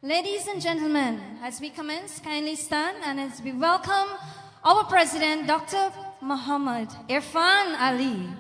Ladies and gentlemen, as we commence, kindly stand and as we welcome our President, Dr. Muhammad Irfan Ali.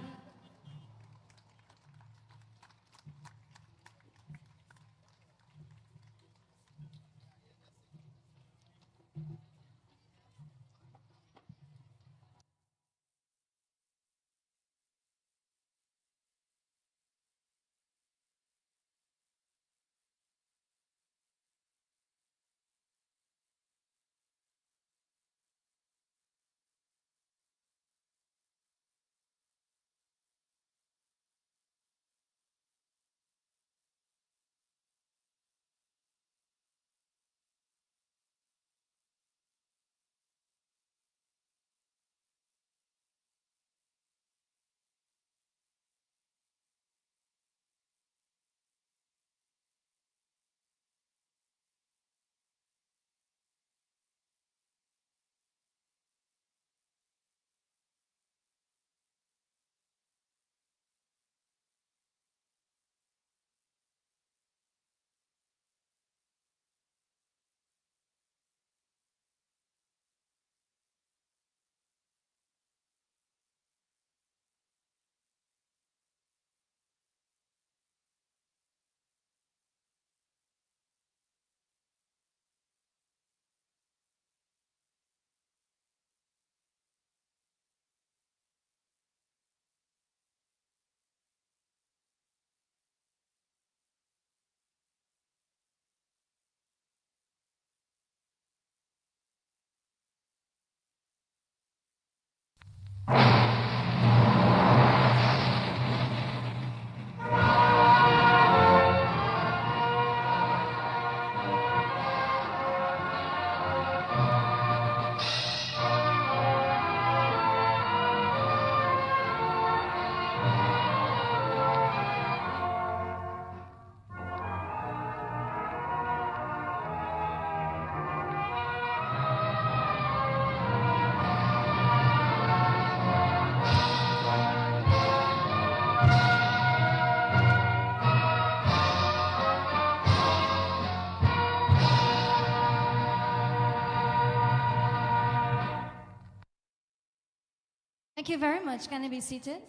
Thank you very much. Can you be seated?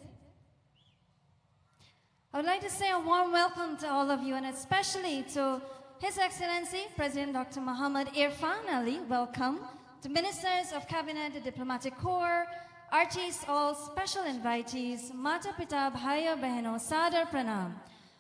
I would like to say a warm welcome to all of you and especially to His Excellency President Dr. Muhammad Irfan Ali. Welcome to Ministers of Cabinet, the Diplomatic Corps, artists, all special invitees, Mata Pita, Bhaiya Beheno, Sadar Pranam.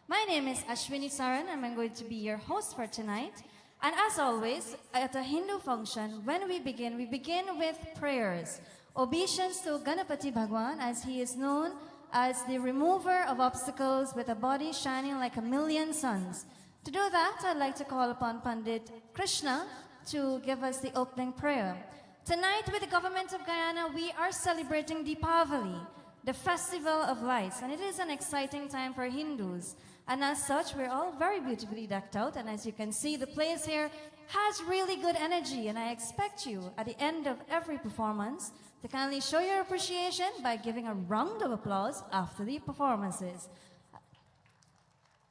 My name is Ashwini Saran and I'm going to be your host for tonight. And as always, at a Hindu function, when we begin with prayers. Obeisance to Ganapati Bhagwan, as he is known as the remover of obstacles with a body shining like a million suns. To do that, I'd like to call upon Pundit Krishna to give us the opening prayer. Tonight, with the government of Guyana, we are celebrating Deepavali, the festival of lights, and it is an exciting time for Hindus. And as such, we're all very beautifully decked out, and as you can see, the place here has really good energy, and I expect you, at the end of every performance, to kindly show your appreciation by giving a round of applause after the performances.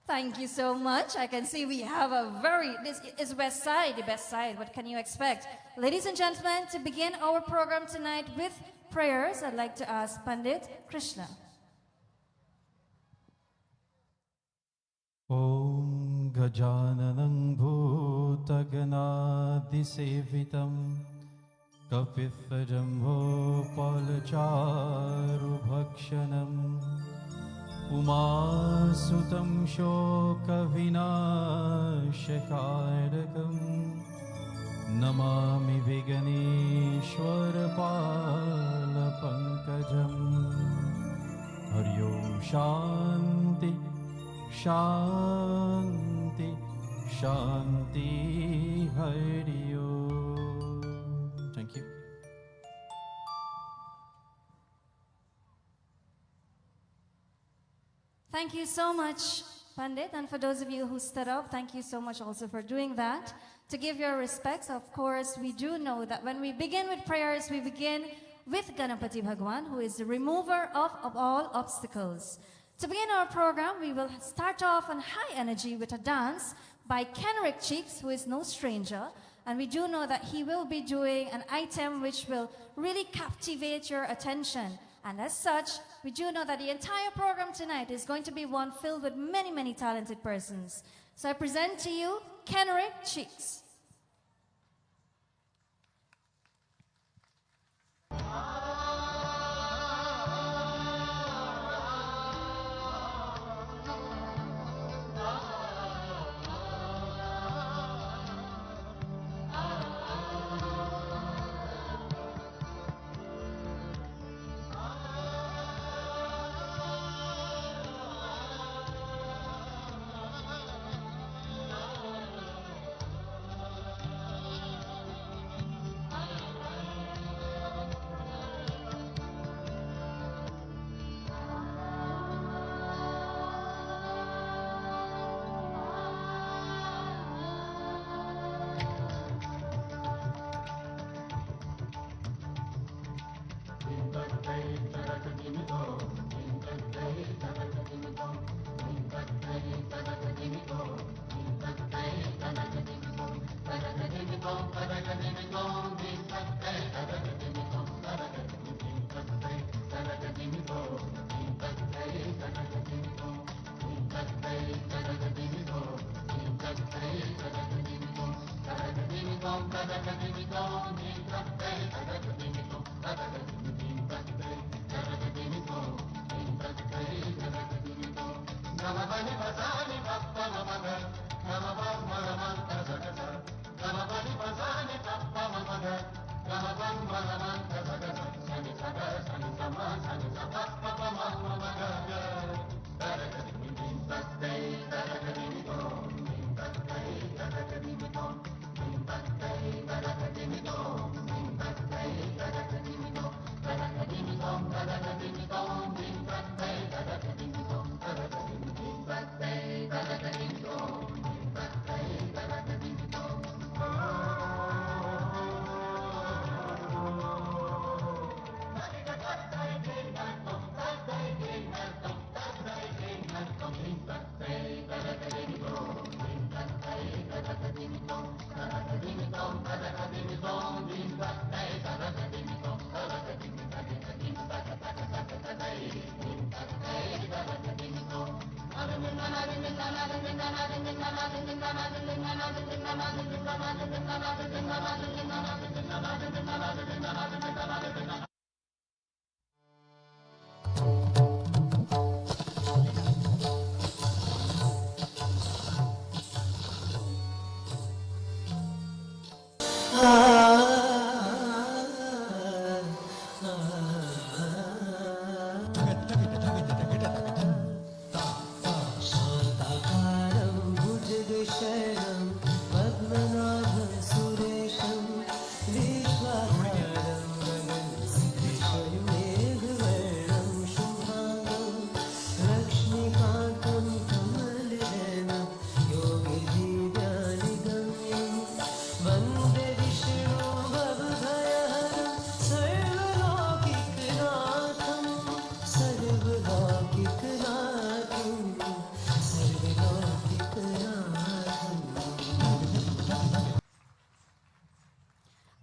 Thank you so much. I can see we have this is West Side, the best side. What can you expect? Ladies and gentlemen, to begin our program tonight with prayers, I'd like to ask Pandit Krishna. Om Gajananam Bhutaganaadisevitam Kapithajambho Palacharubhakshanam Umasutam Shokavinashakarakam Namami Viganeshwara Palapankajam Hari Om Shanti Shanti Shanti Hari Om. Thank you. Thank you so much, Pandit. And for those of you who stood up, thank you so much also for doing that. To give your respects, of course, we do know that when we begin with prayers, we begin with Ganapati Bhagwan, who is the remover of all obstacles. To begin our program, we will start off on high energy with a dance by Kenrick Cheeks, who is no stranger. And we do know that he will be doing an item which will really captivate your attention. And as such, we do know that the entire program tonight is going to be one filled with many, many talented persons. So I present to you Kenrick Cheeks.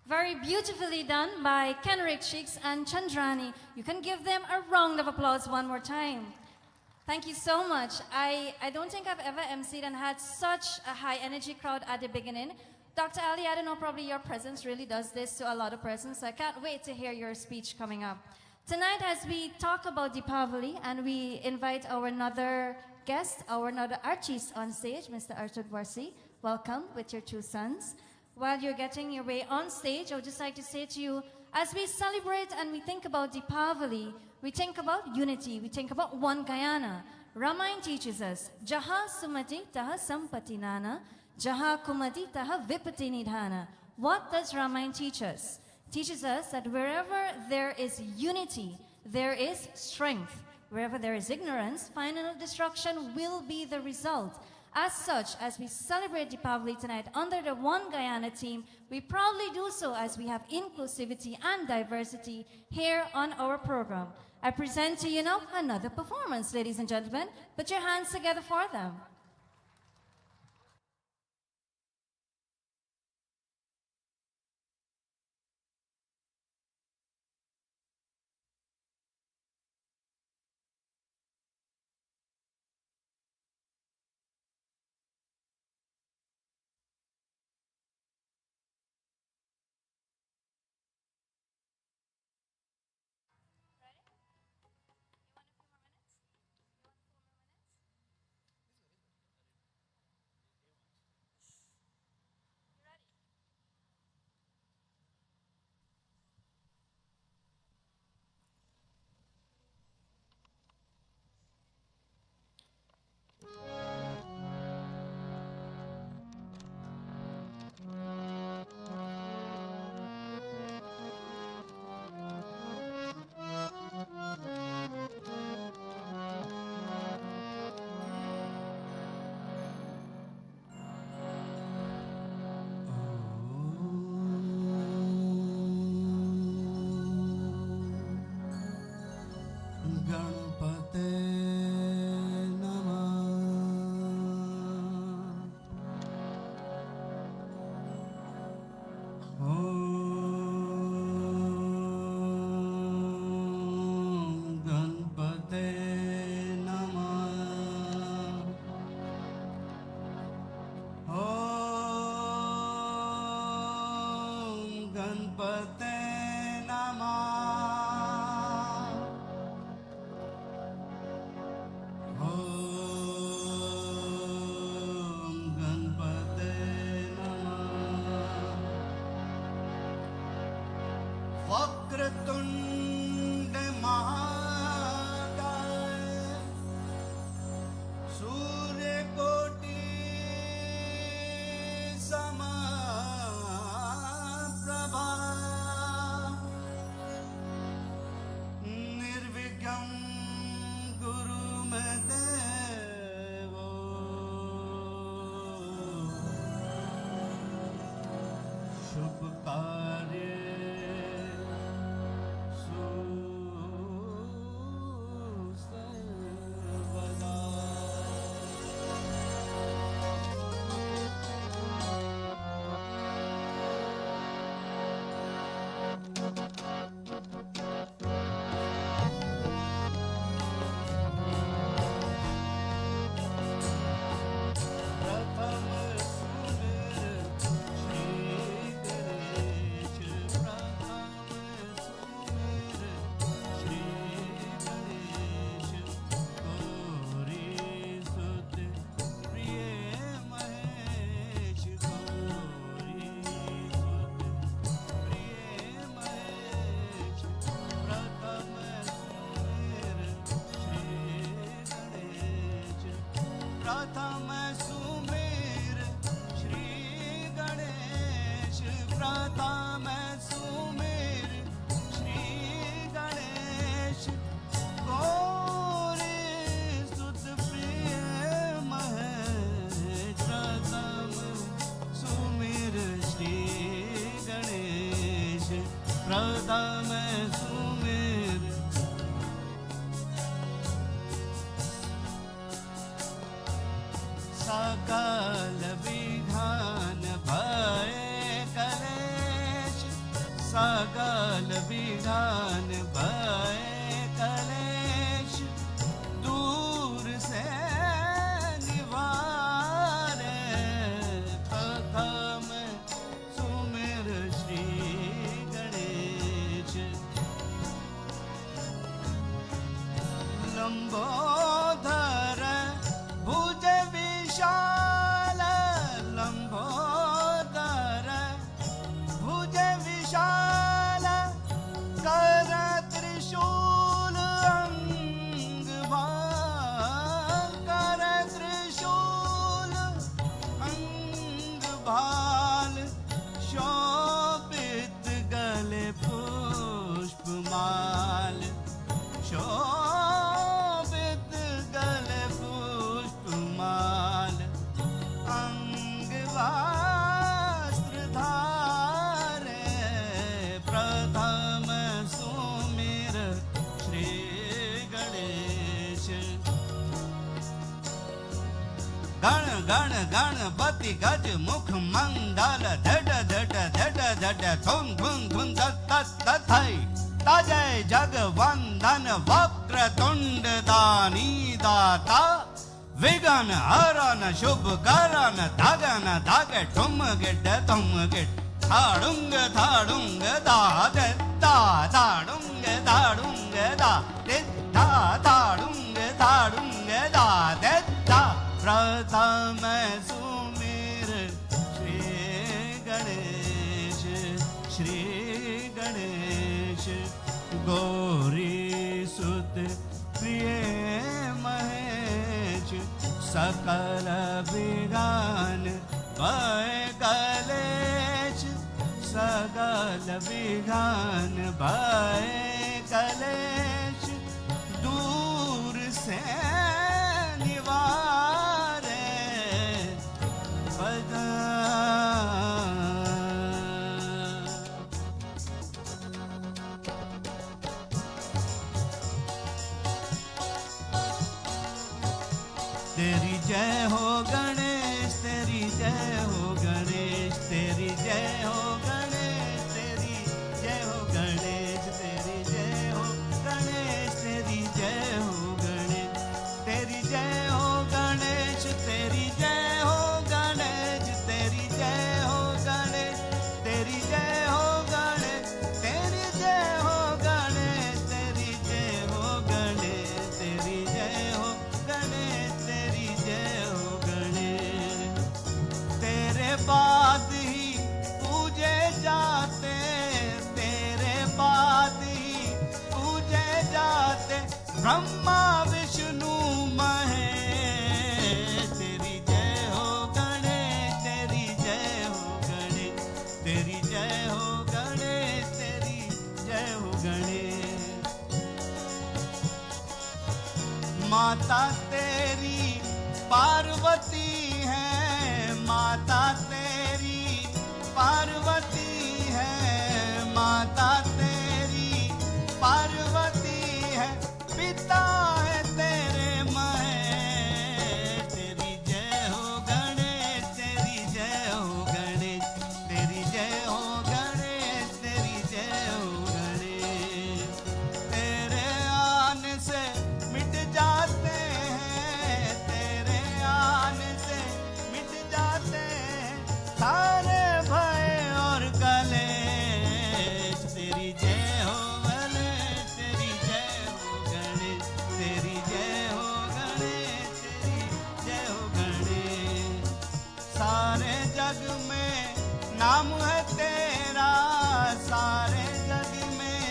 Very beautifully done by Kenrick Cheeks and Chandrani. You can give them a round of applause one more time. Thank you so much. I don't think I've ever emceed and had such a high energy crowd at the beginning. Dr. Ali, I don't know, probably your presence really does this to a lot of persons, so I can't wait to hear your speech coming up. Tonight, as we talk about Deepavali and we invite our another guest, our another artist on stage, Mr. Arthur Warsi, welcome with your two sons. While you're getting your way on stage, I would just like to say to you, as we celebrate and we think about Deepavali, we think about unity, we think about one Guyana. Ramayana teaches us, Jaha sumati taha sampati nana, Jaha kumati taha vipati nidhana. What does Ramayana teach us? It teaches us that wherever there is unity, there is strength. Wherever there is ignorance, final destruction will be the result. As such, as we celebrate Deepavali tonight under the One Guyana team, we proudly do so as we have inclusivity and diversity here on our program. I present to you now another performance, ladies and gentlemen. Put your hands together for them. गणपते नमः। गणपते नमः। वक्रतुंड महाकाय सूर्यकोटि समप्रभा निर्विघ्नं कुरु मे देवो। शुभ कार्य सर्वदा। प्रथम सुमिर श्री गणेश। प्रथम सुमिर श्री गणेश। गौरी सुत प्रिय महेश। गौरी सुत प्रिय महेश। प्रथम सुमिर श्री गणेश। प्रथम सुमिर श्री गणेश। प्रथम सुमिर श्री गणेश। गौरी सुत प्रिय महेश। प्रथम सुमिर श्री गणेश। प्रथम सुमिर सकल विघ्न भय कलेश। सकल विघ्न भय कलेश दूर से निवारे। प्रथम सुमिर श्री गणेश। लंबोदर भुज विशाल। लंबोदर भुज विशाल। कर त्रिशूल अंग भाल। कर त्रिशूल अंग भाल। शोभित गले पुष्पमाल। शोभित गले पुष्पमाल। अंग वस्त्र धारे। प्रथम सुमिर श्री गणेश। गण गण गणपति गज मुख मंडल। धड धड धड धड धुन धुन धुन तत् तथै। तजय जगवंदन वक्रतुंड दानी दाता। विघ्न हरन शुभ करन धगन धग ठुम गिड तुम गिड। थाडुंग थाडुंग दाद दा थाडुंग थाडुंग दा दा थाडुंग थाडुंग दाद दा। प्रथम सुमिर श्री गणेश। श्री गणेश। गौरी सुत प्रिय महेश। सकल विघ्न भय कलेश। सकल विघ्न भय कलेश दूर से निवारे। तेरी जय हो गणेश। तेरी जय हो गणेश। तेरी जय हो गणेश। तेरी जय हो गणेश। तेरी जय हो गणेश। ब्रह्मा विष्णु महेश तेरी जय हो गणेश तेरी जय हो गणेश तेरी जय हो गणेश तेरी जय हो गणेश माता तेरी पार्वती है माता तेरी पार्वती है माता तेरी पार्वती है पिता है तेरे महेश तेरी जय हो गणेश तेरी जय हो गणेश तेरी जय हो गणेश तेरी जय हो गणेश तेरे आने से मिट जाते हैं तेरे आने से मिट जाते हैं सारे भय और कलेश तेरी जय हो गणेश तेरी जय हो गणेश तेरी जय हो गणेश तेरी जय हो गणेश सारे जग में नाम है तेरा सारे जग में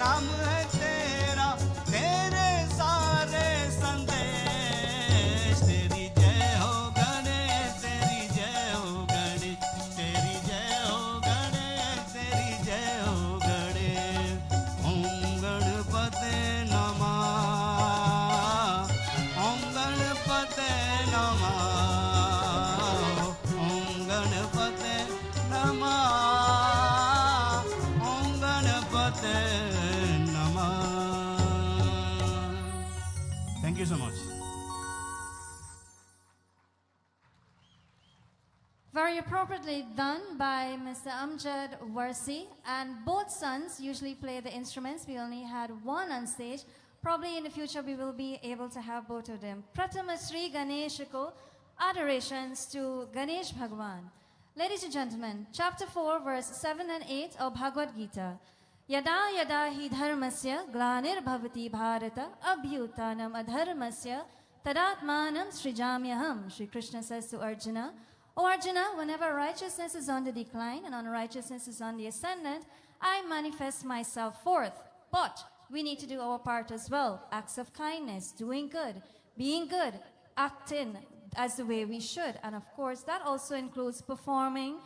नाम है तेरा तेरे सारे संदेश तेरी जय हो गणेश तेरी जय हो गणेश तेरी जय हो गणेश तेरी जय हो गणेश ओम गणपते नमः ओम गणपते नमः ओम गणपते नमः ओम गणपते नमः thank you so much Very appropriately done by Mr. Amjad Warsi, and both sons usually play the instruments. We only had one on stage. Probably in the future we will be able to have both of them. Pratama Sri Ganeshako, adorations to Ganesh Bhagwan. Ladies and gentlemen, chapter 4, verse 7 and 8 of Bhagavad Gita. Yada yada hi dharmasya glanir bhavati bharata abhyutanam adharmasya tadatmanam srijamyaham. Shri Krishna says to Arjuna, O Arjuna, whenever righteousness is on the decline and unrighteousness is on the ascendant, I manifest myself forth. But we need to do our part as well. Acts of kindness, doing good, being good, acting as the way we should. And of course, that also includes performing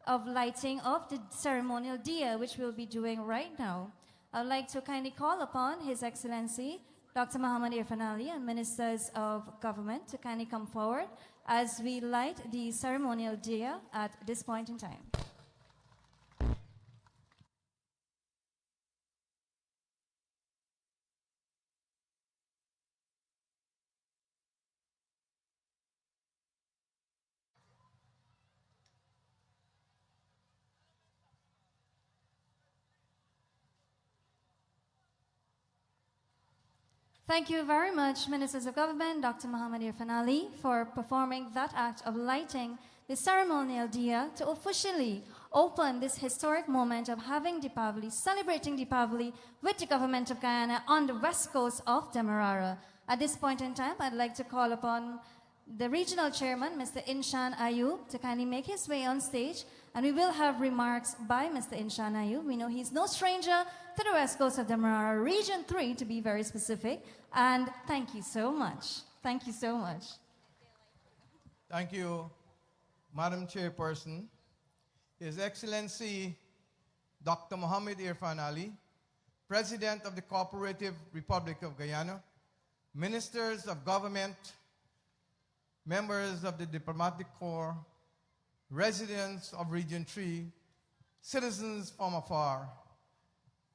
of lighting of the ceremonial diya, which we'll be doing right now. I'd like to kindly call upon His Excellency, Dr. Muhammad Irfan Ali, and Ministers of Government to kindly come forward as we light the ceremonial diya at this point in time. Thank you very much, Ministers of Government, Dr. Muhammad Irfan Ali, for performing that act of lighting the ceremonial diya to officially open this historic moment of having Deepavali, celebrating Deepavali with the government of Guyana on the west coast of Demerara. At this point in time, I'd like to call upon the regional chairman, Mr. Inshan Ayub, to kindly make his way on stage, and we will have remarks by Mr. Inshan Ayub. We know he's no stranger to the west coast of Demerara, Region 3 to be very specific, and thank you so much. Thank you so much. Thank you, Madam Chairperson. His Excellency Dr. Muhammad Irfan Ali, President of the Cooperative Republic of Guyana, Ministers of Government, members of the Diplomatic Corps, residents of Region 3, citizens from afar,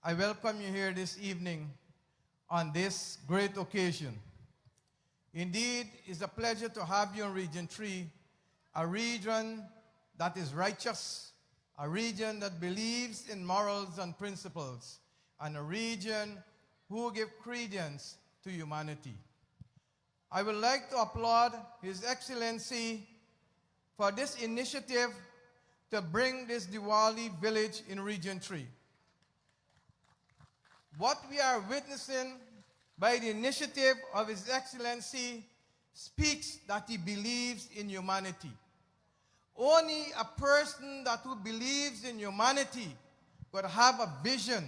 I welcome you here this evening on this great occasion. Indeed, it's a pleasure to have you in Region 3, a region that is righteous, a region that believes in morals and principles, and a region who give credence to humanity. I would like to applaud His Excellency for this initiative to bring this Diwali village in Region 3. What we are witnessing by the initiative of His Excellency speaks that he believes in humanity. Only a person who believes in humanity could have a vision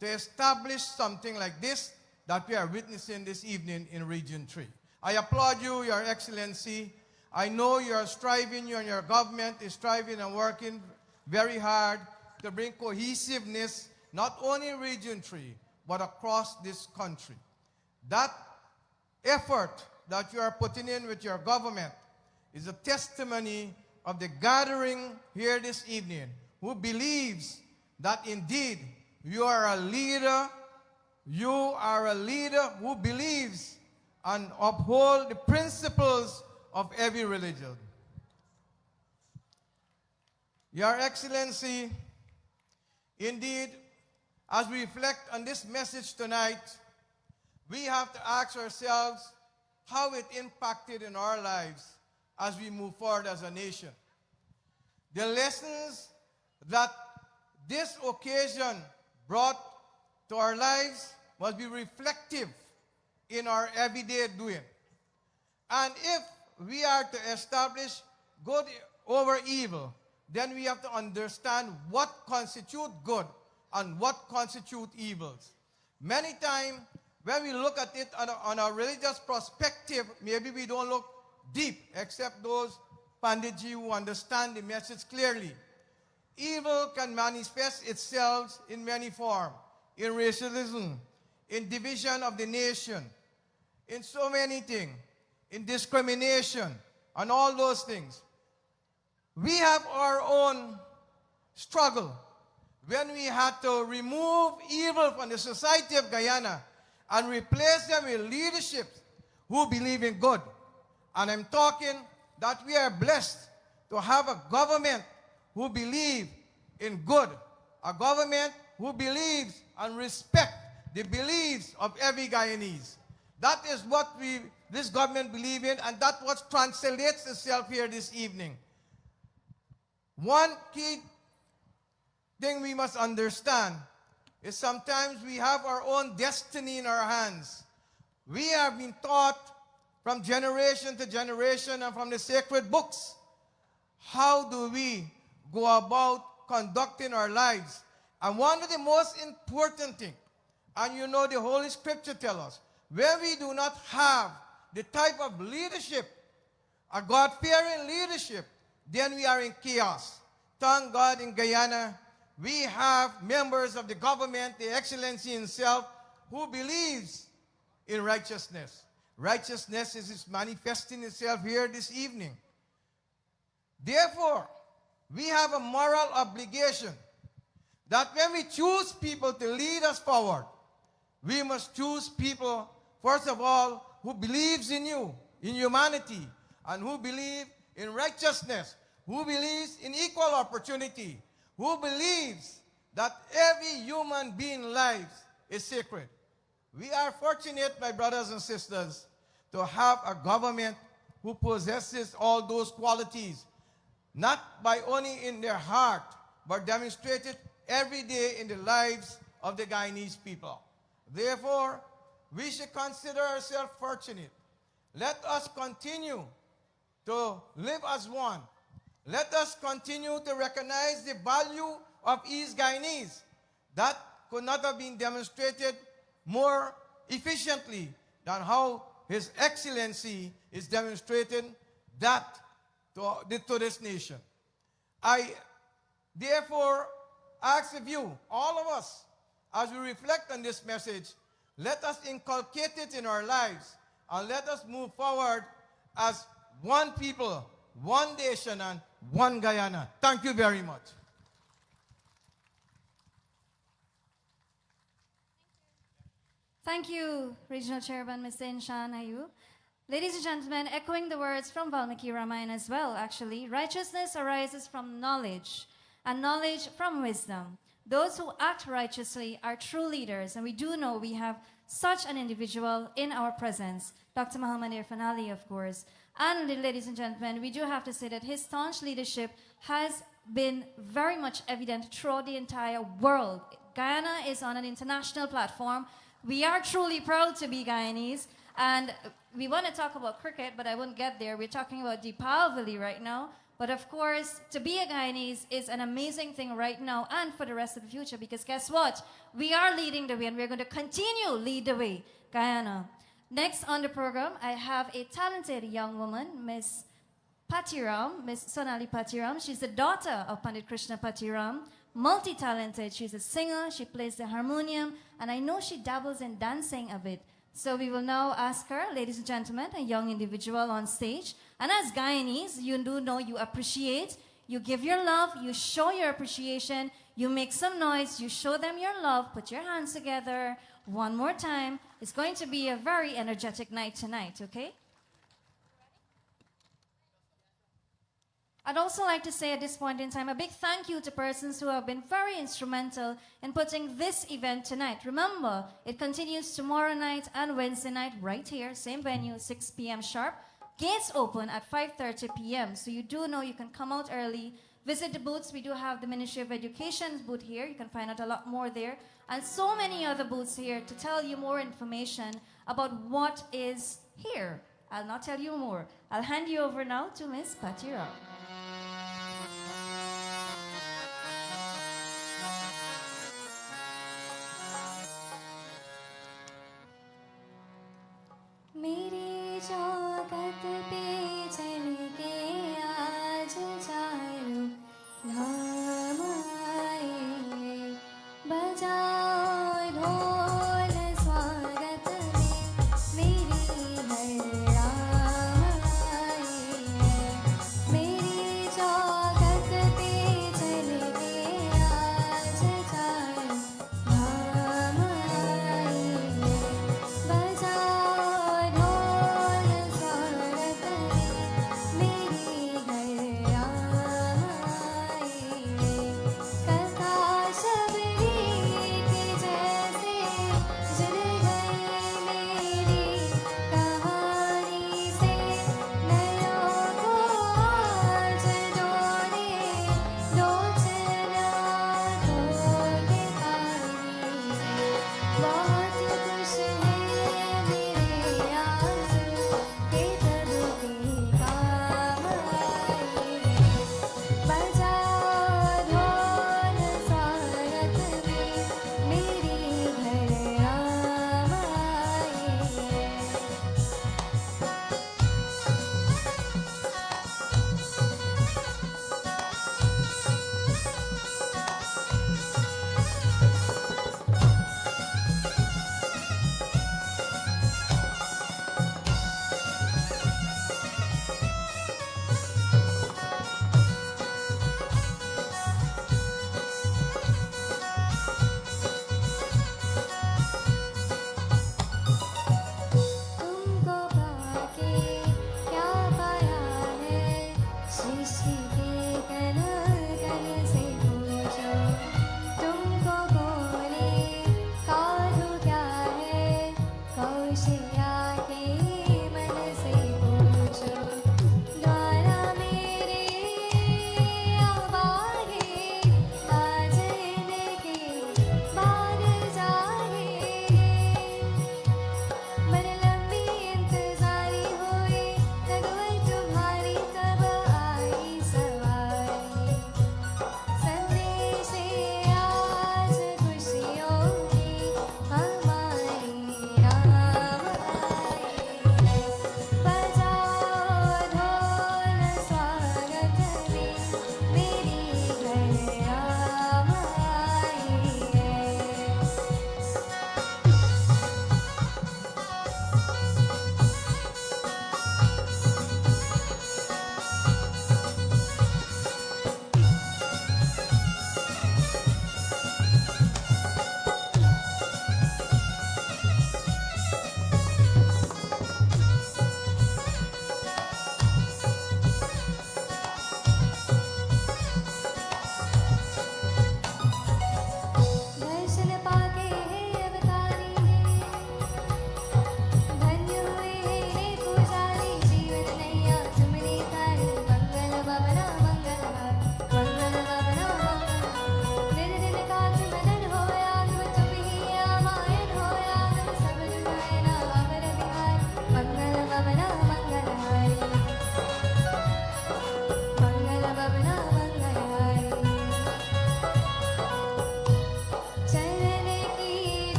to establish something like this that we are witnessing this evening in Region 3. I applaud you, Your Excellency. I know you are striving, you and your government is striving and working very hard to bring cohesiveness not only in Region 3, but across this country. That effort that you are putting in with your government is a testimony of the gathering here this evening who believes that indeed you are a leader who believes and uphold the principles of every religion. Your Excellency, indeed, as we reflect on this message tonight, we have to ask ourselves how it impacted in our lives as we move forward as a nation. The lessons that this occasion brought to our lives must be reflective in our everyday doing. And if we are to establish good over evil, then we have to understand what constitutes good and what constitutes evils. Many times, when we look at it on a religious perspective, maybe we don't look deep, except those Punditji who understand the message clearly. Evil can manifest itself in many forms, in racialism, in division of the nation, in so many things, in discrimination, and all those things. We have our own struggle when we had to remove evil from the society of Guyana and replace them with leadership who believe in good. And I'm talking that we are blessed to have a government who believes in good, a government who believes and respects the beliefs of every Guyanese. That is what this government believes in, and that's what translates itself here this evening. One key thing we must understand is sometimes we have our own destiny in our hands. We have been taught from generation to generation and from the sacred books, how do we go about conducting our lives? And one of the most important things, and you know the Holy Scripture tells us, where we do not have the type of leadership, a God-fearing leadership, then we are in chaos. Thank God in Guyana, we have members of the government, the Excellency himself, who believes in righteousness. Righteousness is manifesting itself here this evening. Therefore, we have a moral obligation that when we choose people to lead us forward, we must choose people, first of all, who believes in you, in humanity, and who believe in righteousness, who believes in equal opportunity, who believes that every human being life is sacred. We are fortunate, my brothers and sisters, to have a government who possesses all those qualities, not by only in their heart, but demonstrated every day in the lives of the Guyanese people. Therefore, we should consider ourselves fortunate. Let us continue to live as one. Let us continue to recognize the value of East Guyanese. That could not have been demonstrated more efficiently than how His Excellency is demonstrating that to this nation. I therefore ask of you, all of us, as we reflect on this message, let us inculcate it in our lives and let us move forward as one people, one nation, and one Guyana. Thank you very much. Thank you, Regional Chairman Mr. Inshan Ayu. Ladies and gentlemen, echoing the words from Valmiki Ramayana as well, actually, righteousness arises from knowledge, and knowledge from wisdom. Those who act righteously are true leaders, and we do know we have such an individual in our presence, Dr. Muhammad Irfan Ali, of course. And ladies and gentlemen, we do have to say that his staunch leadership has been very much evident throughout the entire world. Guyana is on an international platform. We are truly proud to be Guyanese, and we want to talk about cricket, but I won't get there. We're talking about Diwali right now. But of course, to be a Guyanese is an amazing thing right now and for the rest of the future, because guess what? We are leading the way and we're going to continue lead the way, Guyana. Next on the program, I have a talented young woman, Miss Patiram, Miss Sonali Patiram. She's the daughter of Pandit Krishna Patiram, multi-talented. She's a singer, she plays the harmonium, and I know she dabbles in dancing a bit. So we will now ask her, ladies and gentlemen, a young individual on stage. And as Guyanese, you do know you appreciate, you give your love, you show your appreciation, you make some noise, you show them your love, put your hands together one more time. It's going to be a very energetic night tonight, okay? I'd also like to say at this point in time a big thank you to persons who have been very instrumental in putting this event tonight. Remember, it continues tomorrow night and Wednesday night right here, same venue, 6 p.m. sharp. Gates open at 5:30 p.m. So you do know you can come out early, visit the booths. We do have the Ministry of Education's booth here. You can find out a lot more there. And so many other booths here to tell you more information about what is here. I'll not tell you more. I'll hand you over now to Miss Patira. मेरी चौखट पे चल के आज चारों धाम आए बजाओ ढोल स्वागत में मेरी हर राम आए मेरी चौखट पे चल के आज चारों धाम आए बजाओ मेरी घर आए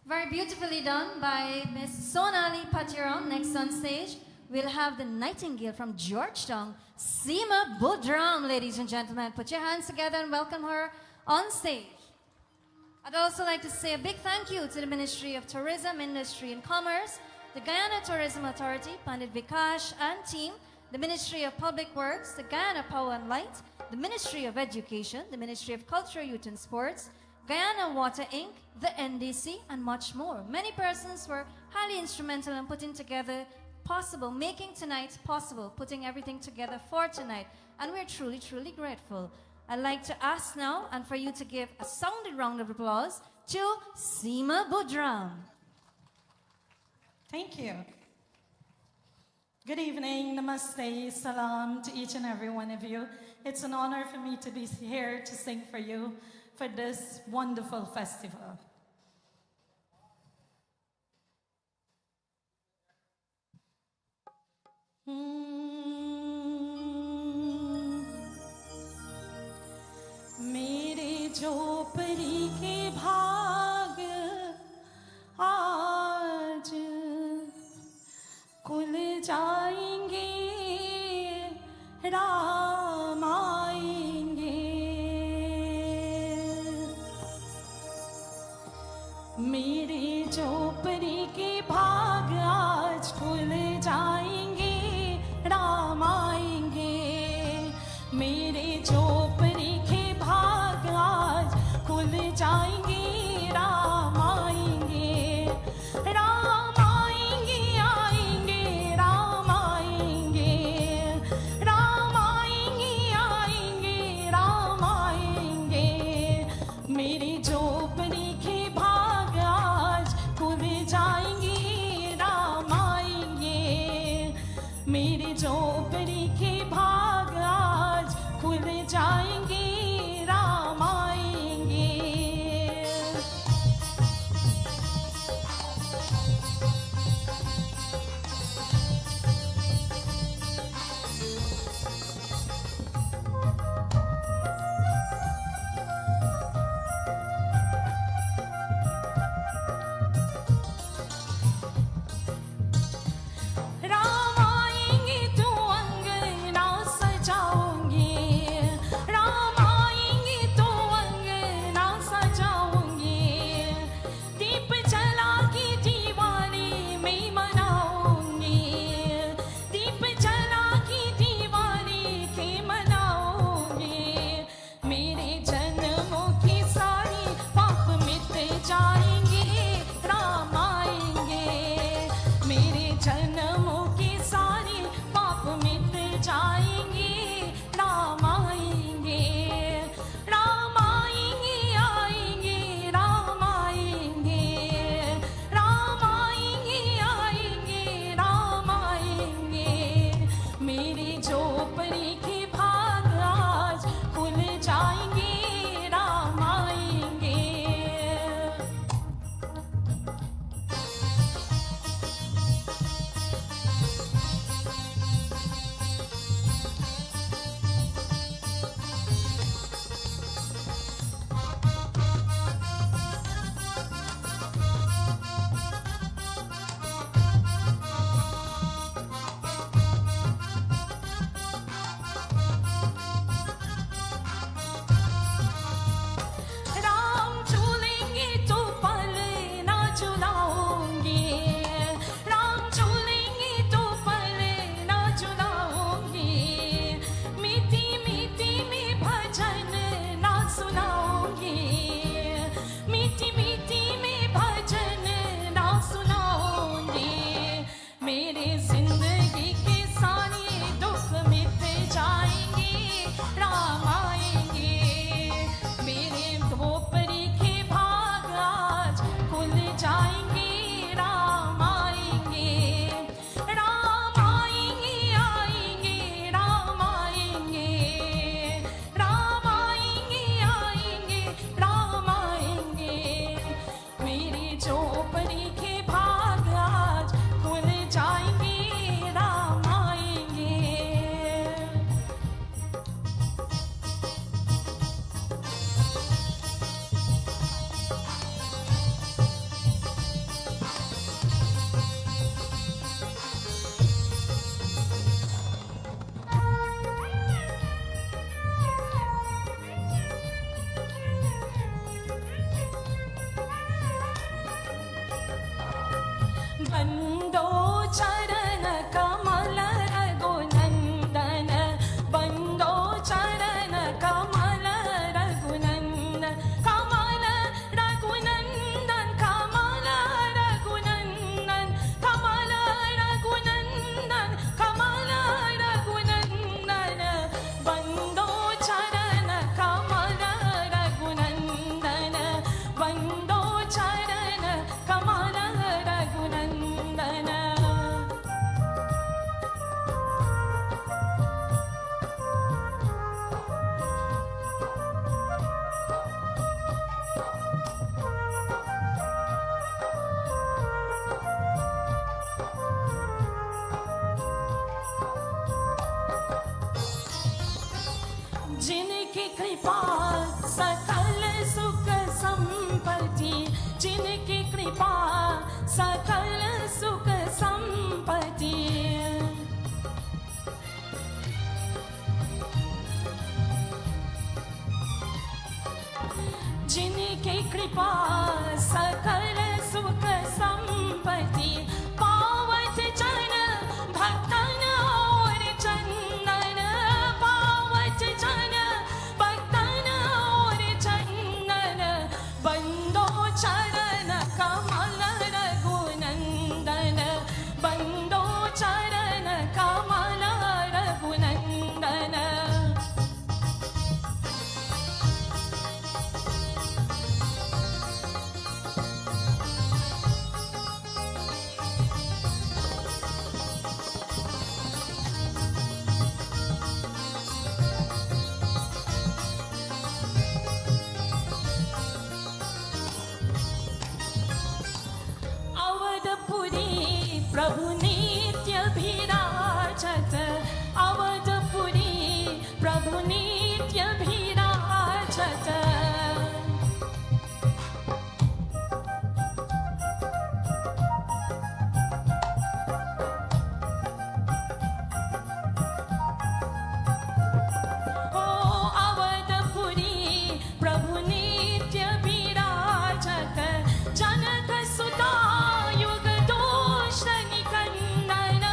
Very beautifully done by Miss Sonali Patiram. Next on stage, we'll have the Nightingale from Georgetown, Seema Budram, ladies and gentlemen. Put your hands together and welcome her on stage. I'd also like to say a big thank you to the Ministry of Tourism, Industry and Commerce, the Guyana Tourism Authority, Pundit Vikash and team, the Ministry of Public Works, the Guyana Power and Light, the Ministry of Education, the Ministry of Culture, Youth and Sports, Guyana Water Inc., the NDC, and much more. Many persons were highly instrumental in putting together possible, making tonight possible, putting everything together for tonight. And we're truly, truly grateful. I'd like to ask now, and for you to give a sounding round of applause to Seema Budram. Thank you. Good evening, namaste, salam to each and every one of you. It's an honor for me to be here to sing for you for this wonderful festival. मेरे झोपड़ी के भाग आज खुल जाएंगे, राम आएंगे। मेरे झोपड़ी के भाग आज खुल जाएंगे, राम आएंगे। मेरे झोपड़ी के भाग आज खुल जाएंगे, राम आएंगे। राम आएंगे, आएंगे, राम आएंगे। राम आएंगे, आएंगे, राम आएंगे। मेरी झोपड़ी के भाग आज खुल जाएंगे, राम आएंगे। मेरी झोपड़ी के भाग आज चरण कमल रघुनंदन बंदो चरण कमल रघुनंदन कमल रघुनंदन कमल रघुनंदन कमल रघुनंदन कमल रघुनंदन बंदो चरण कमल रघुनंदन बंदो चरण कमल रघुनंदन जिनकी कृपा सकल सुख संपत्ति जिनकी कृपा सकल सुख संपत्ति जिनकी कृपा सकल सुख संपत्ति पावत जन भक्तन और चंदन पावत जन भक्तन और चंदन बंदो चरण कमल रघुनंदन बंदो चरण कमल रघुनंदन अवधपुरी प्रभु नित्य विराजत अवधपुरी प्रभु नित्य विराजत ओ अवधपुरी प्रभु नित्य विराजत जनक सुता युग दोष निकंदन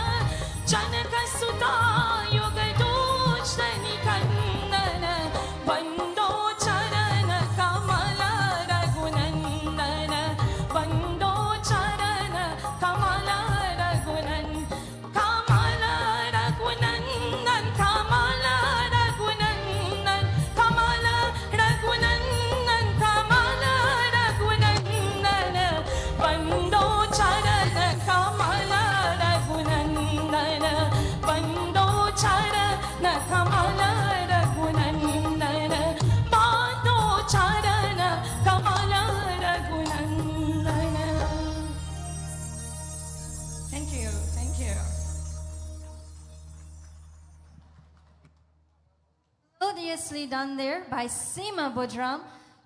जनक सुता युग दोष निकंदन बंदो चरण कमल रघुनंदन बंदो चरण कमल रघुनंदन कमल रघुनंदन कमल रघुनंदन कमल रघुनंदन कमल रघुनंदन बंदो चरण कमल रघुनंदन बंदो चरण कमल रघुनंदन बांधो चरण कमल Raghunandan Thank you, thank you. Melodiously done there by Seema Budram.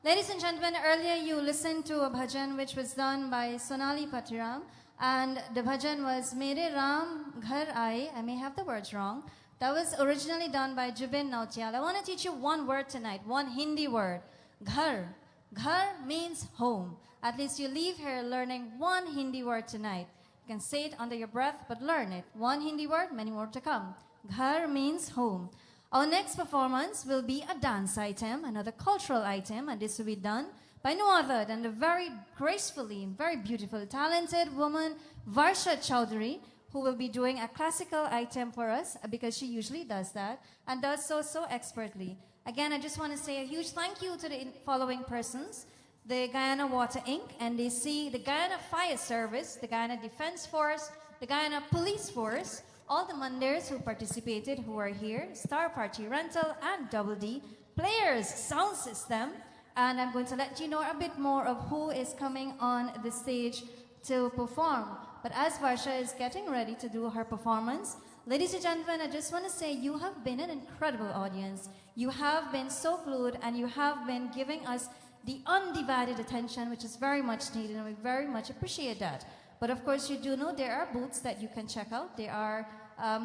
Ladies and gentlemen, earlier you listened to a bhajan which was done by Sonali Patiram, and the bhajan was Mere Ram Ghar Aaye. I may have the words wrong. That was originally done by Jubin Nautiyal. I want to teach you one word tonight, one Hindi word. Ghar. Ghar means home. At least you leave here learning one Hindi word tonight. You can say it under your breath, but learn it. One Hindi word, many more to come. Ghar means home. Our next performance will be a dance item, another cultural item, and this will be done by no other than the very gracefully, very beautiful, talented woman, Varsha Chowdhury, who will be doing a classical item for us because she usually does that and does so expertly. Again, I just want to say a huge thank you to the following persons. The Guyana Water Inc. and they see the Guyana Fire Service, the Guyana Defense Force, the Guyana Police Force, all the Manders who participated who are here, Star Party Rental and Double D, Players Sound System, and I'm going to let you know a bit more of who is coming on the stage to perform. But as Varsha is getting ready to do her performance, ladies and gentlemen, I just want to say you have been an incredible audience. You have been so glued and you have been giving us the undivided attention, which is very much needed, and we very much appreciate that. But of course, you do know there are booths that you can check out. There are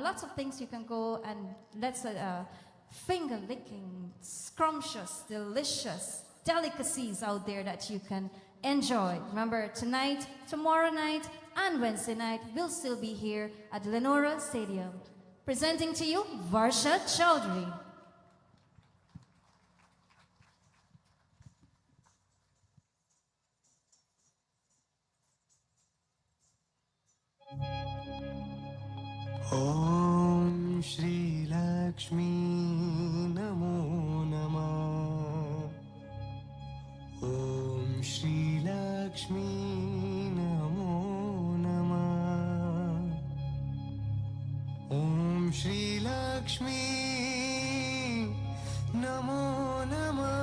lots of things you can go and let's finger-licking, scrumptious, delicious delicacies out there that you can enjoy. Remember, tonight, tomorrow night, and Wednesday night, we'll still be here at the Leonora Stadium. Presenting to you, Varsha Chaudhary. ॐ श्रीलक्ष्मी नमो नमः ॐ श्रीलक्ष्मी नमो नमः ॐ श्रीलक्ष्मी नमो नमः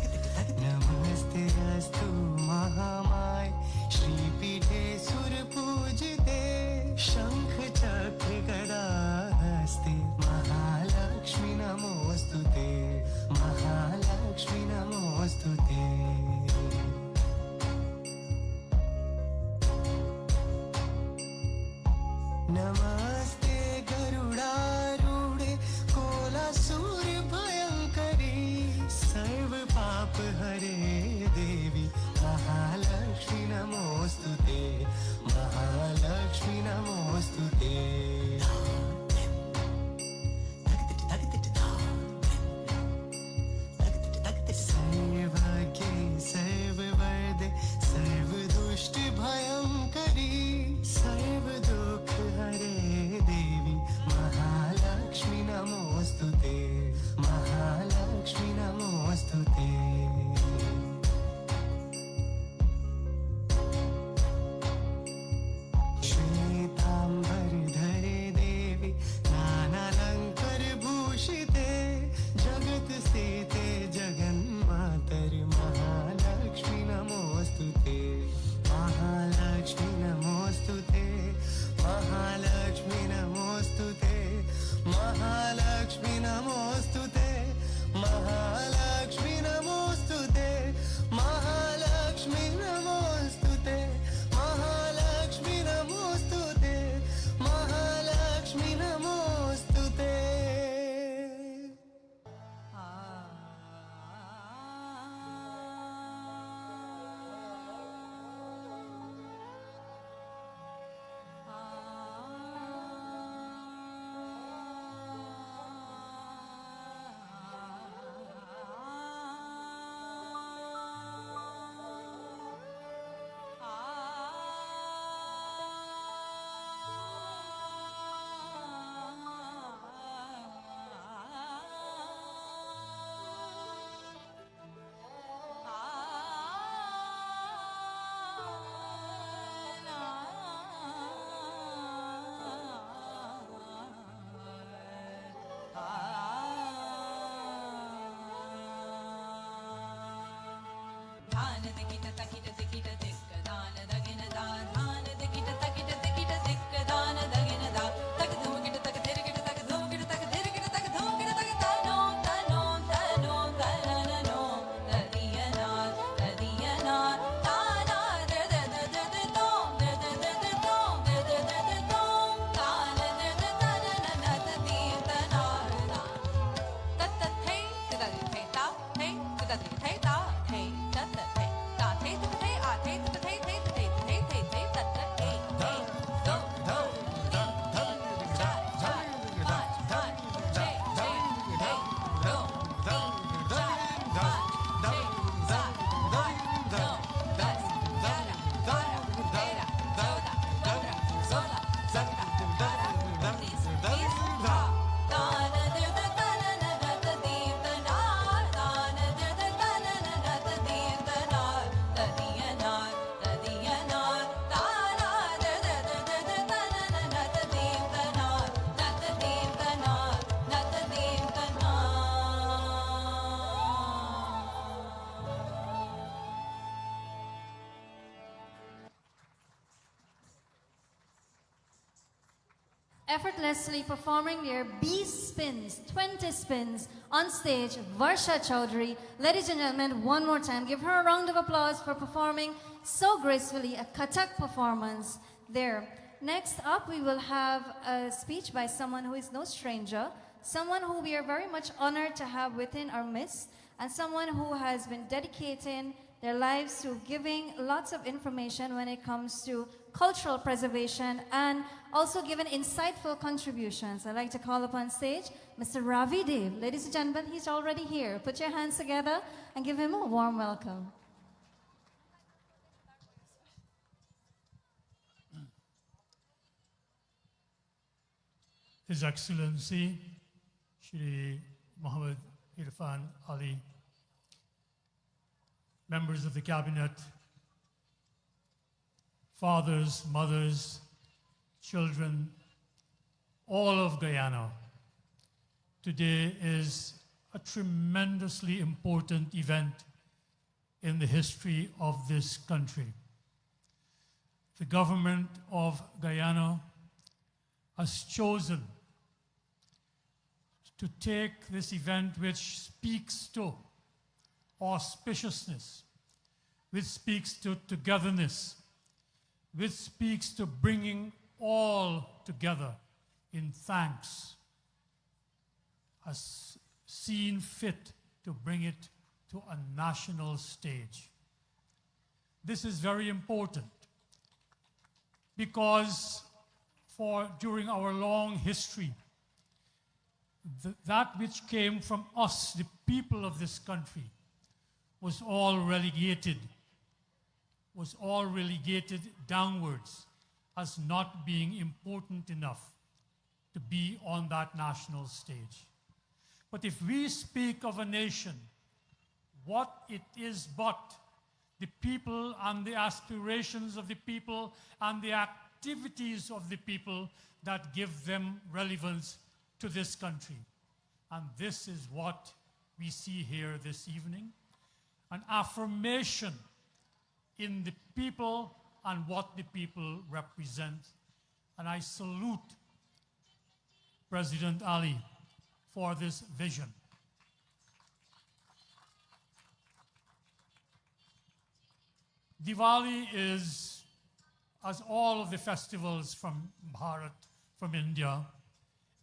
नमस्ते अस्तु महामाय श्रीपीठे सुरपूजिते शंख चक्र गदा हस्ते महालक्ष्मी नमोस्तुते महालक्ष्मी नमोस्तुते नमस्ते गरुडारूढे कोलासूर भयंकरी सर्व पाप हरे देवी महालक्ष्मी नमोस्तुते महालक्ष्मी नमोस्तुते सर्वज्ञे सर्ववरदे सर्वदुष्ट भयंकरी सर्व दुख हरे देवी महालक्ष्मी नमोस्तुते महालक्ष्मी नमोस्तुते श्वेतांबरधरे देवी नानालंकार भूषिते जगत स्थिते जगन्मातर महालक्ष्मी नमोस्तुते महालक्ष्मी नमोस्तुते महालक्ष्मी नमोस्तुते महालक्ष्मी नमोस्तुते महालक्ष्मी नमोस्तुते महालक्ष्मी नमोस्तुते महालक्ष्मी नमोस्तुते महालक्ष्मी नमोस्तुते Effortlessly performing their beast spins, 20 spins on stage, Varsha Chaudhary. Ladies and gentlemen, one more time, give her a round of applause for performing so gracefully a Kathak performance. there. Next up, we will have a speech by someone who is no stranger, someone who we are very much honored to have within our midst, and someone who has been dedicating their lives to giving lots of information when it comes to cultural preservation and also giving insightful contributions. I'd like to call upon stage Mr. Ravi Dev. Ladies and gentlemen, he's already here. Put your hands together and give him a warm welcome. His Excellency Shri Muhammad Irfan Ali, members of the cabinet, fathers, mothers, children, all of Guyana. Today is a tremendously important event in the history of this country. The government of Guyana has chosen to take this event, which speaks to auspiciousness, which speaks to togetherness, which speaks to bringing all together in thanks, has seen fit to bring it to a national stage. This is very important because during our long history, that which came from us, the people of this country, was all relegated downwards as not being important enough to be on that national stage. But if we speak of a nation, what it is but the people and the aspirations of the people and the activities of the people that give them relevance to this country. And this is what we see here this evening, an affirmation in the people and what the people represent. And I salute President Ali for this vision. Diwali is, as all of the festivals from Bharat, from India,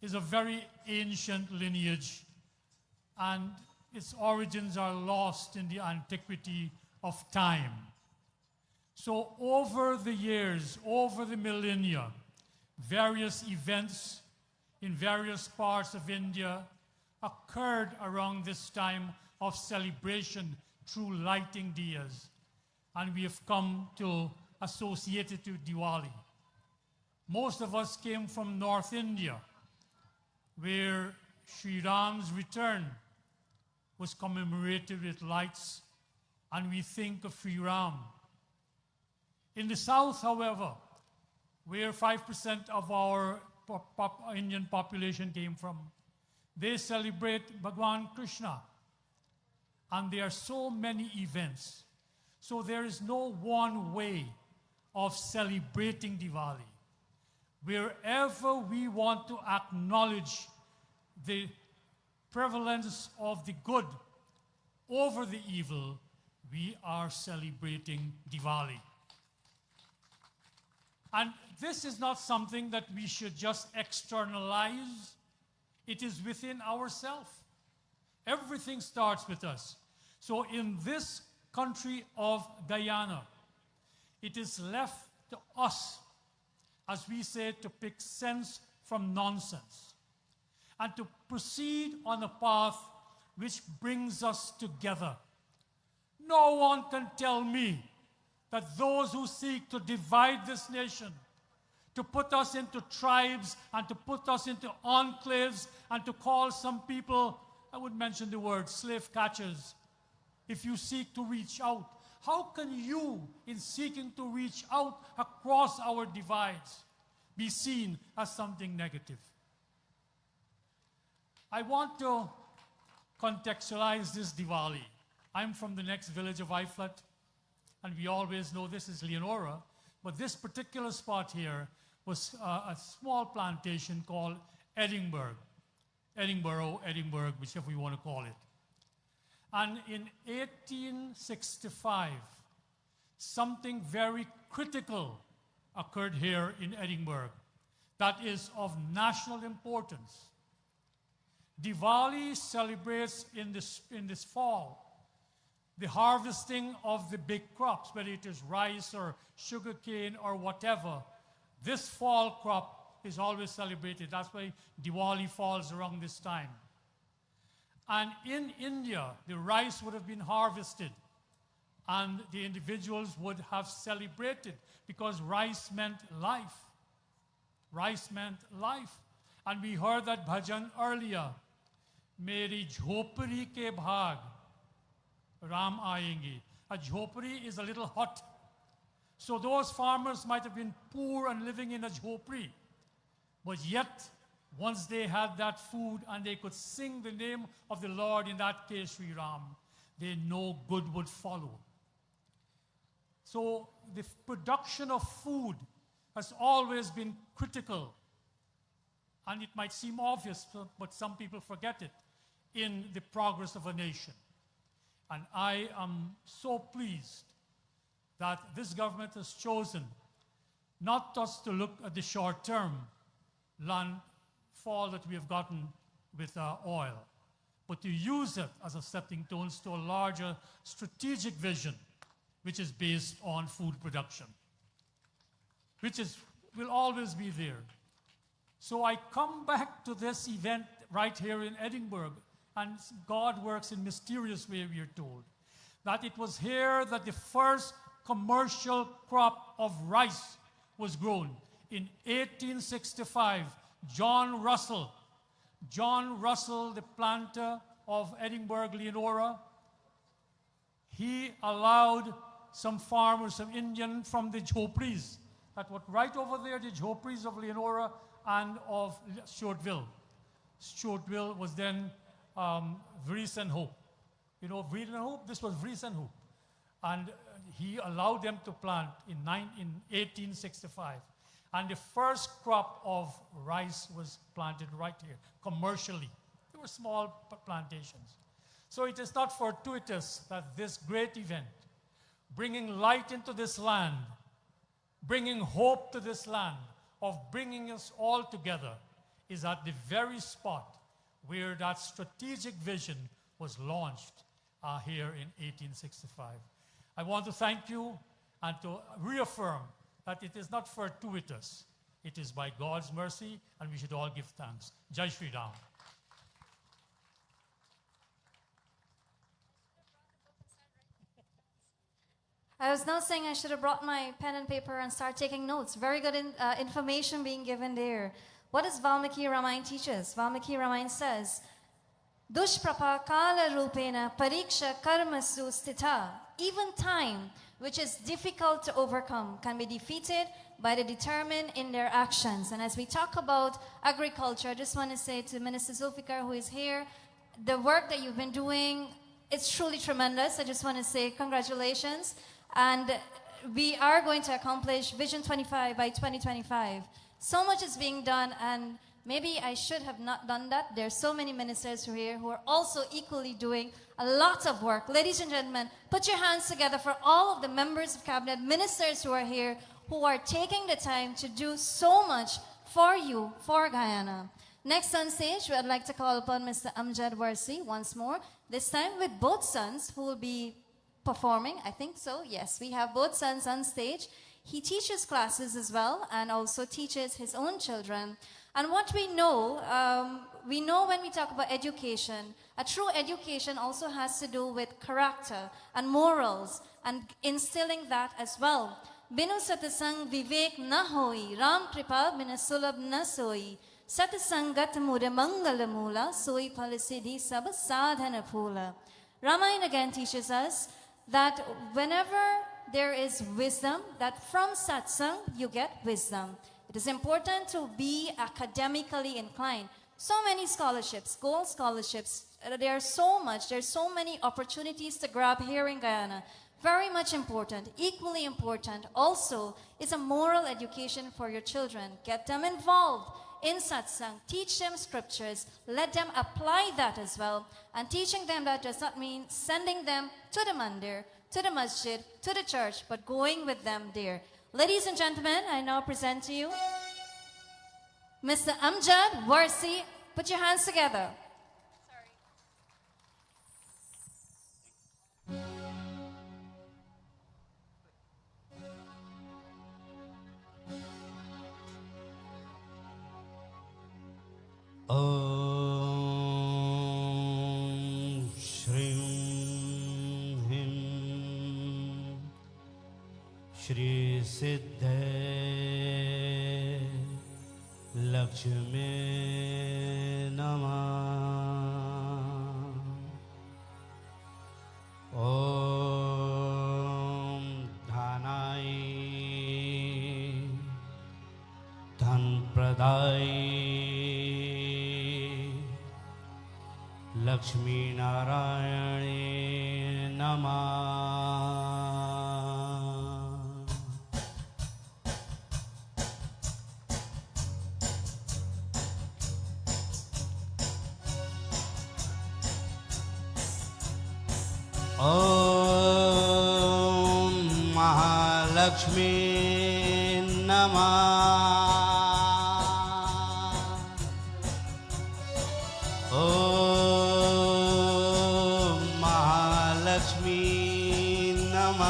is a very ancient lineage, and its origins are lost in the antiquity of time. So over the years, over the millennia, various events in various parts of India occurred around this time of celebration through lighting diyas, and we have come to associate it to Diwali. Most of us came from North India, where Sri Ram's return was commemorated with lights, and we think of Sri Ram. In the south, however, where 5% of our Indian population came from, they celebrate Bhagwan Krishna. And there are so many events. So there is no one way of celebrating Diwali. Wherever we want to acknowledge the prevalence of the good over the evil, we are celebrating Diwali. And this is not something that we should just externalize. It is within ourselves. Everything starts with us. So in this country of Guyana, it is left to us, as we say, to pick sense from nonsense and to proceed on a path which brings us together. No one can tell me that those who seek to divide this nation, to put us into tribes and to put us into enclaves and to call some people, I would mention the word slave catchers, if you seek to reach out. How can you, in seeking to reach out across our divides, be seen as something negative? I want to contextualize this Diwali. I'm from the next village of Iflat, and we always know this is Leonora, but this particular spot here was a small plantation called Edinburgh, whichever you want to call it. And in 1865, something very critical occurred here in Edinburgh that is of national importance. Diwali celebrates in this fall the harvesting of the big crops, whether it is rice or sugarcane or whatever. This fall crop is always celebrated. That's why Diwali falls around this time. And in India, the rice would have been harvested and the individuals would have celebrated because rice meant life. Rice meant life. And we heard that bhajan earlier. Meri jhopri ke bhag, Ram aayenge. A jhopri is a little hut. So those farmers might have been poor and living in a jhopri. But yet, once they had that food and they could sing the name of the Lord, in that case, Sri Ram, they know good would follow. So the production of food has always been critical. And it might seem obvious, but some people forget it, in the progress of a nation. And I am so pleased that this government has chosen not just to look at the short-term landfall that we have gotten with oil, but to use it as a stepping stone to a larger strategic vision, which is based on food production, which will always be there. So I come back to this event right here in Edinburgh, and God works in mysterious way, we are told. That it was here that the first commercial crop of rice was grown. In 1865, John Russell, the planter of Edinburgh, Leonora, he allowed some farmers, some Indian from the jhopris, that were right over there, the jhopris of Leonora and of Stewartville. Stewartville was then Vries and Hope. You know, Vries and Hope, this was Vries and Hope. And he allowed them to plant in 1865. And the first crop of rice was planted right here, commercially. They were small plantations. So it is not fortuitous that this great event, bringing light into this land, bringing hope to this land, of bringing us all together, is at the very spot where that strategic vision was launched here in 1865. I want to thank you and to reaffirm that it is not fortuitous. It is by God's mercy, and we should all give thanks. Jai Shri Ram. I was now saying I should have brought my pen and paper and start taking notes. Very good information being given there. What does Valmiki Ramayana teach us? Valmiki Ramayana says, Dushprapa kala rupena pariksha karmasu stitha. Even time, which is difficult to overcome, can be defeated by the determined in their actions. And as we talk about agriculture, I just want to say to Minister Zulfikar, who is here, the work that you've been doing, it's truly tremendous. I just want to say congratulations. And we are going to accomplish Vision 25 by 2025. So much is being done, and maybe I should have not done that. There are so many ministers who are here who are also equally doing a lot of work. Ladies and gentlemen, put your hands together for all of the members of cabinet, ministers who are here, who are taking the time to do so much for you, for Guyana. Next on stage, I'd like to call upon Mr. Amjad Warsi once more, this time with both sons who will be performing. I think so, yes. We have both sons on stage. He teaches classes as well and also teaches his own children. And what we know when we talk about education, a true education also has to do with character and morals and instilling that as well. Binu satsang vivek na hoi, Ram kripa bina sulabh na soi. Satsangat mure mangala mula, soi phalasiddhi sab sadhana phula. Ramayana again teaches us that whenever there is wisdom, that from satsang you get wisdom. It is important to be academically inclined. So many scholarships, gold scholarships, there's so many opportunities to grab here in Guyana. Very much important. Equally important also is a moral education for your children. Get them involved in satsang. Teach them scriptures. Let them apply that as well. And teaching them that does not mean sending them to the mandir, to the masjid, to the church, but going with them there. Ladies and gentlemen, I now present to you Mr. Amjad Warsi. Put your hands together. Om Shrim Him Shri Siddhe Lakshmi Namah. Om Dhanai Dhan Pradai Lakshmi Narayane Namah. Om Mahalakshmi Namah. Om Mahalakshmi Namah.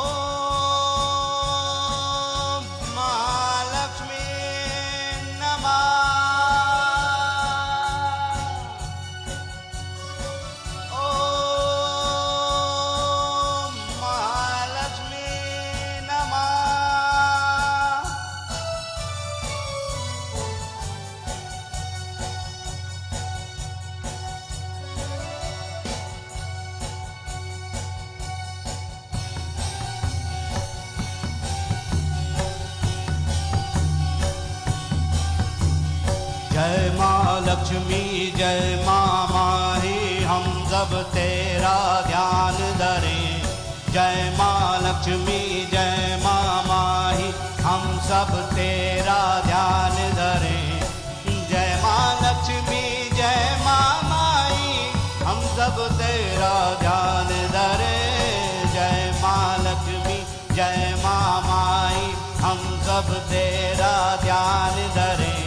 Om Mahalakshmi Namah. Om Mahalakshmi Namah. जय माँ लक्ष्मी जय माँ माही हम सब तेरा ध्यान धरें। जय माँ लक्ष्मी जय माँ माही हम सब तेरा ध्यान धरें। जय माँ लक्ष्मी जय माँ माही हम सब तेरा ध्यान धरें। जय माँ लक्ष्मी जय माँ माही हम सब तेरा ध्यान धरें।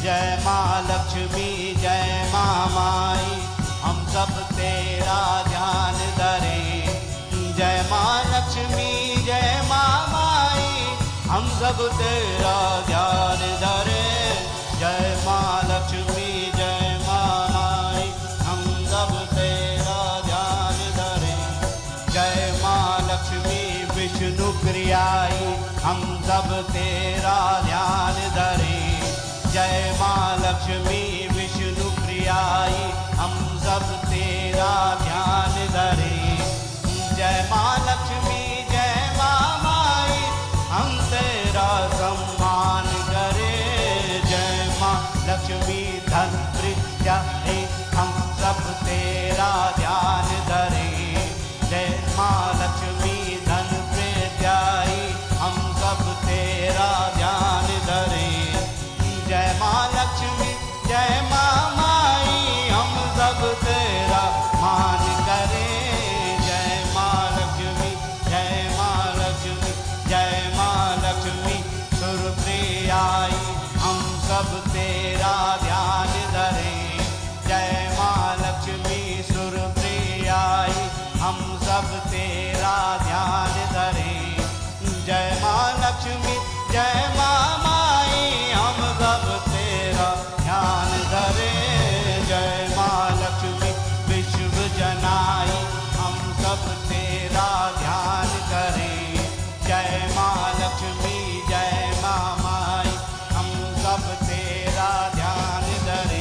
जय माँ लक्ष्मी जय माँ माई हम सब तेरा ध्यान धरें। जय माँ लक्ष्मी जय माँ माई हम सब तेरा ध्यान धरें। जय माँ लक्ष्मी जय माँ माई हम सब तेरा ध्यान धरें। जय माँ लक्ष्मी विष्णु प्रियाई हम सब तेरा ध्यान धरें। जय माँ लक्ष्मी विष्णु प्रियाई हम सब तेरा ध्यान धरें। जय माँ लक्ष्मी जय माँ माई हम तेरा सम्मान करें। जय माँ लक्ष्मी धन प्रियाई हम सब तेरा ध्यान धरें। जय माँ लक्ष्मी धन प्रियाई हम सब तेरा ध्यान धरें। जय माँ लक्ष्मी जय माँ माई हम सब तेरा मान करें। जय माँ लक्ष्मी जय माँ लक्ष्मी जय माँ लक्ष्मी सुरप्रियाई हम सब तेरा ध्यान धरें। जय माँ लक्ष्मी सुरप्रियाई हम सब तेरा ध्यान धरें। जय माँ लक्ष्मी जय माँ माई हम सब तेरा ध्यान धरें। जय माँ लक्ष्मी विश्व जनाई हम सब तेरा ध्यान करें। जय माँ लक्ष्मी जय माँ माई हम सब तेरा ध्यान धरें।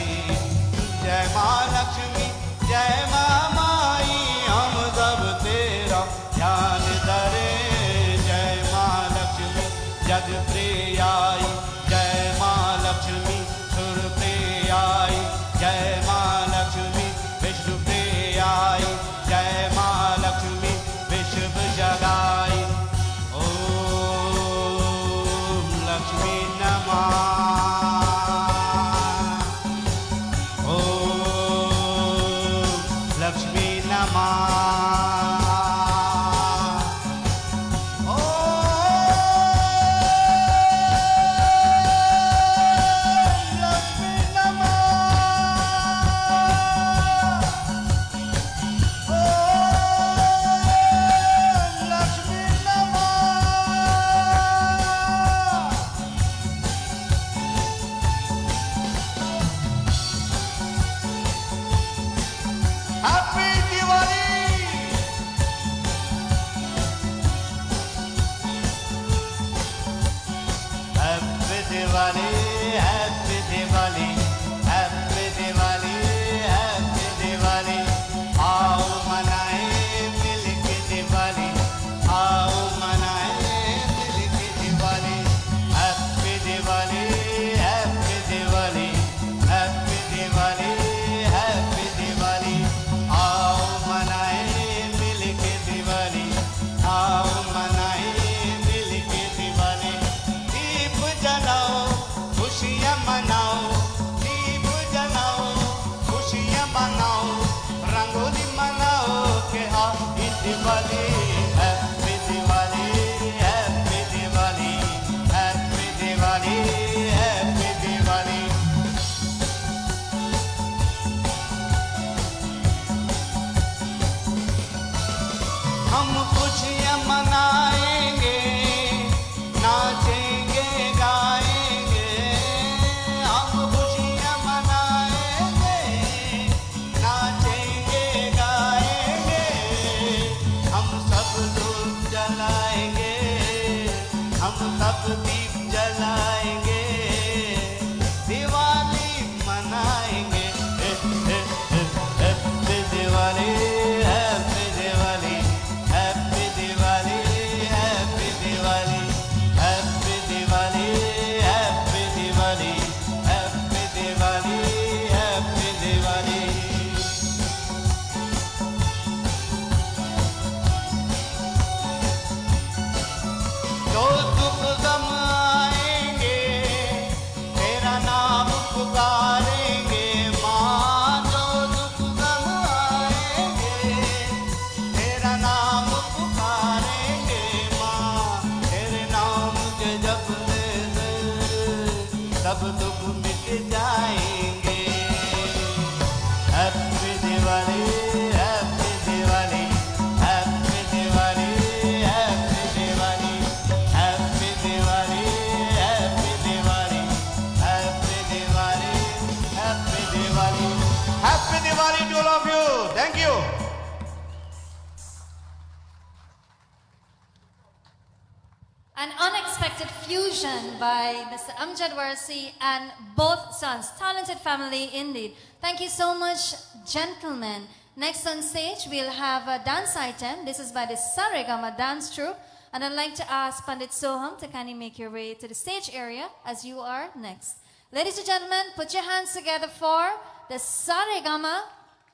fusion by Mr. Amjad Warsi and both sons. Talented family indeed. Thank you so much, gentlemen. Next on stage, we'll have a dance item. This is by the Saregama dance troupe. And I'd like to ask Pundit Soham to kindly make your way to the stage area as you are next. Ladies and gentlemen, put your hands together for the Saregama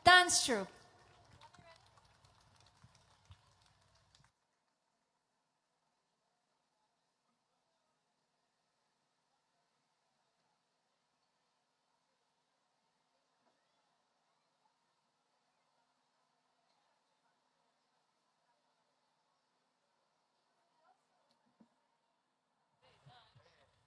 dance troupe.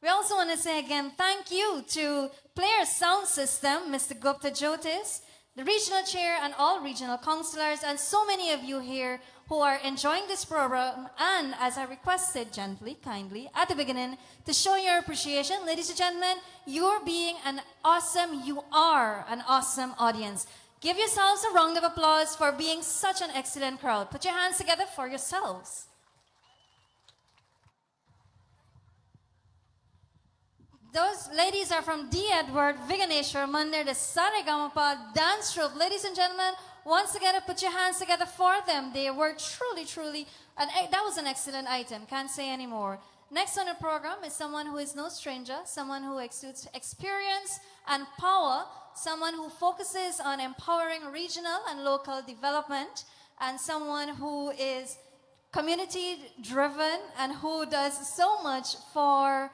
We also want to say again thank you to Player Sound System, Mr. Gupta Jyotis, the regional chair and all regional councillors, and so many of you here who are enjoying this program. And as I requested gently, kindly, at the beginning, to show your appreciation, ladies and gentlemen, you are an awesome audience. Give yourselves a round of applause for being such an excellent crowd. Put your hands together for yourselves. Those ladies are from D. Edward Viganeshwar Mandir, the Saregamapa dance troupe. Ladies and gentlemen, once again, put your hands together for them. They were truly, and that was an excellent item. Can't say anymore. Next on the program is someone who is no stranger, someone who exudes experience and power, someone who focuses on empowering regional and local development, and someone who is community-driven and who does so much for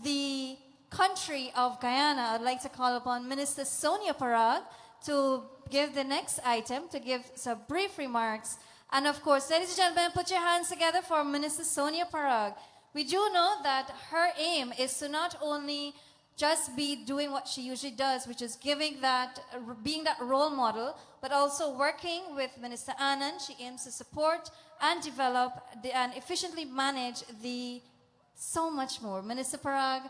the country of Guyana. I'd like to call upon Minister Sonia Parag to give the next item, to give some brief remarks. And of course, ladies and gentlemen, put your hands together for Minister Sonia Parag. We do know that her aim is to not only just be doing what she usually does, which is being that role model, but also working with Minister Anand. She aims to support and develop and efficiently manage so much more. Minister Parag,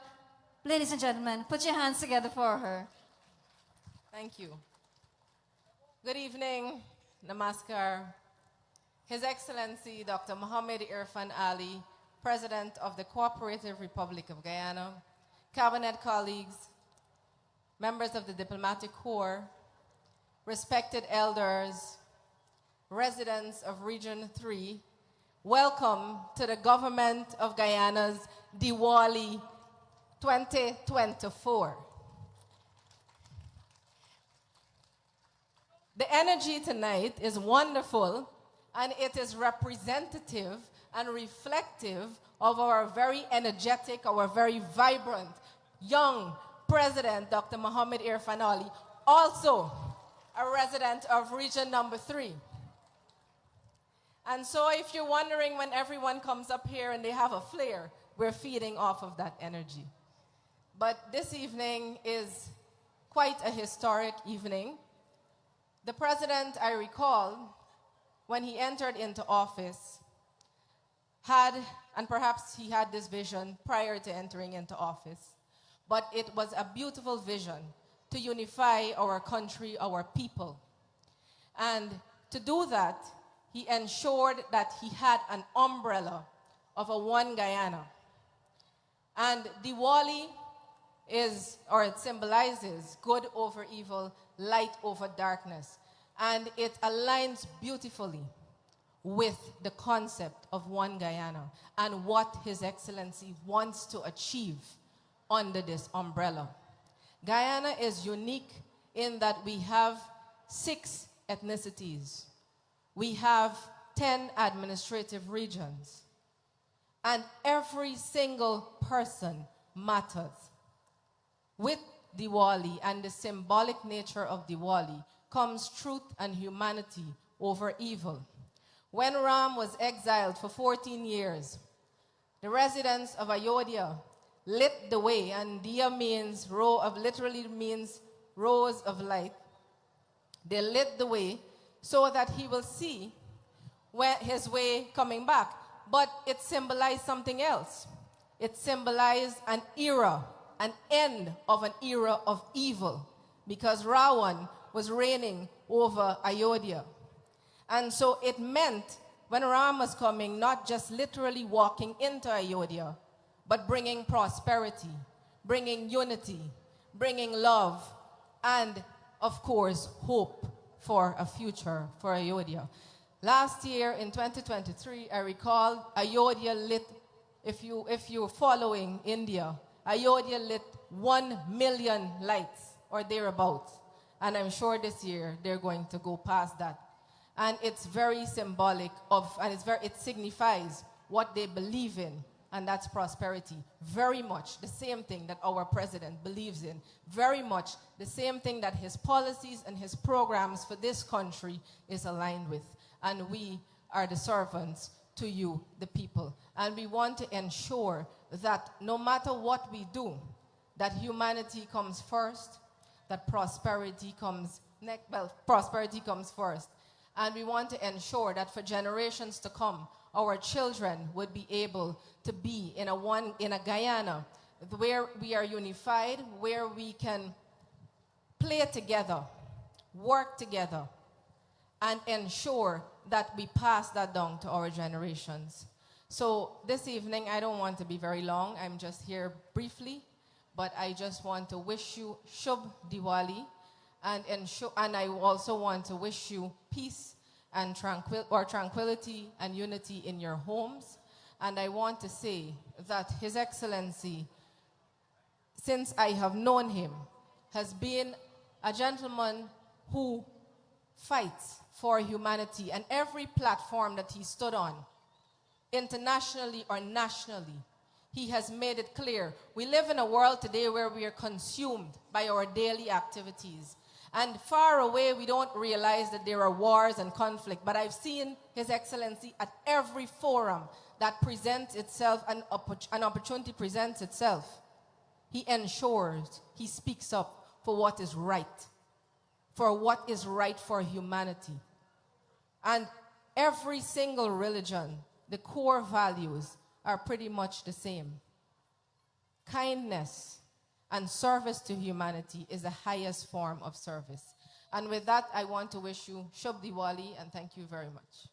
ladies and gentlemen, put your hands together for her. Thank you. Good evening, Namaskar. His Excellency Dr. Mohammed Irfan Ali, President of the Cooperative Republic of Guyana, Cabinet colleagues, members of the Diplomatic Corps, respected elders, residents of Region 3, welcome to the Government of Guyana's Diwali 2024. The energy tonight is wonderful, and it is representative and reflective of our very energetic, our very vibrant, young President, Dr. Mohammed Irfan Ali, also a resident of Region number 3. And so if you're wondering when everyone comes up here and they have a flair, we're feeding off of that energy. But this evening is quite a historic evening. The president, I recall, when he entered into office, had, and perhaps he had this vision prior to entering into office, but it was a beautiful vision to unify our country, our people. And to do that, he ensured that he had an umbrella of a one Guyana. And Diwali is, or it symbolizes good over evil, light over darkness. And it aligns beautifully with the concept of one Guyana and what His Excellency wants to achieve under this umbrella. Guyana is unique in that we have 6 ethnicities. We have 10 administrative regions. And every single person matters. With Diwali and the symbolic nature of Diwali comes truth and humanity over evil. When Ram was exiled for 14 years, the residents of Ayodhya lit the way, and diya means literally means rows of light. They lit the way so that he will see his way coming back. But it symbolized something else. It symbolized an era, an end of an era of evil, because Rawan was reigning over Ayodhya. And so it meant when Ram was coming, not just literally walking into Ayodhya, but bringing prosperity, bringing unity, bringing love, and of course, hope for a future for Ayodhya. Last year in 2023, I recall Ayodhya lit, if you're following India, Ayodhya lit 1 million lights or thereabouts. And I'm sure this year they're going to go past that. And it's very symbolic of, and it signifies what they believe in, and that's prosperity. Very much the same thing that our president believes in. Very much the same thing that his policies and his programs for this country is aligned with. And we are the servants to you, the people. And we want to ensure that no matter what we do, that humanity comes first, that prosperity comes next. Well, prosperity comes first. And we want to ensure that for generations to come, our children would be able to be in a Guyana where we are unified, where we can play together, work together, and ensure that we pass that down to our generations. So this evening, I don't want to be very long. I'm just here briefly, but I just want to wish you Shubh Diwali, and I also want to wish you peace and tranquility and unity in your homes. And I want to say that His Excellency, since I have known him, has been a gentleman who fights for humanity, and every platform that he stood on, internationally or nationally, he has made it clear. We live in a world today where we are consumed by our daily activities. And far away, we don't realize that there are wars and conflict. But I've seen His Excellency at every forum that presents itself, an opportunity presents itself. He ensures, he speaks up for what is right for humanity. And every single religion, the core values are pretty much the same. Kindness and service to humanity is the highest form of service. And with that, I want to wish you Shubh Diwali, and thank you very much.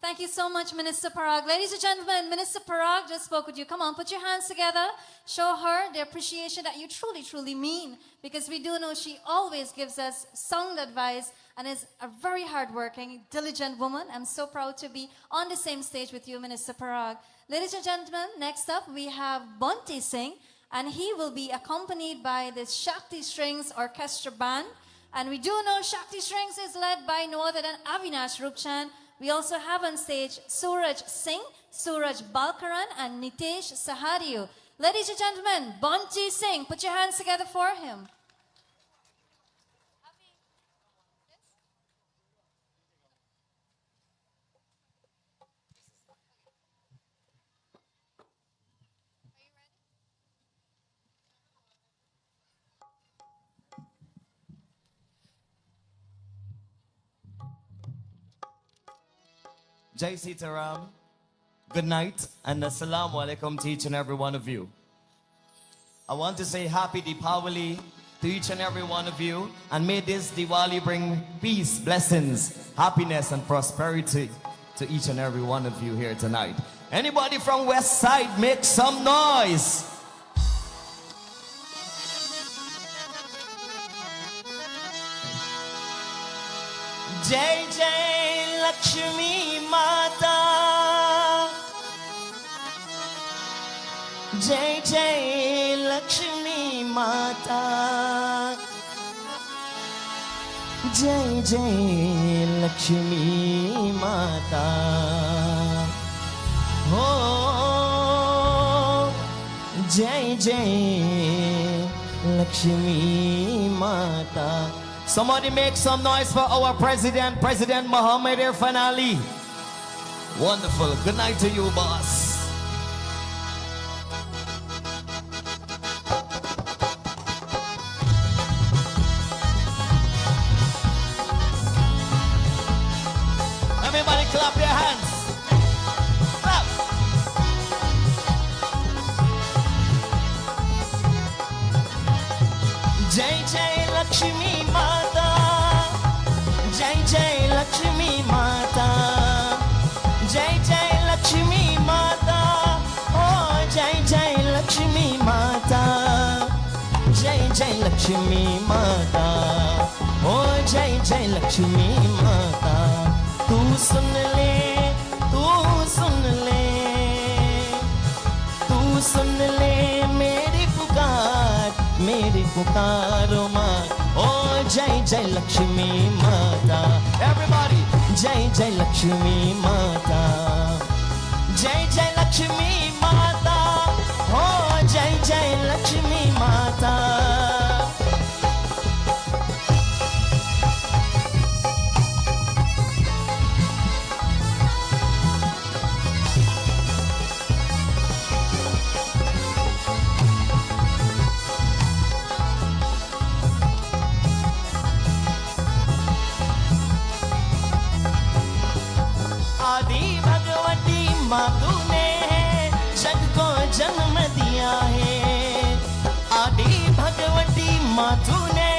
Thank you so much, Minister Parag. Ladies and gentlemen, Minister Parag just spoke with you. Come on, put your hands together. Show her the appreciation that you truly, truly mean. Because we do know she always gives us sound advice and is a very hardworking, diligent woman. I'm so proud to be on the same stage with you, Minister Parag. Ladies and gentlemen, next up we have Bunty Singh. And he will be accompanied by the Shakti Strings Orchestra Band. And we do know Shakti Strings is led by no other than Avinash Rupchan. We also have on stage Suraj Singh, Suraj Balkaran, and Nitesh Sahariu. Ladies and gentlemen, Bunty Singh, put your hands together for him. Jai Sitaram, good night, and assalamu alaikum to each and every one of you. I want to say happy Diwali to each and every one of you, and may this Diwali bring peace, blessings, happiness, and prosperity to each and every one of you here tonight. Anybody from West Side, make some noise. Jai Jai Lakshmi Mata, Jai Jai Lakshmi Mata, Jai Jai Lakshmi Mata. Oh, Jai Jai Lakshmi Mata. Somebody make some noise for our president, President Muhammad Irfan Ali. Wonderful. Good night to you, boss. Everybody clap your hands. Clap. Jai Jai Lakshmi Mata, Jai Jai Lakshmi माता, ओ जय जय लक्ष्मी माता। तू सुन ले, तू सुन ले, तू सुन ले मेरी पुकार ओ माँ। ओ जय जय लक्ष्मी माता, एवरीबॉडी जय जय लक्ष्मी माता, जय जय लक्ष्मी माता, ओ जय जय लक्ष्मी माता। आदि भगवती माँ तूने जग को जन्म दिया है, आदि भगवती माँ तूने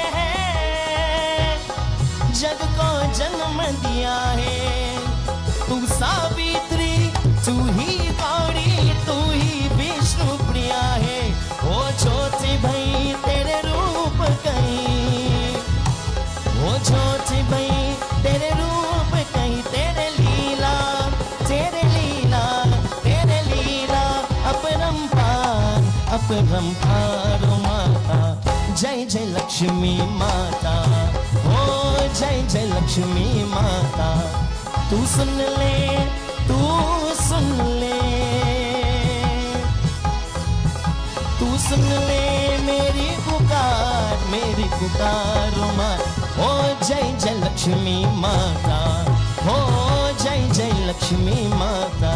जग को जन्म दिया है। तू सावित्री, तू ही गौरी, तू ही विष्णु प्रिया है। ओ ज्योति भई तेरे रूप कहीं, ओ ज्योति भई तेरे रूप कहीं, तेरे लीला, तेरे लीला, तेरे लीला अपरंपार, अपरंपार माता। जय जय लक्ष्मी माता, ओ जय जय लक्ष्मी माता। तू सुन ले, तू सुन ले, तू सुन ले मेरी पुकार माँ। ओ जय जय लक्ष्मी माता, ओ जय जय लक्ष्मी माता।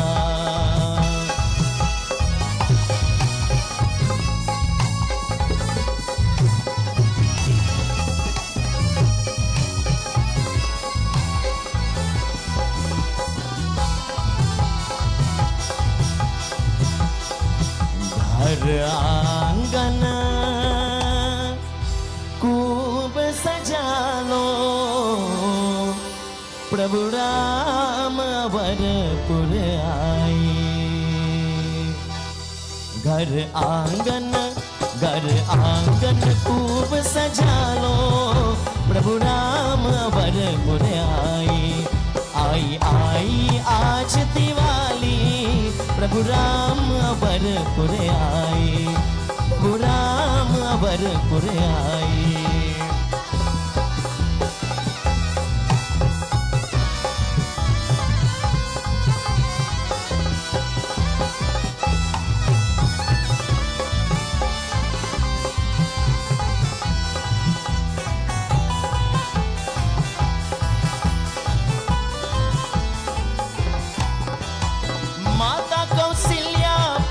घर आंगन खूब सजा लो, प्रभु राम वरपुर आए। घर आंगन खूब सजा लो, प्रभु राम वरपुर आए। आई आई आज दिवाली, प्रभु राम वरपुर आए, प्रभु राम वरपुर आए।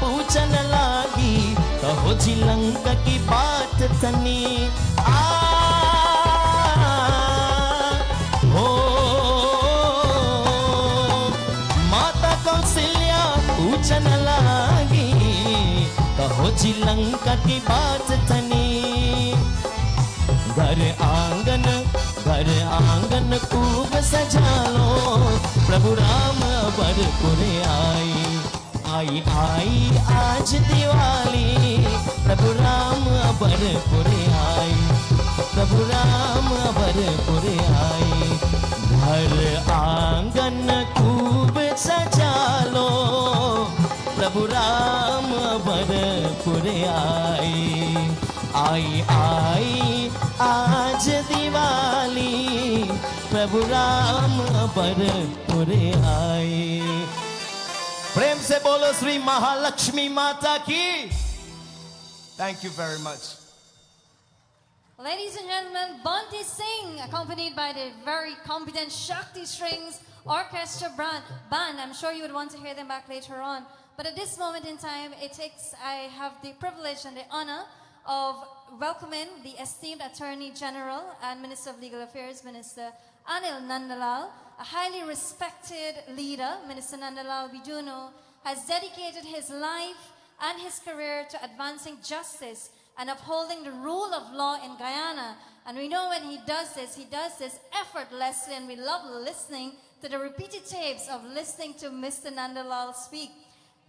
पूछन लागी कहो जी लंका की बात तनी। हो माता कौशल्या पूछन लागी कहो जी लंका की बात तनी। घर आंगन खूब सजा लो, प्रभु राम वरपुर आए। आई आई आज दिवाली, प्रभु राम वरपुर आए, प्रभु राम वरपुर आए। घर आंगन खूब सजा लो, प्रभु राम वरपुर आए। आई आई आज दिवाली, प्रभु राम वरपुर आए। प्रेम से बोलो श्री महालक्ष्मी माता की। Thank you very much. Ladies and gentlemen, Bunty Singh, accompanied by the very competent Shakti Strings Orchestra band. I'm sure you would want to hear them back later on. But at this moment in time, I have the privilege and the honor of welcoming the esteemed Attorney General and Minister of Legal Affairs, Minister Anil Nandlall, a highly respected leader. Minister Nandlall, we do know, has dedicated his life and his career to advancing justice and upholding the rule of law in Guyana. And we know when he does this effortlessly, and we love listening to the repeated tapes of listening to Mr. Nandlall speak.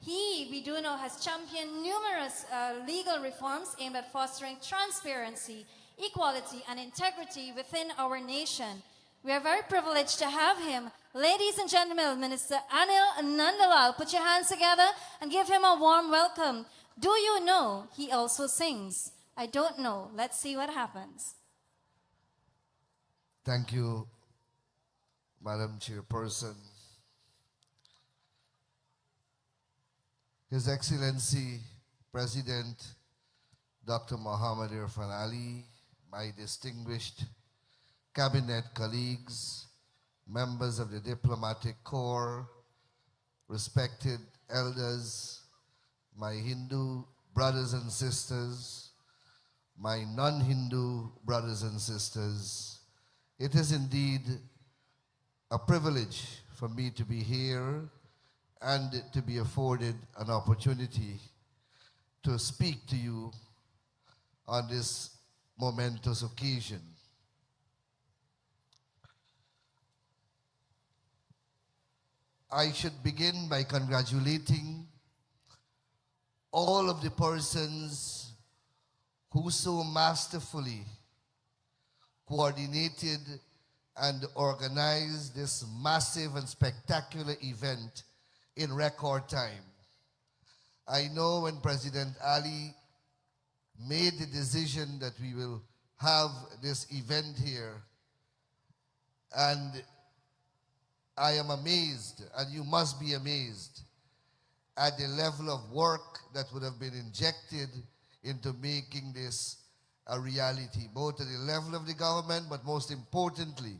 He, we do know, has championed numerous legal reforms aimed at fostering transparency, equality, and integrity within our nation. We are very privileged to have him. Ladies and gentlemen, Minister Anil Nandlall, put your hands together and give him a warm welcome. Do you know he also sings? I don't know. Let's see what happens. Thank you, Madam Chairperson. His Excellency President Dr. Muhammad Irfan Ali, my distinguished cabinet colleagues, members of the diplomatic corps, respected elders, my Hindu brothers and sisters, my non-Hindu brothers and sisters, it is indeed a privilege for me to be here and to be afforded an opportunity to speak to you on this momentous occasion. I should begin by congratulating all of the persons who so masterfully coordinated and organized this massive and spectacular event in record time. I know when President Ali made the decision that we will have this event here, and I am amazed, and you must be amazed, at the level of work that would have been injected into making this a reality, both at the level of the government, but most importantly,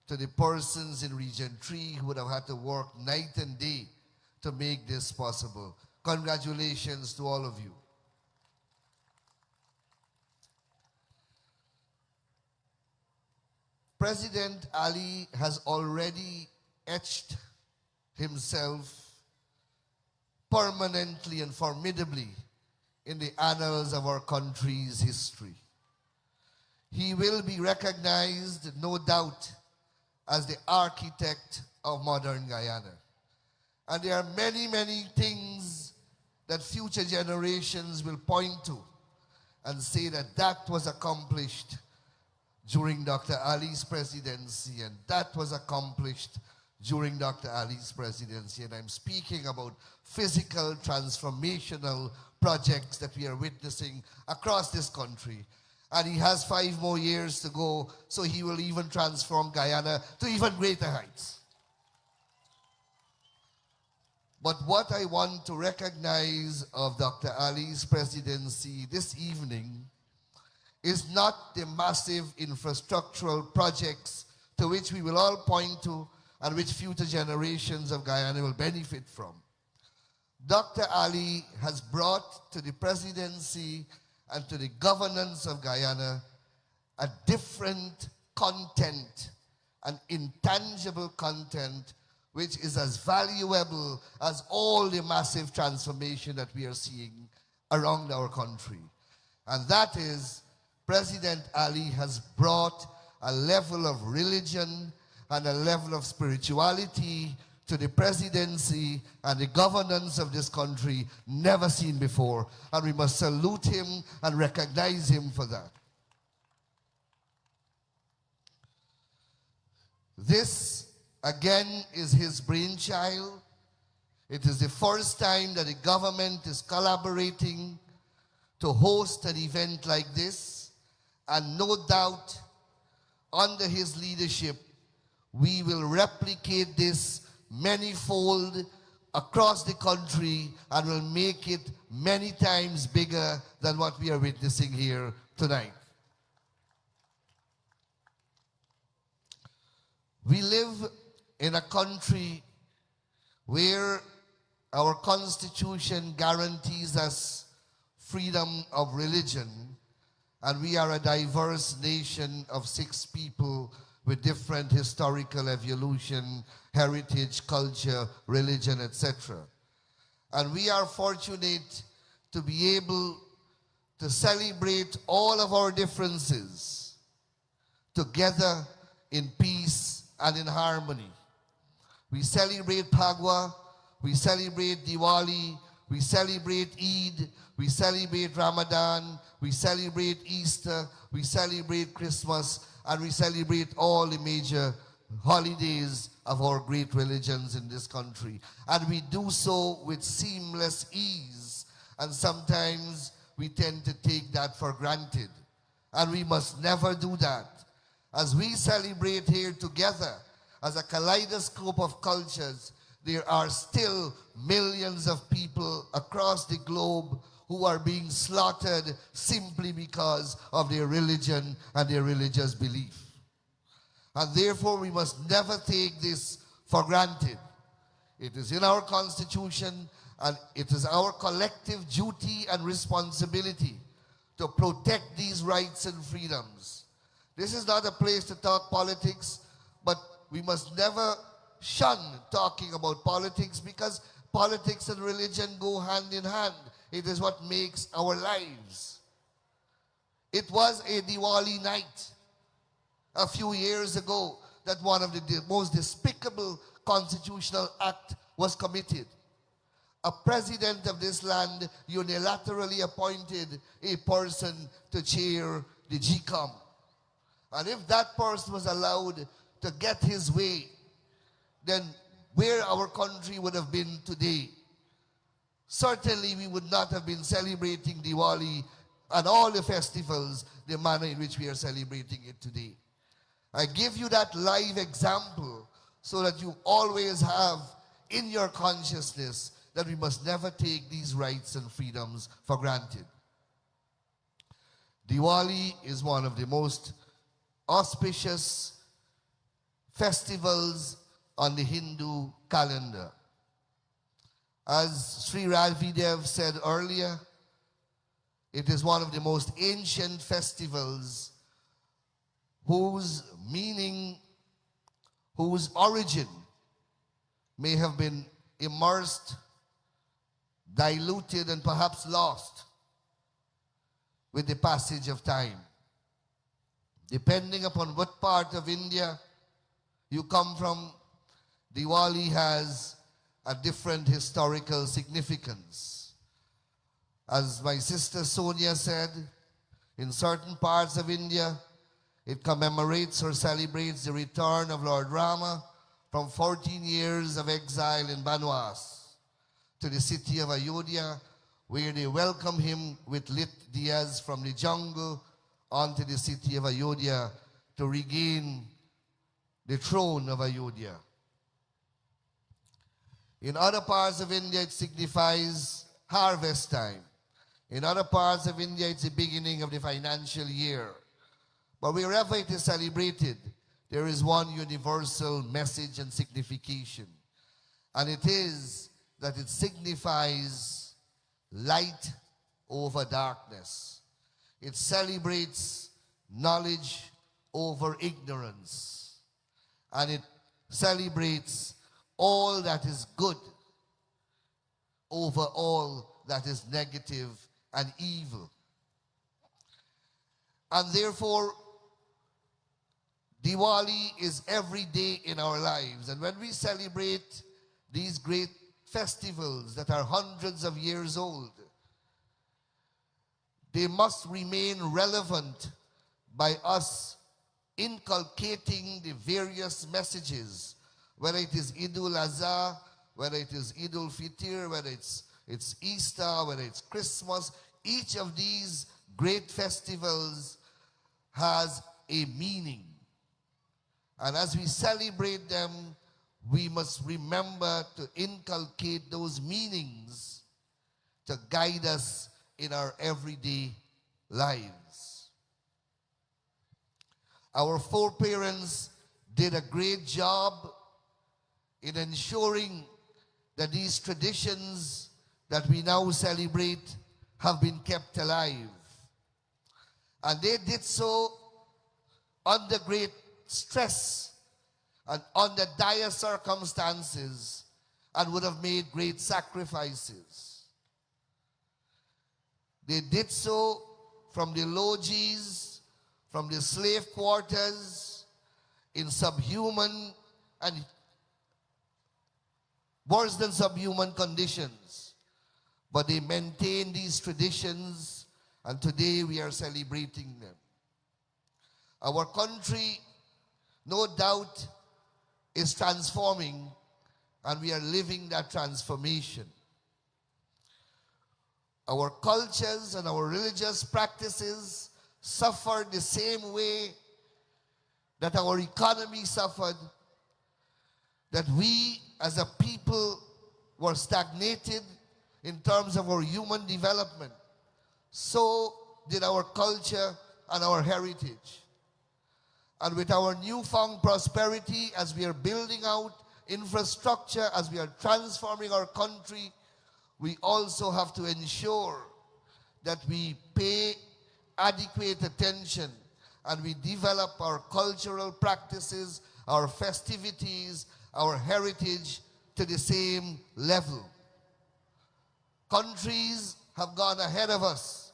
to the persons in Region 3 who would have had to work night and day to make this possible. Congratulations to all of you. President Ali has already etched himself permanently and formidably in the annals of our country's history. He will be recognized, no doubt, as the architect of modern Guyana. And there are many, many things that future generations will point to and say that that was accomplished during Dr. Ali's presidency, and that was accomplished during Dr. Ali's presidency. And I'm speaking about physical, transformational projects that we are witnessing across this country. And he has 5 more years to go, so he will even transform Guyana to even greater heights. But what I want to recognize of Dr. Ali's presidency this evening is not the massive infrastructural projects to which we will all point to and which future generations of Guyana will benefit from. Dr. Ali has brought to the presidency and to the governance of Guyana a different content, an intangible content, which is as valuable as all the massive transformation that we are seeing around our country. And that is, President Ali has brought a level of religion and a level of spirituality to the presidency and the governance of this country never seen before. And we must salute him and recognize him for that. This, again, is his brainchild. It is the first time that the government is collaborating to host an event like this. And no doubt, under his leadership, we will replicate this manyfold across the country and will make it many times bigger than what we are witnessing here tonight. We live in a country where our constitution guarantees us freedom of religion, and we are a diverse nation of 6 people with different historical evolution, heritage, culture, religion, etc. And we are fortunate to be able to celebrate all of our differences together in peace and in harmony. We celebrate Phagwa, we celebrate Diwali, we celebrate Eid, we celebrate Ramadan, we celebrate Easter, we celebrate Christmas, and we celebrate all the major holidays of our great religions in this country. And we do so with seamless ease. And sometimes we tend to take that for granted. And we must never do that. As we celebrate here together, as a kaleidoscope of cultures, there are still millions of people across the globe who are being slaughtered simply because of their religion and their religious belief. And therefore, we must never take this for granted. It is in our Constitution, and it is our collective duty and responsibility to protect these rights and freedoms. This is not a place to talk politics, but we must never shun talking about politics, because politics and religion go hand in hand. It is what makes our lives. It was a Diwali night a few years ago that one of the most despicable constitutional act was committed. A president of this land unilaterally appointed a person to chair the GCOM. And if that person was allowed to get his way, then where our country would have been today? Certainly we would not have been celebrating Diwali and all the festivals the manner in which we are celebrating it today. I give you that live example so that you always have in your consciousness that we must never take these rights and freedoms for granted. Diwali is one of the most auspicious festivals on the Hindu calendar. As Sri Ravidev said earlier, it is one of the most ancient festivals whose meaning, whose origin may have been immersed, diluted, and perhaps lost with the passage of time. Depending upon what part of India you come from, Diwali has a different historical significance. As my sister Sonia said, in certain parts of India, it commemorates or celebrates the return of Lord Rama from 14 years of exile in Banwas to the city of Ayodhya, where they welcome him with lit diyas from the jungle onto the city of Ayodhya to regain the throne of Ayodhya. In other parts of India, it signifies harvest time. In other parts of India, it's the beginning of the financial year. But wherever it is celebrated, there is one universal message and signification. And it is that it signifies light over darkness. It celebrates knowledge over ignorance. And it celebrates all that is good over all that is negative and evil. And therefore, Diwali is every day in our lives. And when we celebrate these great festivals that are hundreds of years old, they must remain relevant by us inculcating the various messages, whether it is Idul Adha, whether it is Idul Fitr, whether it's Easter, whether it's Christmas. Each of these great festivals has a meaning. And as we celebrate them, we must remember to inculcate those meanings to guide us in our everyday lives. Our foreparents did a great job in ensuring that these traditions that we now celebrate have been kept alive. And they did so under great stress and under dire circumstances, and would have made great sacrifices. They did so from the lodges, from the slave quarters, in subhuman and worse than subhuman conditions. but they maintain these traditions, and today we are celebrating them. Our country, no doubt, is transforming, and we are living that transformation. Our cultures and our religious practices suffered the same way that our economy suffered, that we as a people were stagnated in terms of our human development. So did our culture and our heritage. And with our newfound prosperity, as we are building out infrastructure, as we are transforming our country, we also have to ensure that we pay adequate attention and we develop our cultural practices, our festivities, our heritage to the same level. Countries have gone ahead of us.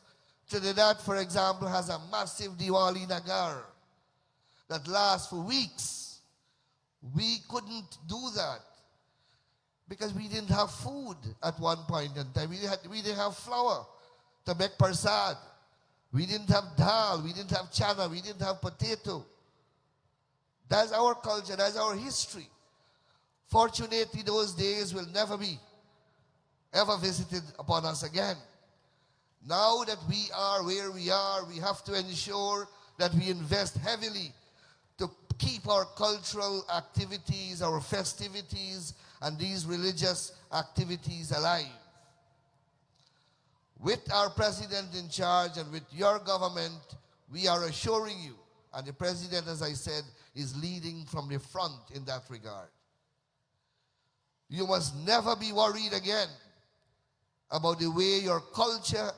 Trinidad, for example, has a massive Diwali Nagar that lasts for weeks. We couldn't do that because we didn't have food at one point in time. We didn't have flour to make prasad. We didn't have dal, we didn't have chana, we didn't have potato. That's our culture, that's our history. Fortunately, those days will never be ever visited upon us again. Now that we are where we are, we have to ensure that we invest heavily to keep our cultural activities, our festivities, and these religious activities alive. With our president in charge and with your government, we are assuring you, and the president, as I said, is leading from the front in that regard. You must never be worried again about the way your culture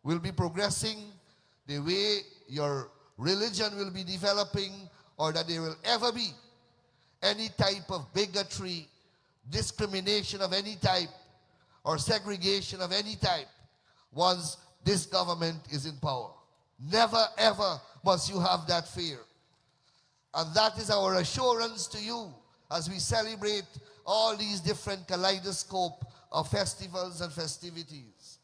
will be progressing, the way your religion will be developing, or that there will ever be any type of bigotry, discrimination of any type, or segregation of any type once this government is in power. Never ever must you have that fear. And that is our assurance to you as we celebrate all these different kaleidoscope of festivals and festivities.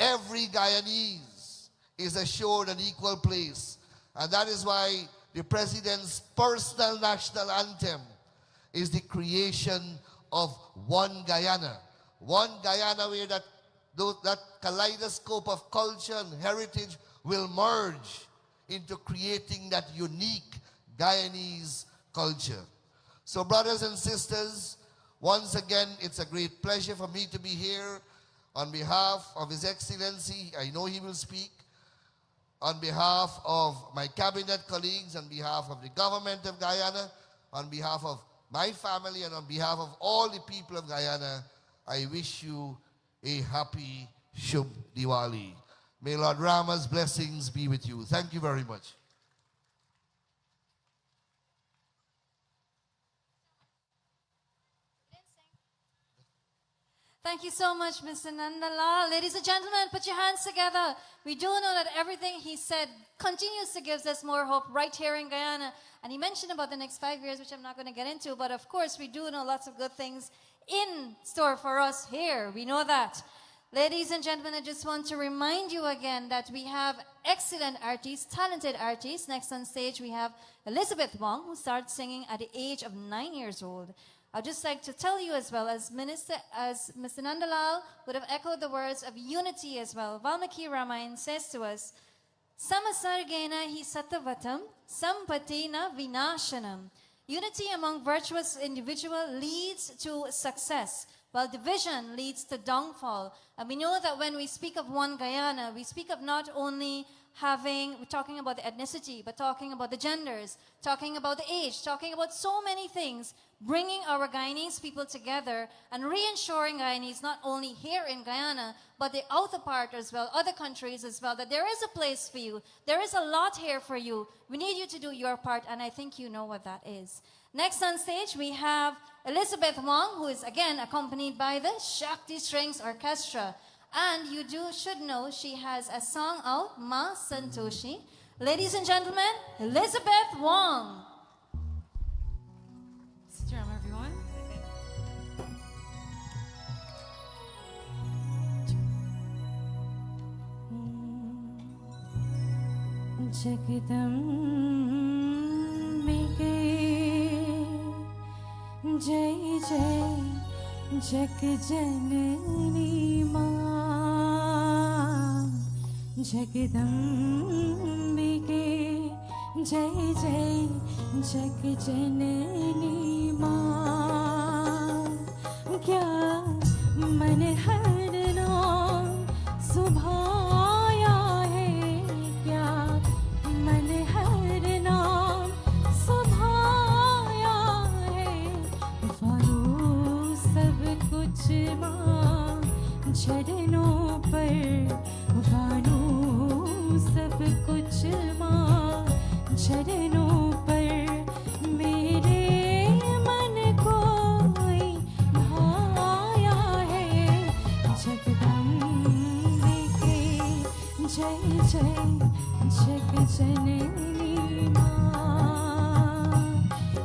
Every Guyanese is assured an equal place. And that is why the president's personal national anthem is the creation of one Guyana. One Guyana where that kaleidoscope of culture and heritage will merge into creating that unique Guyanese culture. So brothers and sisters, once again, it's a great pleasure for me to be here on behalf of His Excellency. I know he will speak. On behalf of my cabinet colleagues, on behalf of the government of Guyana, on behalf of my family, and on behalf of all the people of Guyana, I wish you a happy Shubh Diwali. May Lord Rama's blessings be with you. Thank you very much. Thank you so much, Mr. Nandlall. Ladies and gentlemen, put your hands together. We do know that everything he said continues to give us more hope right here in Guyana. And he mentioned about the next 5 years, which I'm not going to get into. But of course, we do know lots of good things in store for us here. We know that. Ladies and gentlemen, I just want to remind you again that we have excellent artists, talented artists. Next on stage, we have Elizabeth Wong, who started singing at the age of 9 years old. I'd just like to tell you as well, as Mr. Nandlall would have echoed the words of unity as well. Valmiki Ramayana says to us, Samasargena hi satavatam, sampatina vinashanam. Unity among virtuous individuals leads to success, while division leads to downfall. And we know that when we speak of one Guyana, we speak of not only we're talking about the ethnicity, but talking about the genders, talking about the age, talking about so many things, bringing our Guyanese people together and reassuring Guyanese not only here in Guyana, but the outer part as well, other countries as well, that there is a place for you. There is a lot here for you. We need you to do your part, and I think you know what that is. Next on stage, we have Elizabeth Wong, who is again accompanied by the Shakti Strings Orchestra. And you should know she has a song out, Ma Santoshi. Ladies and gentlemen, Elizabeth Wong. Sit down, everyone. जगदम्बिके जय जय जगजननी मां जगदम्बिके जय जय जगजननी मां क्या मन हरना सुभाया है क्या मन हरना सुभाया है वारो सब कुछ मां चरणों पर वारो सब कुछ मां चरणों पर मेरे मन कोई भाया है जगदम्बिके जय जय जगजननी मां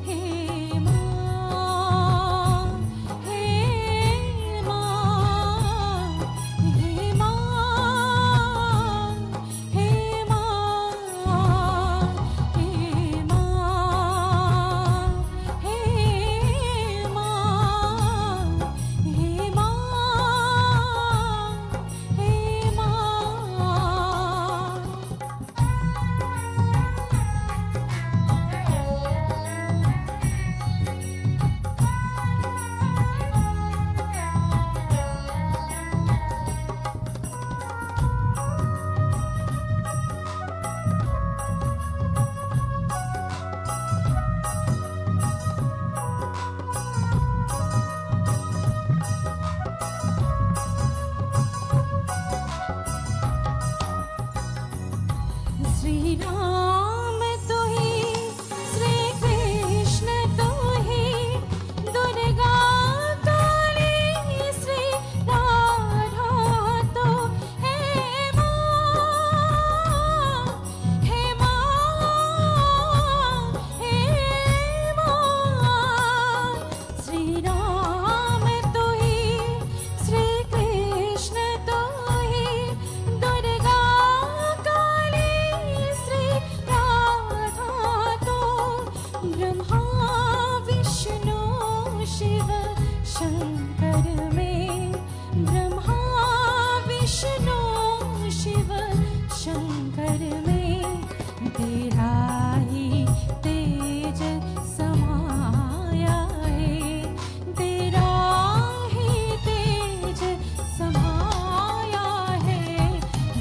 हे मां हे मां हे मां हे मां हे मां हे मां हे मां हे श्री राम तो ही श्री कृष्ण तो ही दुर्गा काली श्री राधा तो हे मां हे मां हे मां श्री राम तो ही श्री कृष्ण तो ही दुर्गा काली श्री राधा तो ब्रह्मा विष्णु शिव शंकर में ब्रह्मा विष्णु शिव शंकर में तेरा ही तेज समाया है तेरा ही तेज समाया है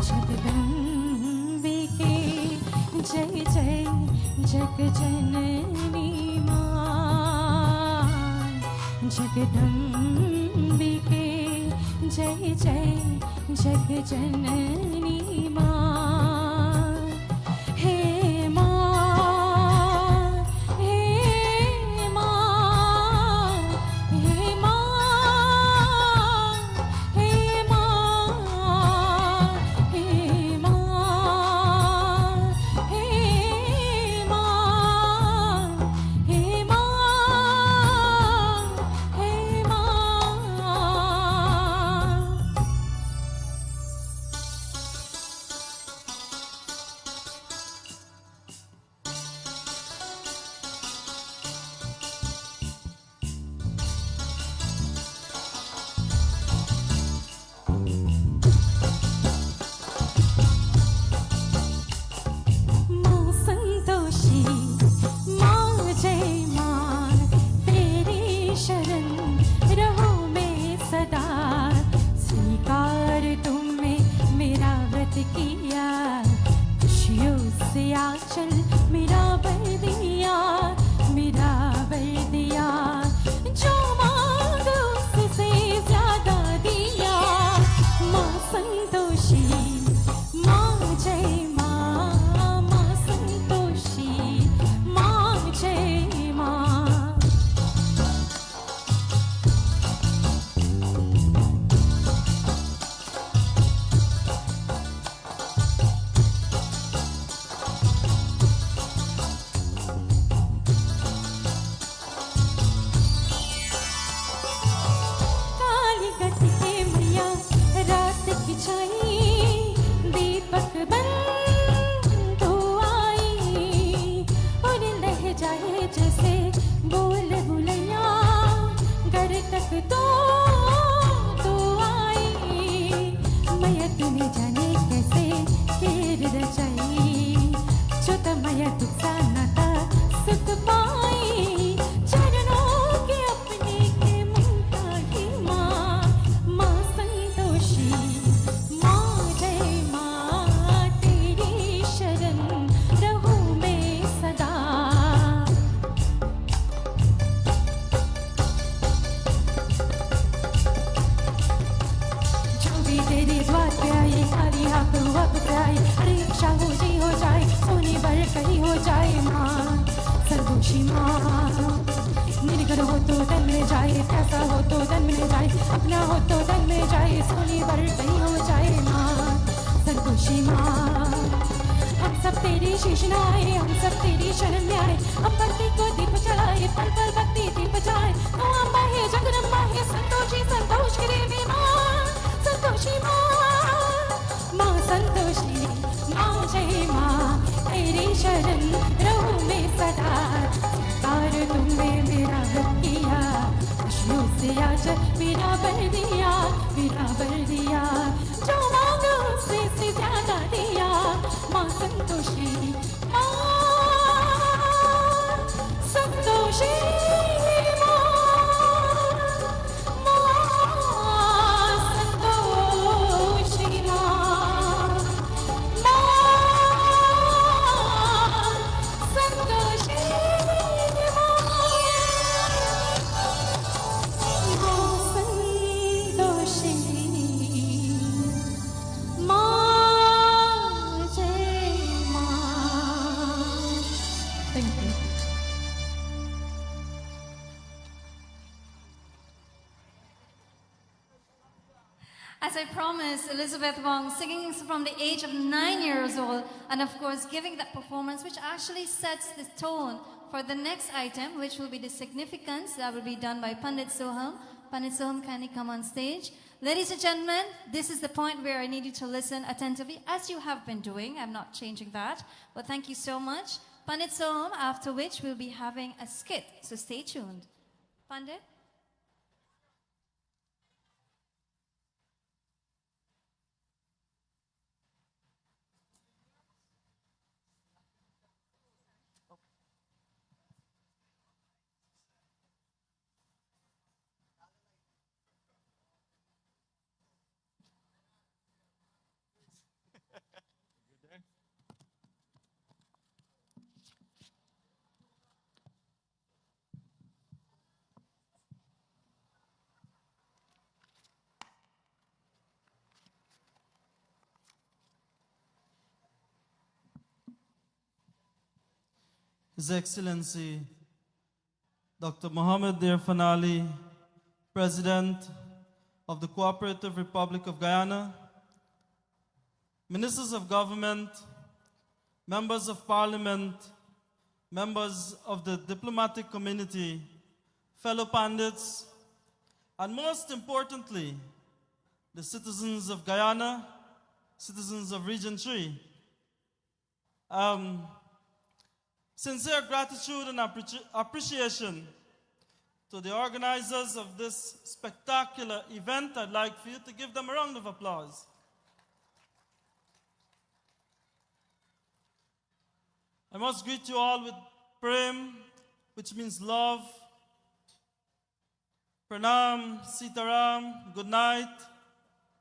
जगदम्बिके जय जय जगजननी मां जगदम्बिके जय जय जगजननी मां हे मां हे मां हे मां हे मां हे मां हे मां हे मां हे मां मां संतोषी मां जय मां तेरी शरण रहो मैं सदा स्वीकार तुमने मेरा व्रत किया खुशियों से आचल मेरा बर दिया जो मांगो उससे ज्यादा दिया मां संतोषी मां जय मां मां संतोषी मां जय मां में जाए कैसा हो तो जन्म ले जाए अपना हो तो जन्म में जाए सोनी बर कहीं हो जाए माँ संतोषी माँ हम सब तेरी शीश नवाए हम सब तेरी शरण में आए अब भक्ति को दीप चढ़ाए पल पल भक्ति दीप जाए तू अम्बा है जगदम्बा है संतोषी संतोष की देवी माँ संतोषी माँ संतोषी माँ जय माँ तेरी शरण रहूं मैं सदा स्वीकार तुमने मेरा हक किया खुशियों से आज मेरा बर दिया जो मांगो उससे ज्यादा दिया माँ संतोषी माँ संतोषी माँ संतोषी माँ Santoshi As I promised, Elizabeth Wong singing from the age of 9 years old, and of course giving that performance which actually sets the tone for the next item, which will be the significance that will be done by Pundit Soham. Pundit Soham, kindly come on stage. Ladies and gentlemen, this is the point where I need you to listen attentively, as you have been doing. I'm not changing that, but thank you so much. Pundit Soham, after which we'll be having a skit, so stay tuned. Pundit? His Excellency Dr. Mohammed Irfan Ali, President of the Cooperative Republic of Guyana, Ministers of Government, Members of Parliament, members of the diplomatic community, fellow pundits, and most importantly, the citizens of Guyana, citizens of Region 3. Sincere gratitude and appreciation to the organizers of this spectacular event. I'd like for you to give them a round of applause. I must greet you all with prem, which means love. Pranam, Sitaram, good night,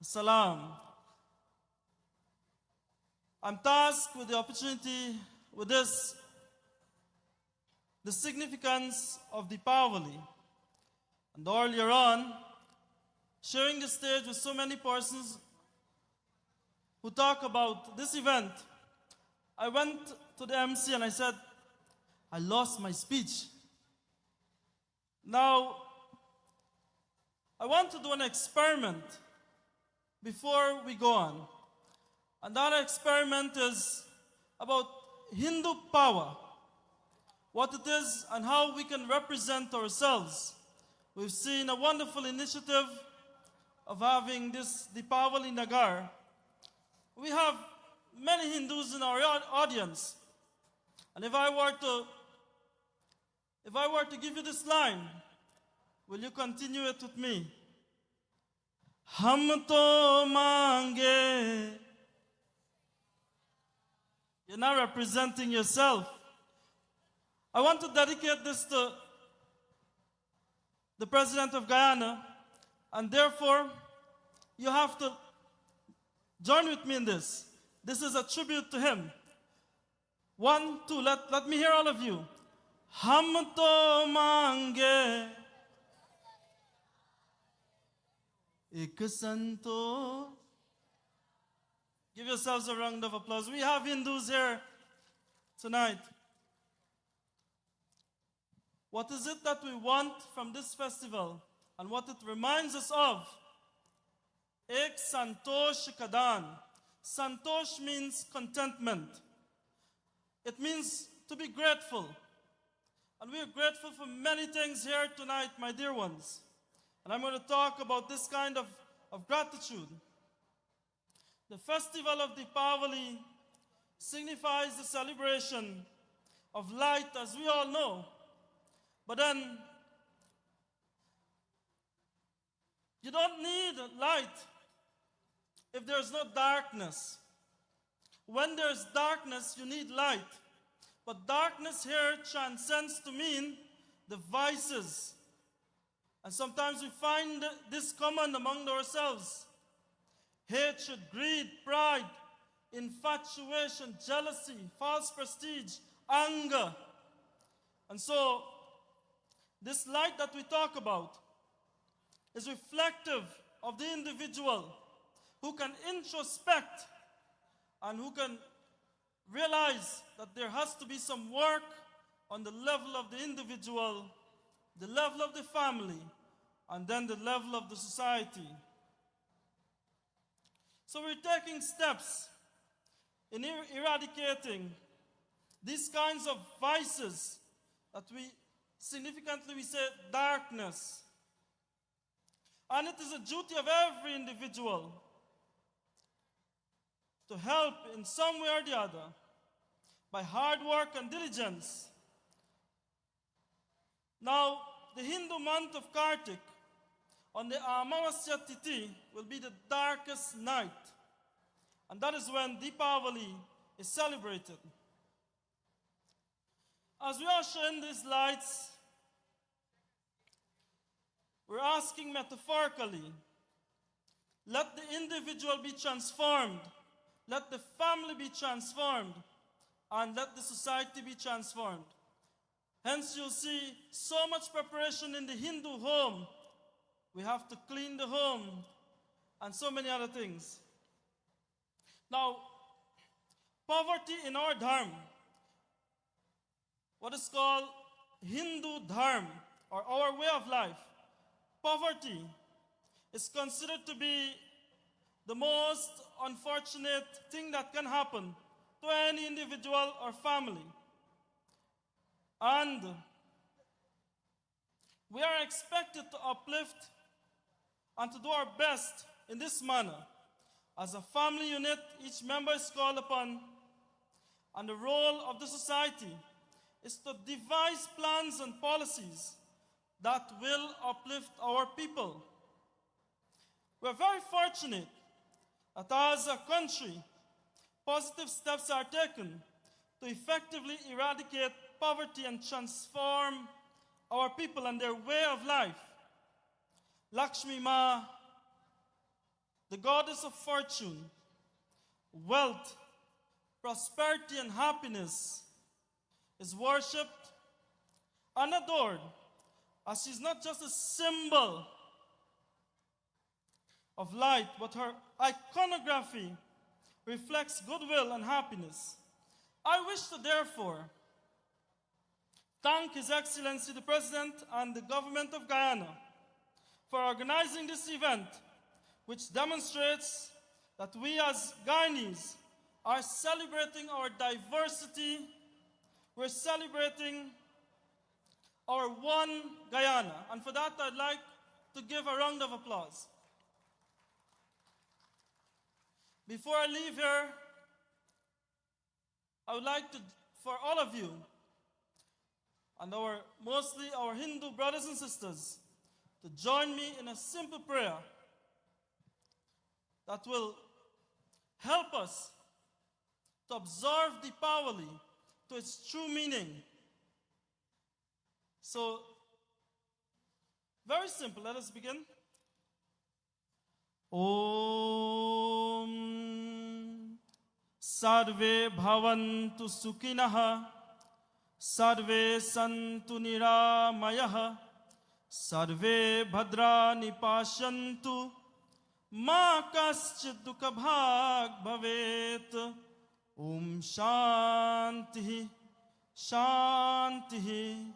salam. I'm tasked with the opportunity with this, the significance of Diwali. And earlier on, sharing the stage with so many persons who talk about this event, I went to the MC and I said, I lost my speech. Now, I want to do an experiment before we go on. And that experiment is about Hindu power, what it is and how we can represent ourselves. We've seen a wonderful initiative of having this Deepavali Nagar. We have many Hindus in our audience. And if I were to give you this line, will you continue it with me? Hum to mange. You're not representing yourself. I want to dedicate this to the President of Guyana, and therefore, you have to join with me in this. This is a tribute to him. 1, 2, let me hear all of you. Hum to mange ek santo. Give yourselves a round of applause. We have Hindus here tonight. What is it that we want from this festival and what it reminds us of? Ek santosh kadan. Santosh means contentment. It means to be grateful. And we are grateful for many things here tonight, my dear ones. And I'm going to talk about this kind of gratitude. The festival of Diwali signifies the celebration of light, as we all know. But then, you don't need light if there's no darkness. When there's darkness, you need light. But darkness here transcends to mean the vices. And sometimes we find this common among ourselves. Hatred, greed, pride, infatuation, jealousy, false prestige, anger. And so, this light that we talk about is reflective of the individual who can introspect and who can realize that there has to be some work on the level of the individual, the level of the family, and then the level of the society. So we're taking steps in eradicating these kinds of vices that we significantly say darkness. And it is a duty of every individual to help in some way or the other by hard work and diligence. Now, the Hindu month of Kartik on the Amavasya Tithi will be the darkest night. And that is when Deepavali is celebrated. As we are showing these lights, we're asking metaphorically, let the individual be transformed, let the family be transformed, and let the society be transformed. Hence you'll see so much preparation in the Hindu home. We have to clean the home and so many other things. Now, poverty in our dharma, what is called Hindu dharma, or our way of life, poverty is considered to be the most unfortunate thing that can happen to any individual or family. And we are expected to uplift and to do our best in this manner. As a family unit, each member is called upon, and the role of the society is to devise plans and policies that will uplift our people. We're very fortunate that as a country, positive steps are taken to effectively eradicate poverty and transform our people and their way of life. Lakshmi Ma, the goddess of fortune, wealth, prosperity, and happiness, is worshipped and adored, as she's not just a symbol of light, but her iconography reflects goodwill and happiness. I wish to therefore thank His Excellency the President and the government of Guyana for organizing this event, which demonstrates that we as Guyanese are celebrating our diversity. We're celebrating our one Guyana. And for that, I'd like to give a round of applause. Before I leave here, I would like to, for all of you, and mostly our Hindu brothers and sisters, to join me in a simple prayer that will help us to observe Deepavali to its true meaning. So, very simple, let us begin. Om Sarve Bhavantu Sukhinaha Sarve Santu Niramayah Sarve Bhadrani Pashantu Ma Kaschid Dukha Bhag Bhavet. Om Shanti Shanti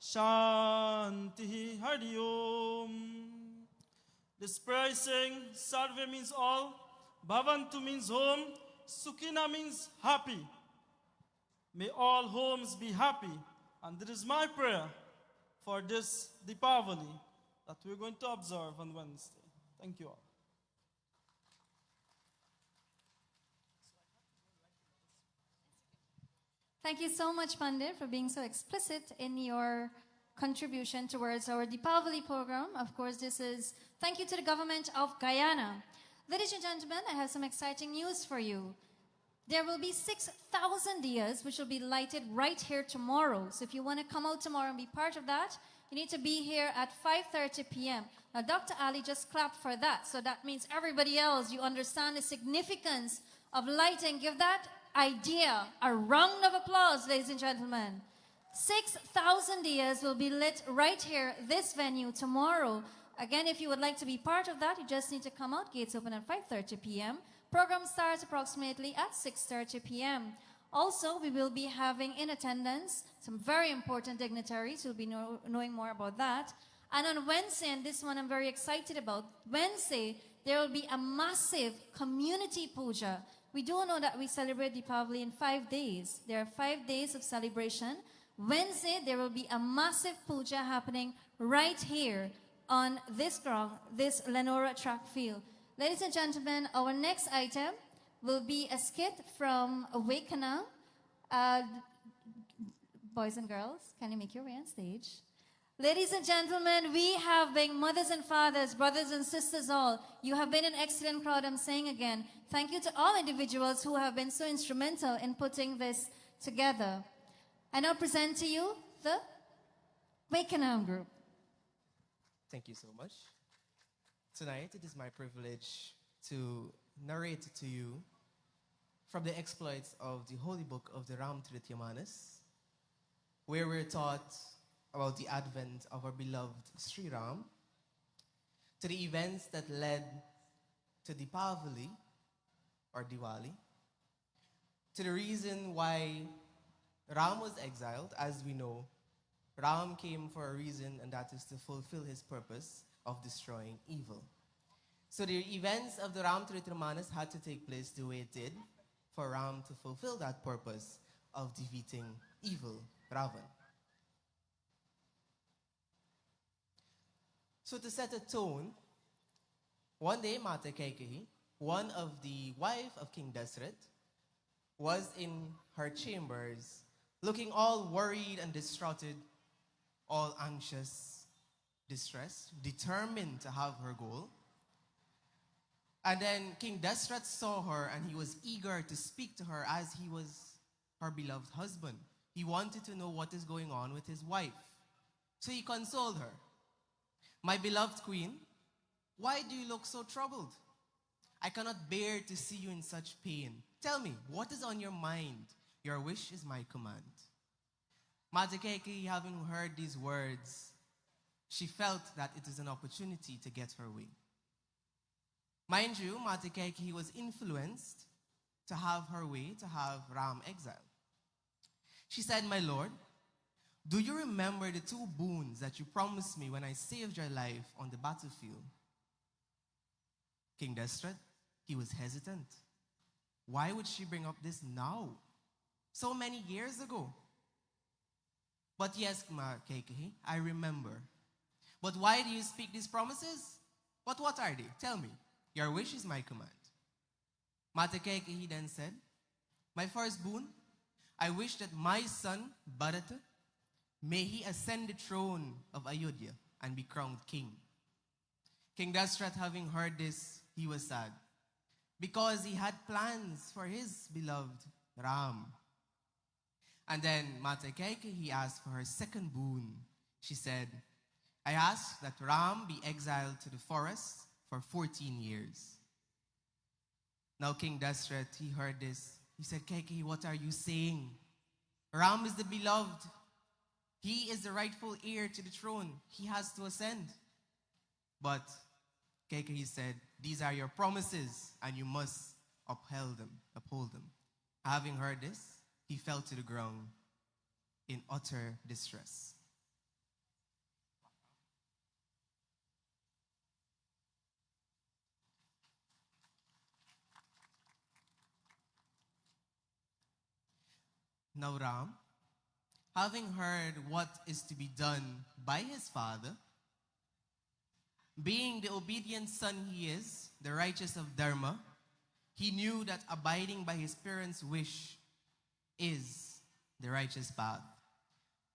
Shanti Hari Om. This prayer is saying Sarve means all, Bhavantu means home, Sukhina means happy. May all homes be happy. And this is my prayer for this Deepavali that we're going to observe on Wednesday. Thank you all. Thank you so much, Pundit, for being so explicit in your contribution towards our Deepavali program. Of course, this is thank you to the government of Guyana. Ladies and gentlemen, I have some exciting news for you. There will be 6,000 diyas which will be lighted right here tomorrow. So if you want to come out tomorrow and be part of that, you need to be here at 5:30 p.m. Now, Dr. Ali just clapped for that. So that means everybody else, you understand the significance of lighting. Give that idea a round of applause, ladies and gentlemen. 6,000 diyas will be lit right here, this venue, tomorrow. Again, if you would like to be part of that, you just need to come out. Gates open at 5:30 p.m. Program starts approximately at 6:30 p.m. Also, we will be having in attendance some very important dignitaries who will be knowing more about that. And on Wednesday, and this one I'm very excited about, Wednesday, there will be a massive community puja. We do know that we celebrate Deepavali in 5 days. There are 5 days of celebration. Wednesday, there will be a massive puja happening right here on this ground, this Leonora track field. Ladies and gentlemen, our next item will be a skit from Guyana. Boys and girls, can you make your way on stage? Ladies and gentlemen, we have been mothers and fathers, brothers and sisters all. You have been an excellent crowd, I'm saying again. Thank you to all individuals who have been so instrumental in putting this together. I now present to you the Guyana group. Thank you so much. Tonight, it is my privilege to narrate to you from the exploits of the holy book of the Ramcharitmanas, where we're taught about the advent of our beloved Sri Ram, to the events that led to Deepavali, or Diwali, to the reason why Ram was exiled. As we know, Ram came for a reason, and that is to fulfill his purpose of destroying evil. So the events of the Ramcharitmanas had to take place the way it did for Ram to fulfill that purpose of defeating evil, Ravan. So to set a tone, one day Mata Kaikeyi, one of the wife of King Dasrath, was in her chambers looking all worried and distraughted, all anxious, distressed, determined to have her goal. And then King Dasrath saw her, and he was eager to speak to her as he was her beloved husband. He wanted to know what is going on with his wife. So he consoled her. My beloved queen, why do you look so troubled? I cannot bear to see you in such pain. Tell me, what is on your mind? Your wish is my command. Matakeke, having heard these words, she felt that it is an opportunity to get her way. Mind you, Matakeke was influenced to have her way, to have Ram exiled. She said, my lord, do you remember the 2 boons that you promised me when I saved your life on the battlefield? King Dasrath, he was hesitant. Why would she bring up this now? So many years ago. But yes, Kekehi, I remember. But why do you speak these promises? But what are they? Tell me. Your wish is my command. Kekehi then said, my first boon, I wish that my son, Bharata, may he ascend the throne of Ayodhya and be crowned king. King Dasrath, having heard this, he was sad, because he had plans for his beloved Ram. And then Matakeke, he asked for her second boon. She said, I ask that Ram be exiled to the forest for 14 years. Now King Dasrath, he heard this. He said, Keke, what are you saying? Ram is the beloved. He is the rightful heir to the throne. He has to ascend. But Keke, he said, these are your promises, and you must uphold them. Having heard this, he fell to the ground in utter distress. Now Ram, having heard what is to be done by his father, being the obedient son he is, the righteous of Dharma, he knew that abiding by his parents' wish is the righteous path.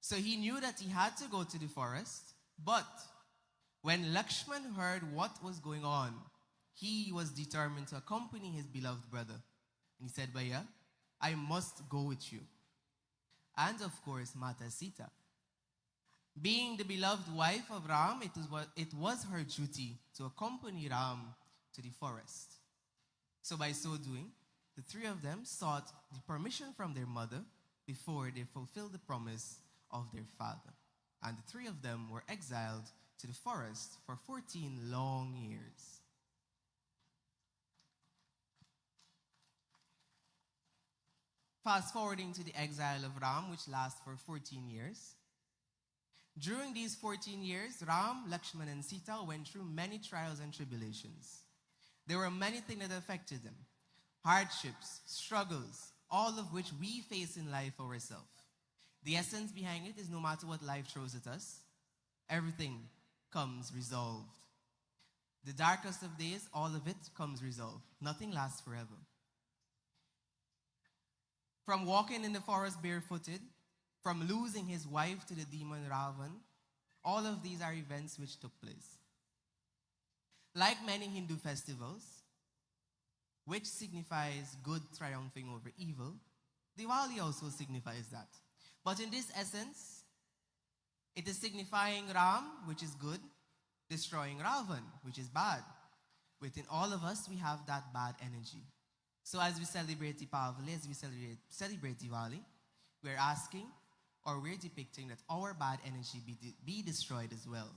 So he knew that he had to go to the forest, but when Lakshman heard what was going on, he was determined to accompany his beloved brother. And he said, Bhaiya, I must go with you. And of course, Mata Sita. Being the beloved wife of Ram, it was her duty to accompany Ram to the forest. So by so doing, the three of them sought the permission from their mother before they fulfilled the promise of their father. And the three of them were exiled to the forest for 14 long years. Fast forwarding to the exile of Ram, which lasts for 14 years. During these 14 years, Ram, Lakshman, and Sita went through many trials and tribulations. There were many things that affected them. Hardships, struggles, all of which we face in life ourselves. The essence behind it is no matter what life throws at us, everything comes resolved. The darkest of days, all of it comes resolved. Nothing lasts forever. From walking in the forest barefooted, from losing his wife to the demon Ravan, all of these are events which took place. Like many Hindu festivals, which signifies good triumphing over evil, Diwali also signifies that. But in this essence, it is signifying Ram, which is good, destroying Ravan, which is bad. Within all of us, we have that bad energy. So as we celebrate Deepavali, as we celebrate Diwali, we're asking, or we're depicting that our bad energy be destroyed as well.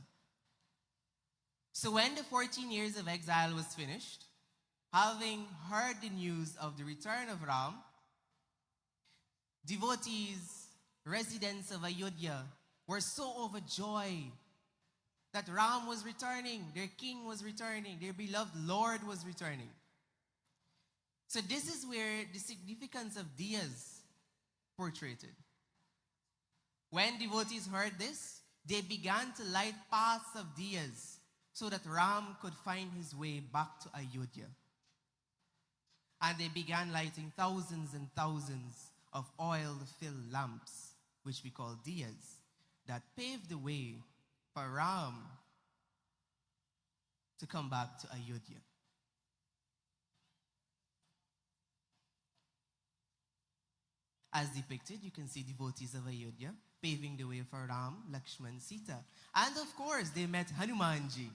So when the 14 years of exile was finished, having heard the news of the return of Ram, devotees, residents of Ayodhya, were so overjoyed that Ram was returning, their king was returning, their beloved Lord was returning. So this is where the significance of diyas portrayed. When devotees heard this, they began to light paths of diyas so that Ram could find his way back to Ayodhya. And they began lighting thousands and thousands of oil-filled lamps, which we call diyas, that paved the way for Ram to come back to Ayodhya. As depicted, you can see devotees of Ayodhya paving the way for Ram, Lakshman, Sita. And of course, they met Hanumanji.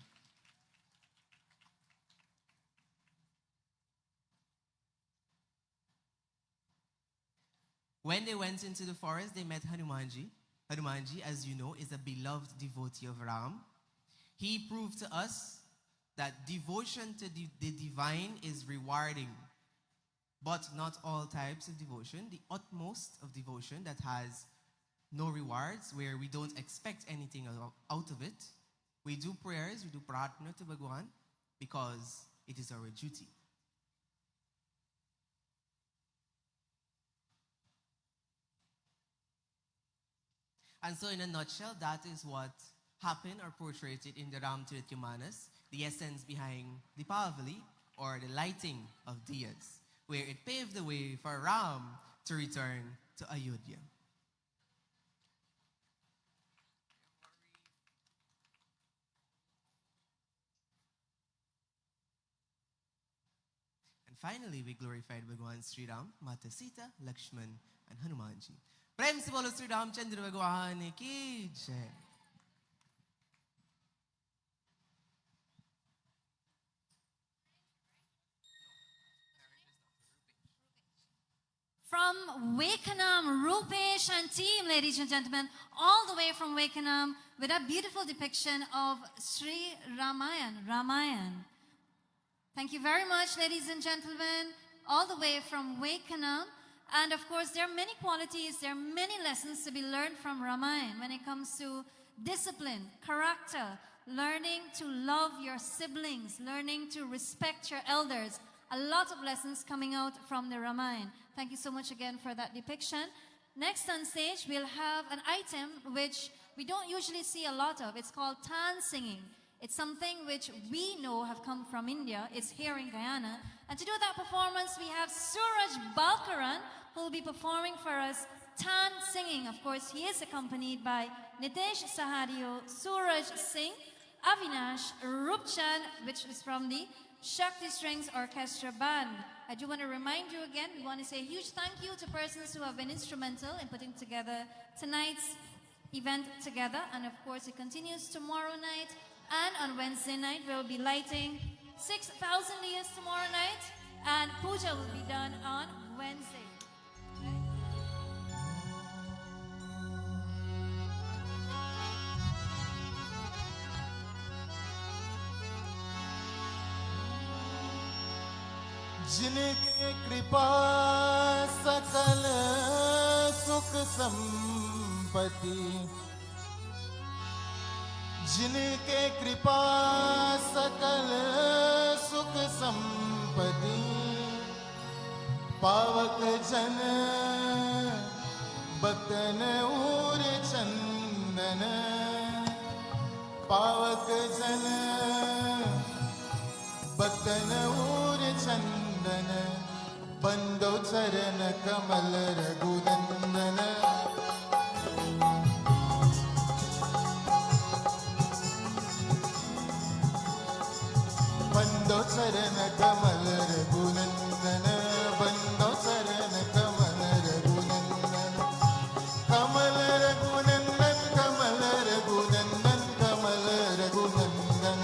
When they went into the forest, they met Hanumanji. Hanumanji, as you know, is a beloved devotee of Ram. He proved to us that devotion to the divine is rewarding. But not all types of devotion. The utmost of devotion that has no rewards, where we don't expect anything out of it. We do prayers, we do pratna to Bhagwan because it is our duty. And so in a nutshell, that is what happened or portrayed in the Ramcharitya Manas, the essence behind Deepavali, or the lighting of diyas, where it paved the way for Ram to return to Ayodhya. And finally, we glorified Bhagwan Sri Ram, Mata Sita, Lakshman, and Hanumanji. Prem se bolo Sri Ramchandra Bhagwan ki jai. From Wakenham, Rupesh and team, ladies and gentlemen, all the way from Wakenham with a beautiful depiction of Sri Ramayana. Thank you very much, ladies and gentlemen, all the way from Wakenham. And of course, there are many qualities, there are many lessons to be learned from Ramayana when it comes to discipline, character, learning to love your siblings, learning to respect your elders. A lot of lessons coming out from the Ramayana. Thank you so much again for that depiction. Next on stage, we'll have an item which we don't usually see a lot of. It's called tan singing. It's something which we know have come from India. It's here in Guyana. And to do that performance, we have Suraj Balkaran, who will be performing for us tan singing. Of course, he is accompanied by Nitesh Sahadio, Suraj Singh, Avinash, Rupchan, which is from the Shakti Strings Orchestra Band. I do want to remind you again, we want to say a huge thank you to persons who have been instrumental in putting together tonight's event together. And of course, it continues tomorrow night. And on Wednesday night, we'll be lighting 6,000 diyas tomorrow night. And puja will be done on Wednesday. जिनके कृपा सकल सुख संपत्ति, जिनके कृपा सकल सुख संपत्ति, पावक जन बतन उर चंदन, पावक जन बतन उर चंदन, बंदो चरण कमल रघुनंदन, बंदो चरण कमल रघुनंदन, बंदो चरण कमल रघुनंदन, कमल रघुनंदन, कमल रघुनंदन, कमल रघुनंदन,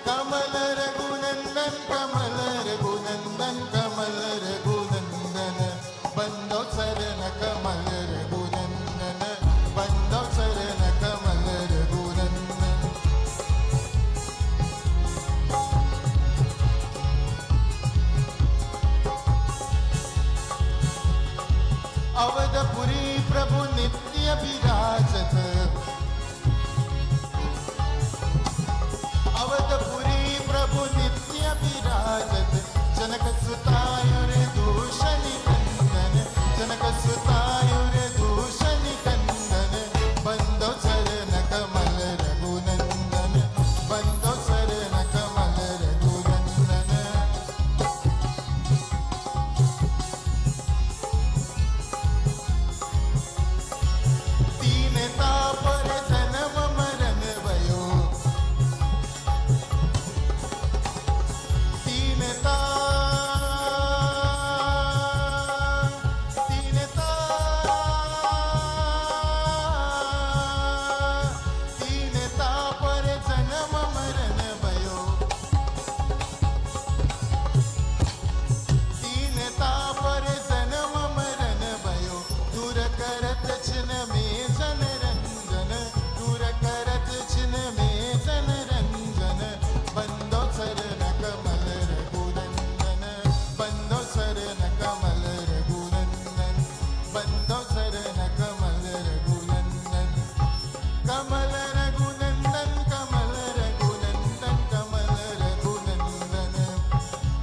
कमल रघुनंदन, कमल रघुनंदन, कमल रघुनंदन, बंदो चरण कमल रघुनंदन, बंदो चरण कमल रघुनंदन। अवधपुरी प्रभु नित्य विराजत, अवधपुरी प्रभु नित्य विराजत, जनक सुतायुर दूषणि कंदन, जनक सुतायुर दूषणि कंदन, बंदो चरण कमल रघुनंदन, बंदो चरण कमल रघुनंदन। तीन तापर जन्म मरण भयो, तीन तापर जन्म मरण भयो, तीन तापर जन्म मरण भयो, दूर करत छिन में जन रंजन, दूर करत छिन में जन रंजन, बंदो चरण कमल रघुनंदन, बंदो चरण कमल रघुनंदन, बंदो चरण कमल रघुनंदन, कमल रघुनंदन, कमल रघुनंदन, कमल रघुनंदन,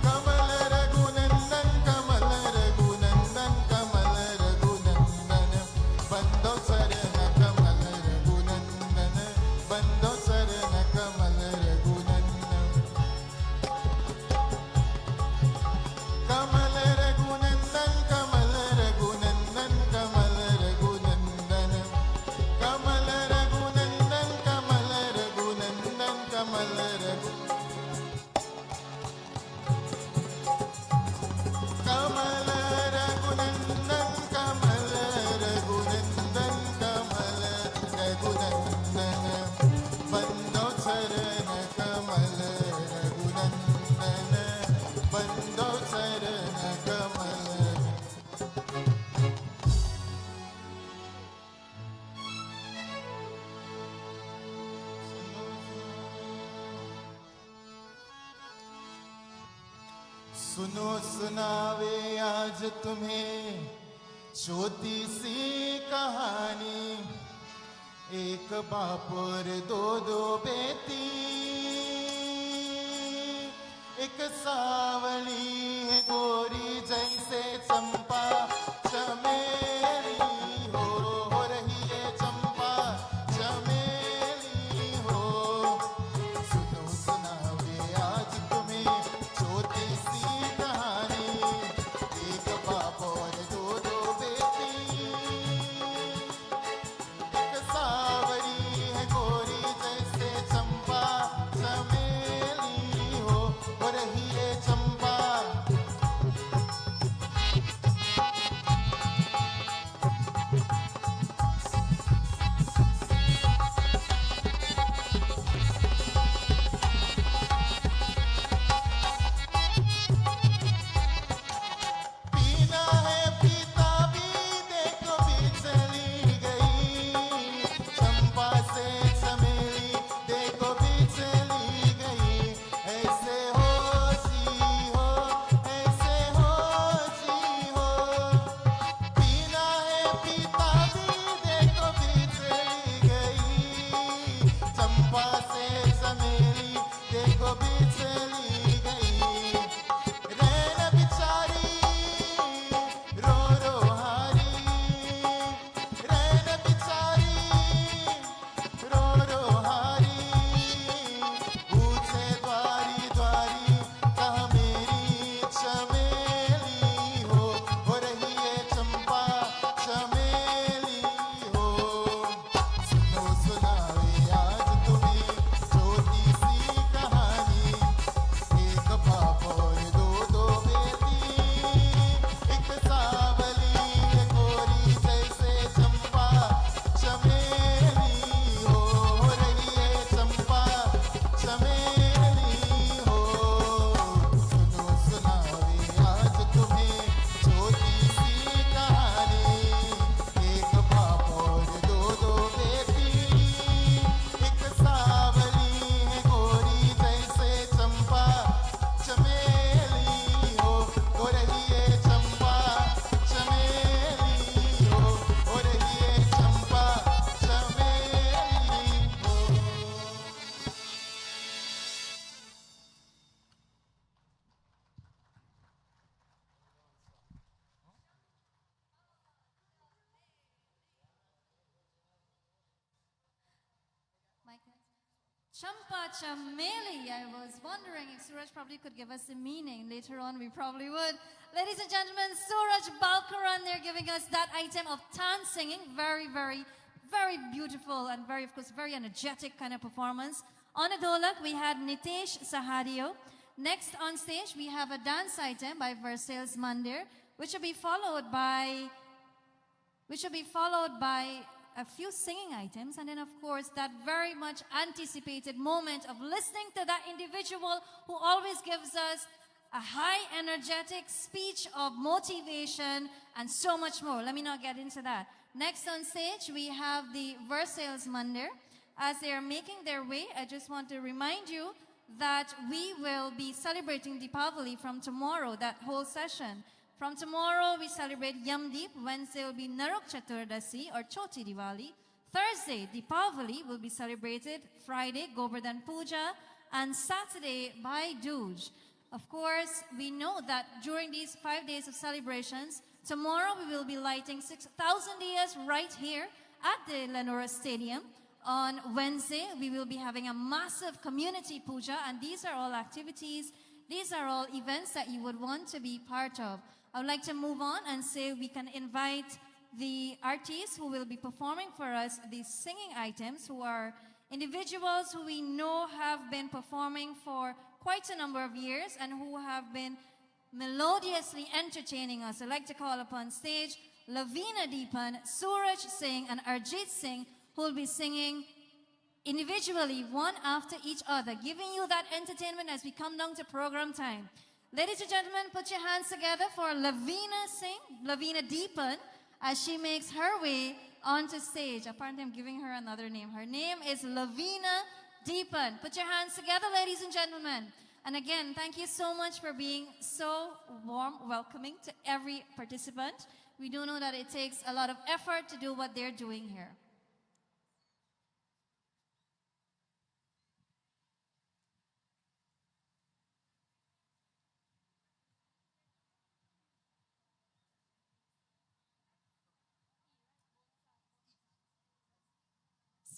कमल रघुनंदन, कमल रघुनंदन, कमल रघुनंदन, बंदो चरण कमल रघुनंदन, बंदो चरण कमल रघुनंदन, कमल रघुनंदन, कमल रघुनंदन, कमल रघुनंदन, कमल रघुनंदन, कमल रघुनंदन, कमल रघु कमल रघुनंदन, कमल रघुनंदन, कमल रघुनंदन, बंदो चरण कमल रघुनंदन, बंदो चरण कमल। सुनो सुनावे आज तुम्हें छोटी सी कहानी, एक बाप और दो बेटी, एक सावली है गोरी जैसे चंपा चमेली, Champa Chameli. I was wondering if Suraj probably could give us a meaning. Later on, we probably would. Ladies and gentlemen, Suraj Balkaran, they're giving us that item of tan singing. Very, very, very beautiful and very, of course, very energetic kind of performance. On a dholak, we had Nitesh Sahadio. Next on stage, we have a dance item by Versailles Mandir, which will be followed by a few singing items, and then of course that very much anticipated moment of listening to that individual who always gives us a high energetic speech of motivation and so much more. Let me not get into that. Next on stage, we have the Versailles Mandir. As they are making their way, I just want to remind you that we will be celebrating Deepavali from tomorrow, that whole session. From tomorrow, we celebrate Yamdeep. Wednesday will be Narok Chaturdasi or Choti Diwali. Thursday, Deepavali will be celebrated. Friday, Govardhan Puja. And Saturday, Bhai Dooj. Of course, we know that during these 5 days of celebrations, tomorrow we will be lighting 6,000 diyas right here at the Leonora Stadium. On Wednesday, we will be having a massive community puja, and these are all activities, these are all events that you would want to be part of. I would like to move on and say we can invite the artists who will be performing for us these singing items, who are individuals who we know have been performing for quite a number of years and who have been melodiously entertaining us. I'd like to call upon stage Lavina Deepan, Suraj Singh and Arjit Singh, who will be singing individually, one after each other, giving you that entertainment as we come down to program time. Ladies and gentlemen, put your hands together for Lavina Singh, Lavina Deepan, as she makes her way onto stage. Apparently, I'm giving her another name. Her name is Lavina Deepan. Put your hands together, ladies and gentlemen. And again, thank you so much for being so warm, welcoming to every participant. We do know that it takes a lot of effort to do what they're doing here.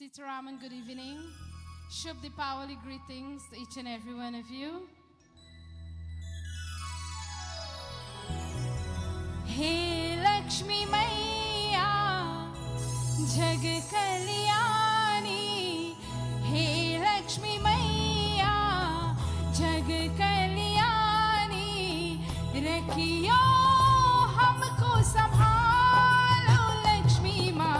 Sitaram and good evening. Shubh Deepavali greetings to each and every one of you. Hey Lakshmi Maiya, Jag Kalyani. Hey Lakshmi Maiya, Jag Kalyani. Rakhiyo humko sambhalo Lakshmi Ma.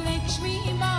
Lakshmi Ma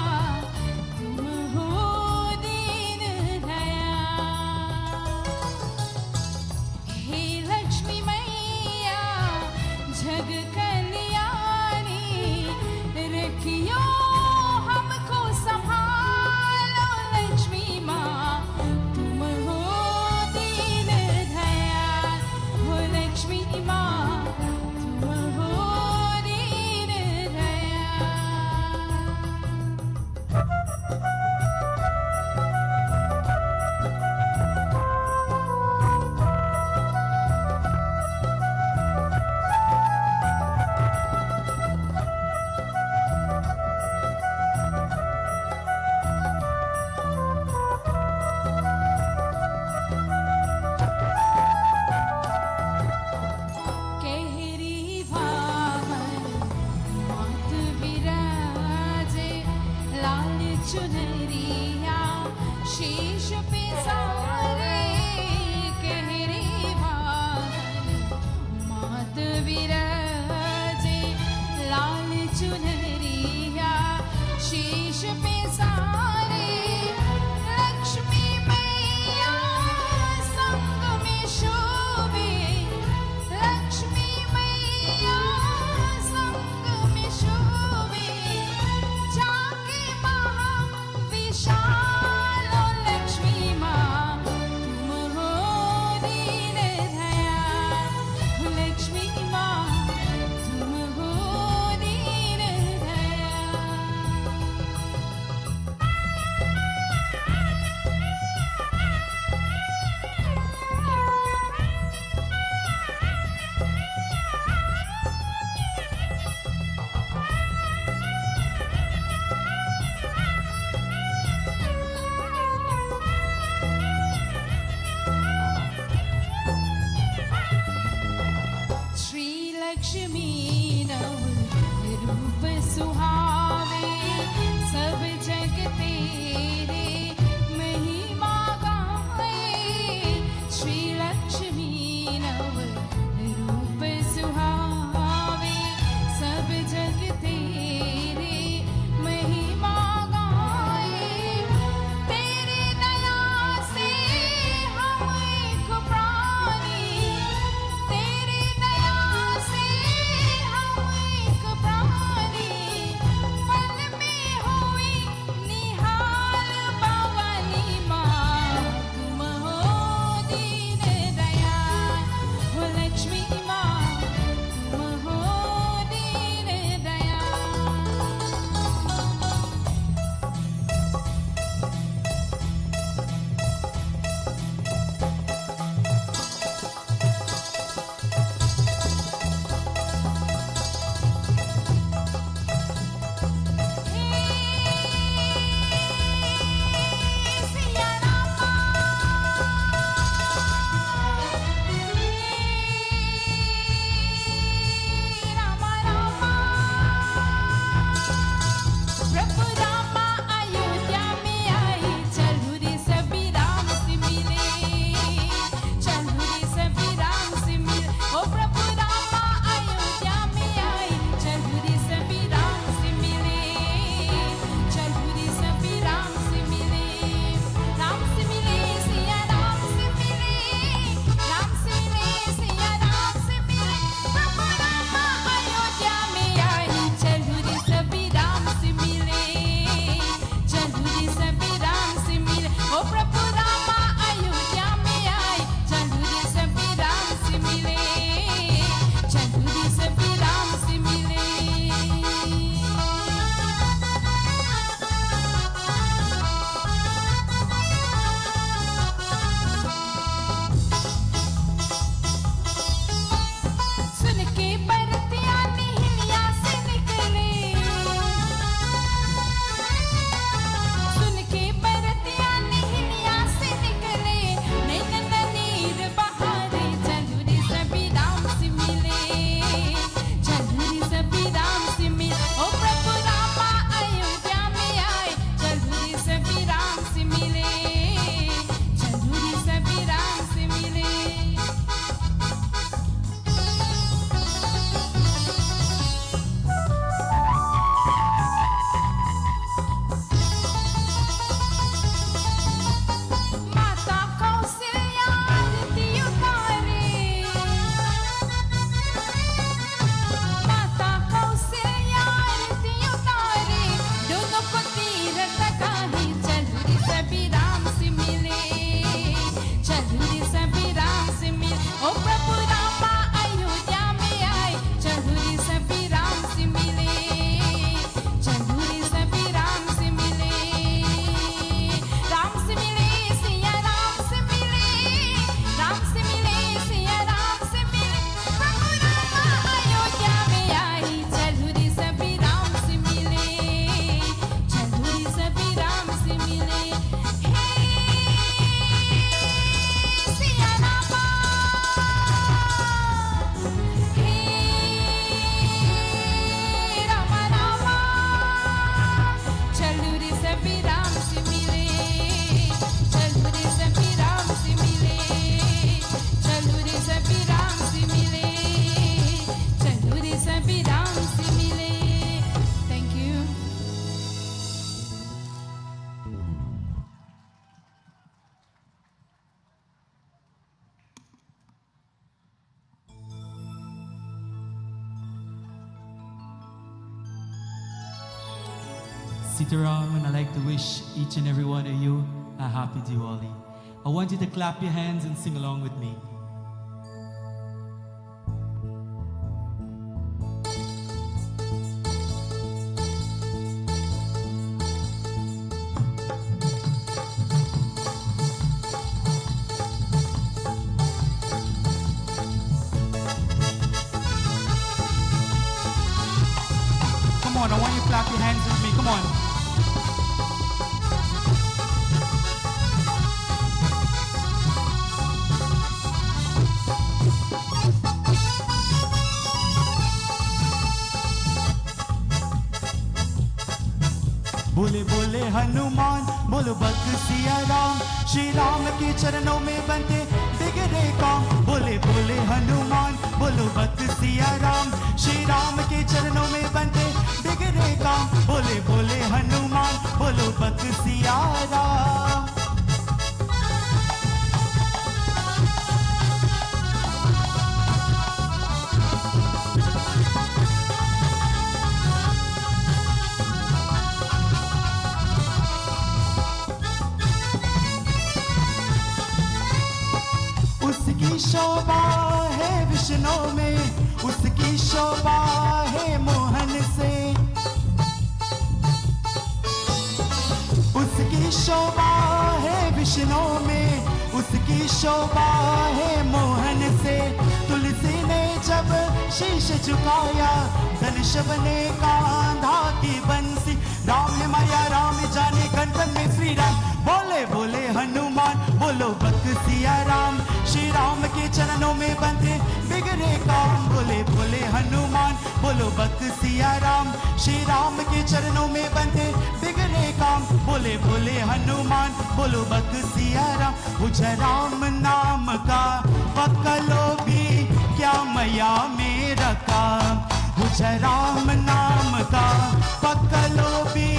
Sitaram, and I'd like to wish each and every one of you a happy Diwali. I want you to clap your hands and sing along with me. Come on, I want you to clap your hands with me. Come on. बोले बोले हनुमान बोलो भक्त सिया राम, श्री राम के चरणों में बनते बिगड़े काम। बोले बोले हनुमान बोलो भक्त सिया राम, श्री राम के चरणों में बनते बिगड़े काम। बोले बोले हनुमान बोलो भक्त सिया राम। उसकी शोभा है विष्णु में, उसकी शोभा है मोहन से। उसकी शोभा है विष्णु में, उसकी शोभा है मोहन से। तुलसी ने जब शीश झुकाया, धनुष बने कांधा की बंसी। राम ने माया राम जाने गंतन में श्री राम। बोले बोले हनुमान बोलो भक्त सिया राम, श्री राम के चरणों में बनते बिगड़े काम। बोले बोले हनुमान बोलो भक्त सिया राम, श्री राम के चरणों में बनते बिगड़े काम। बोले बोले हनुमान बोलो भक्त सिया राम। मुझे राम नाम का पकलो भी क्या मैया मेरा काम। मुझे राम नाम का पकलो भी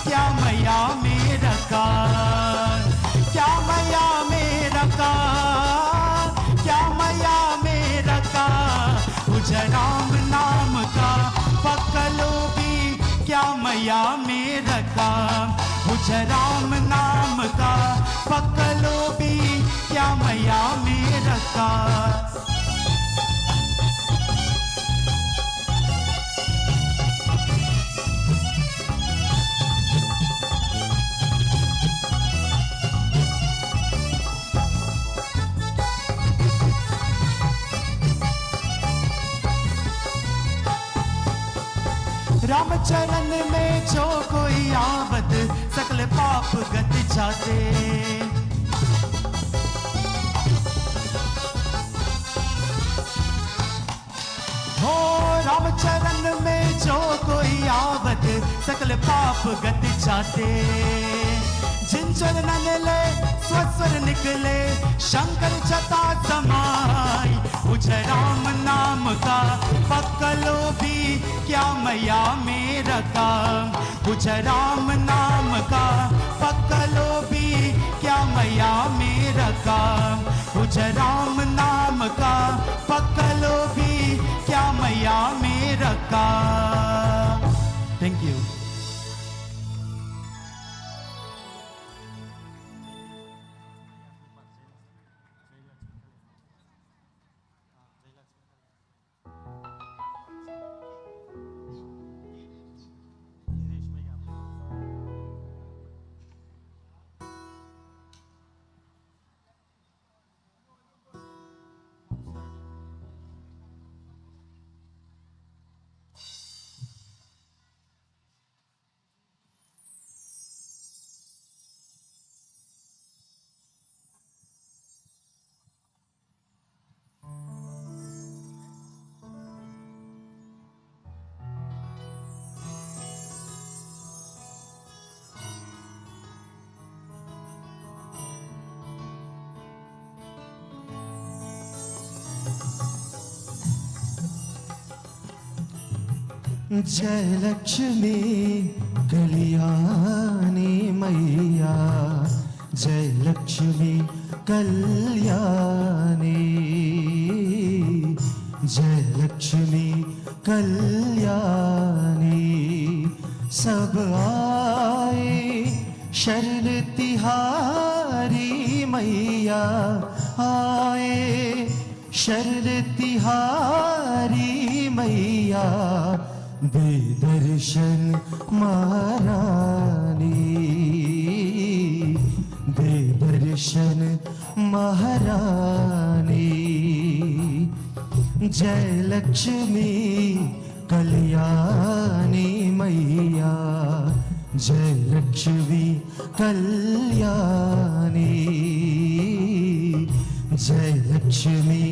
क्या मैया मेरा काम। क्या मैया मेरा काम, क्या मैया मेरा काम। मुझे राम नाम का पकलो भी क्या मैया मेरा काम। मुझे राम नाम का पकलो भी क्या मैया मेरा काम। राम चरण में जो कोई आवत, सकल पाप गत जाते। हो राम चरण में जो कोई आवत, सकल पाप गत जाते। जिन चरणन ले स्वस्वर निकले, शंकर जटा समाई। मुझे राम नाम का पकलो भी क्या मैया मेरा काम। मुझे राम नाम का पकलो भी क्या मैया मेरा काम। मुझे राम नाम का पकलो भी क्या मैया मेरा काम। Thank you. जय लक्ष्मी कल्याणी मैया, जय लक्ष्मी कल्याणी, जय लक्ष्मी कल्याणी। सब आए शरण तिहारी मैया आए शरण तिहारी मैया दे दर्शन महारानी दे दर्शन महारानी जय लक्ष्मी कल्याणी मैया जय लक्ष्मी कल्याणी जय लक्ष्मी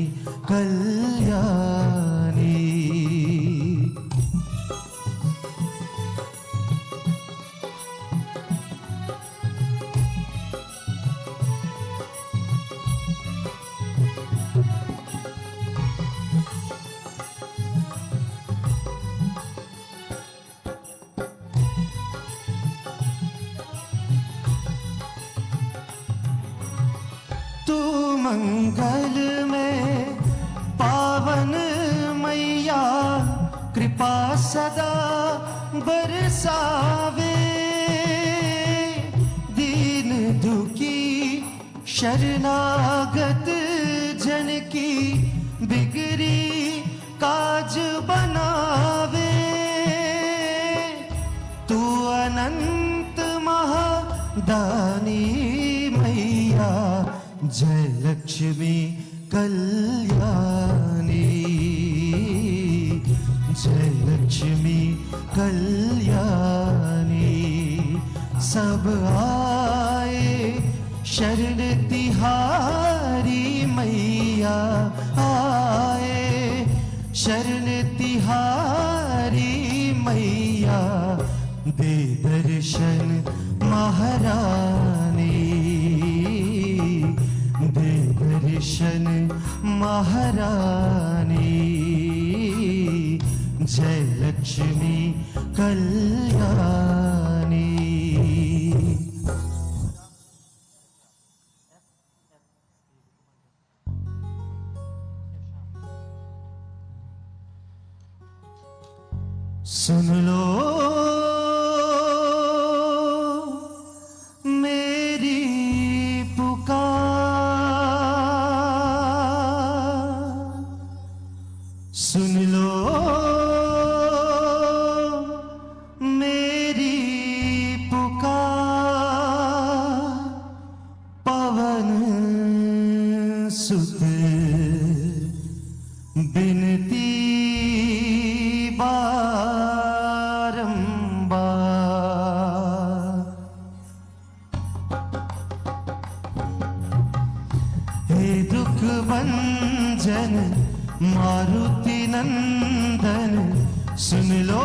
कल्याणी तू मंगल में पावन मैया कृपा सदा बरसावे दीन दुखी शरणागत जन की बिगड़ी काज बनावे तू अनंत महादानी मैया जय लक्ष्मी कल्याणी जय लक्ष्मी कल्याणी सब आए शरण तिहारी मैया आए शरण तिहारी मैया दे दर्शन महारानी दे दर्शन महारानी जय लक्ष्मी कल्याणी सुन लो मेरी पुकार सुन लो मेरी पुकार पवन सुत बिनती बारंबार हे दुख भंजन मारुति नंदन सुन लो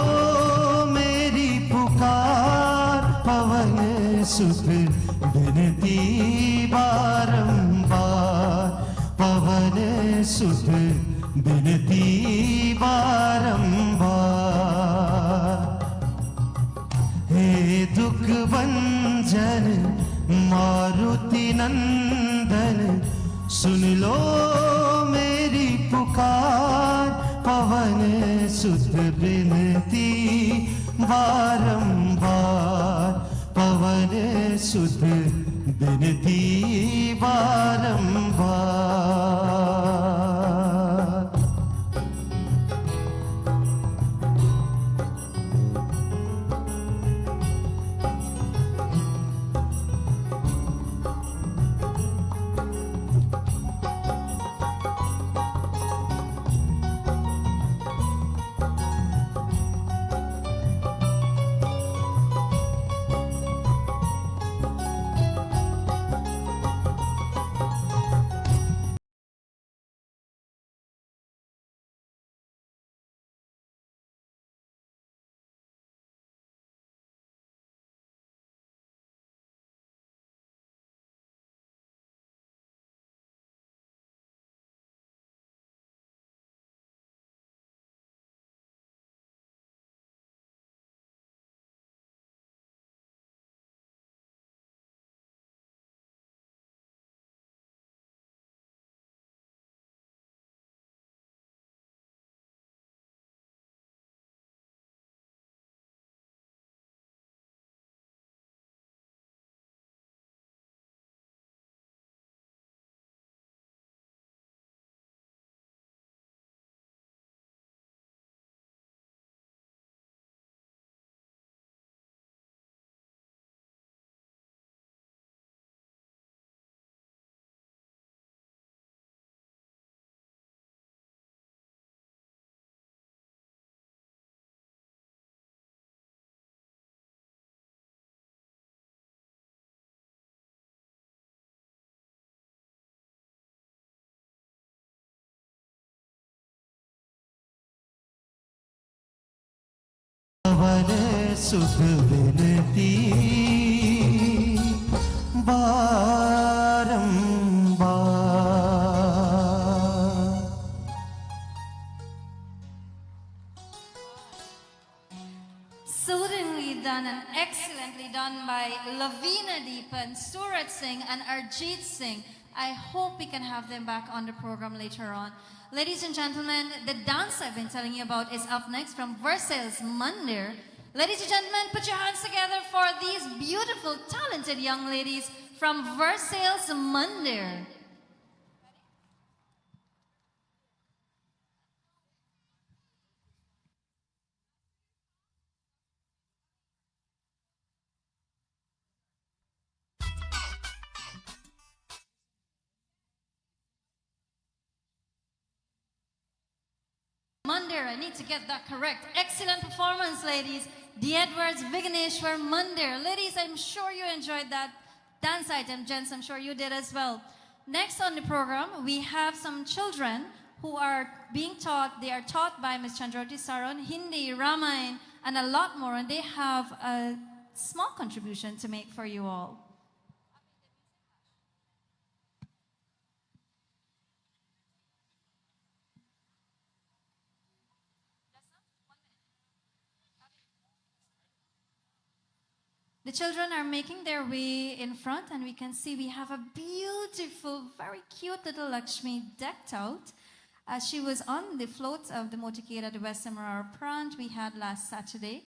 मेरी पुकार पवन सुत बिनती बारंबार पवन सुत बिनती बारंबार हे दुख भंजन मारुति नंदन सुन लो मेरी पुकार पवन सुत बिनती बारंबार पवन सुत बिनती बारंबार सुध विनती बारंबार। Soothingly done and excellently done by Lavina Deepan, Surat Singh and Arjit Singh. I hope we can have them back on the program later on. Ladies and gentlemen, the dance I've been telling you about is up next from Versailles Mandir. Ladies and gentlemen, put your hands together for these beautiful, talented young ladies from Versailles Mandir. Mandir, I need to get that correct. Excellent performance, ladies. The Edwards Vigneshwar Mandir. Ladies, I'm sure you enjoyed that dance item. Gents, I'm sure you did as well. Next on the program, we have some children who are being taught. They are taught by Ms. Chandrati Saran, Hindi, Ramayana, and a lot more. And they have a small contribution to make for you all. The children are making their way in front, and we can see we have a beautiful, very cute little Lakshmi decked out. She was on the float of the motorcade at the West Emerald Plant we had last Saturday.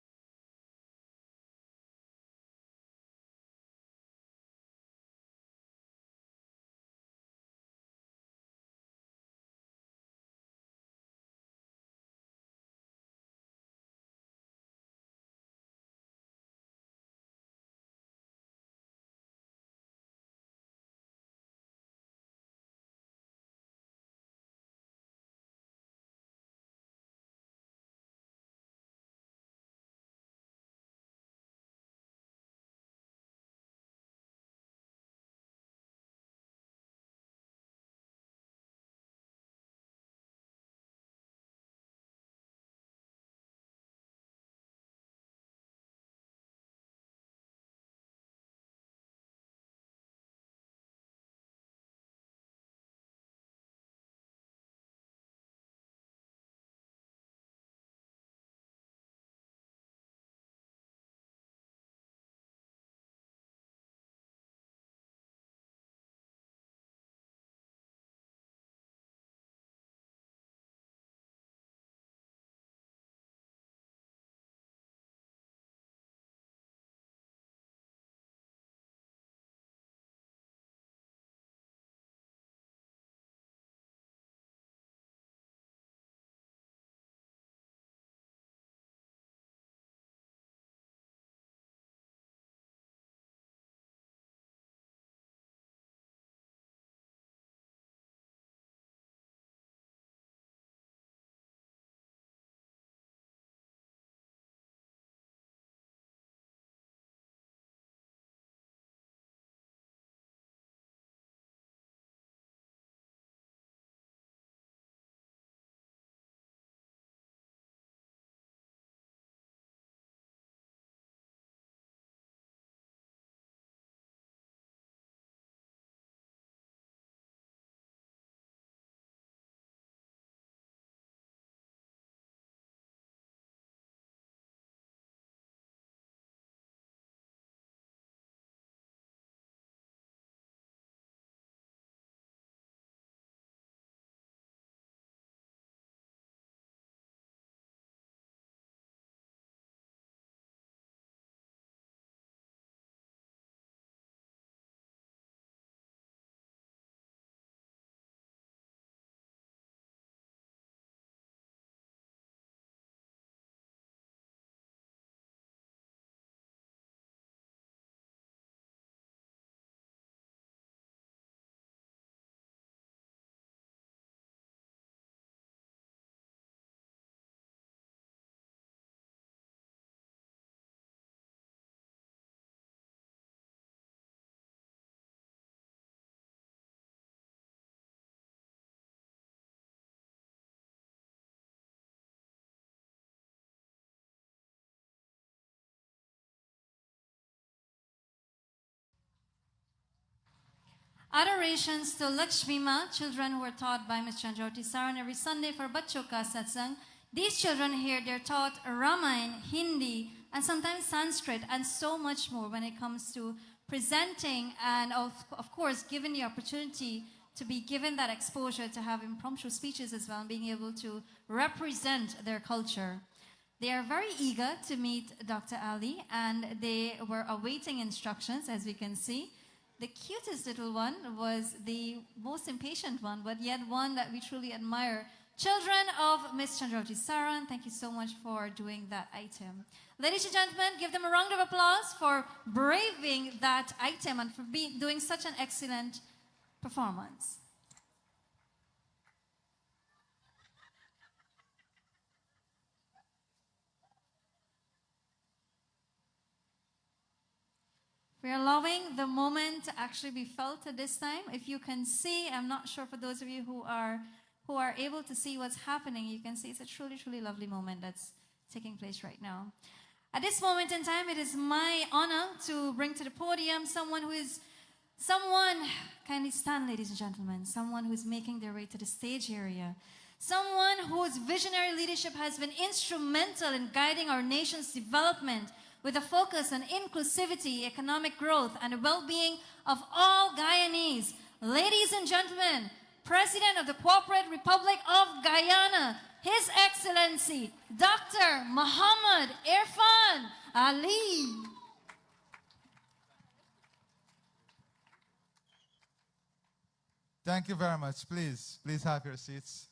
Adorations to Lakshmi Ma, children who are taught by Ms. Chandraoti Saran every Sunday for Bachcho Ka Satsang. These children here, they're taught Ramayana, Hindi, and sometimes Sanskrit, and so much more when it comes to presenting and, of course, given the opportunity to be given that exposure to have impromptu speeches as well and being able to represent their culture. They are very eager to meet Dr. Ali, and they were awaiting instructions, as we can see. The cutest little one was the most impatient one, but yet one that we truly admire. Children of Miss Chandraoti Saran, thank you so much for doing that item. Ladies and gentlemen, give them a round of applause for braving that item and for doing such an excellent performance. We're allowing the moment to actually be felt at this time. If you can see, I'm not sure for those of you who are able to see what's happening, you can see it's a truly, truly lovely moment that's taking place right now. At this moment in time, it is my honor to bring to the podium kindly stand, ladies and gentlemen, someone who's making their way to the stage area, someone whose visionary leadership has been instrumental in guiding our nation's development with a focus on inclusivity, economic growth, and the well-being of all Guyanese. Ladies and gentlemen, President of the Corporate Republic of Guyana, His Excellency, Dr. Muhammad Irfan Ali. Thank you very much. Please have your seats.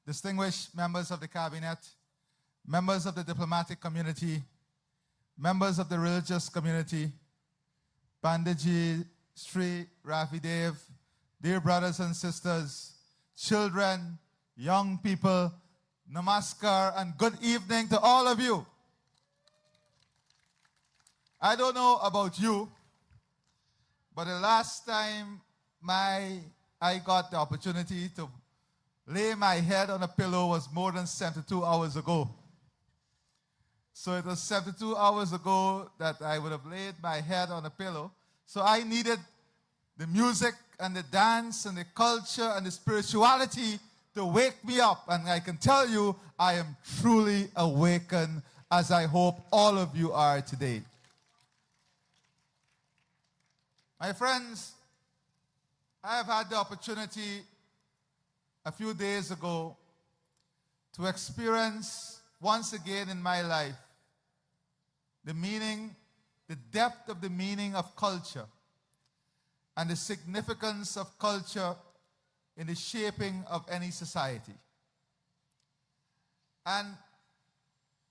Distinguished members of the cabinet, members of the diplomatic community, members of the religious community, Panditji, Sri Rafidev, dear brothers and sisters, children, young people, namaskar and good evening to all of you. I don't know about you, but the last time I got the opportunity to lay my head on a pillow was more than 72 hours ago. So it was 72 hours ago that I would have laid my head on a pillow. So I needed the music and the dance and the culture and the spirituality to wake me up. And I can tell you, I am truly awakened, as I hope all of you are today. My friends, I have had the opportunity a few days ago to experience once again in my life the depth of the meaning of culture and the significance of culture in the shaping of any society. And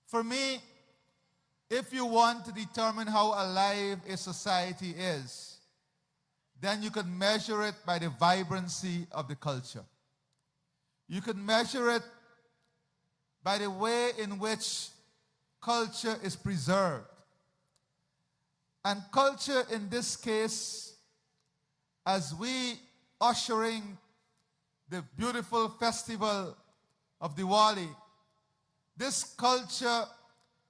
for me, if you want to determine how alive a society is, then you can measure it by the vibrancy of the culture. You can measure it by the way in which culture is preserved. And culture in this case, as we ushering the beautiful festival of Diwali, this culture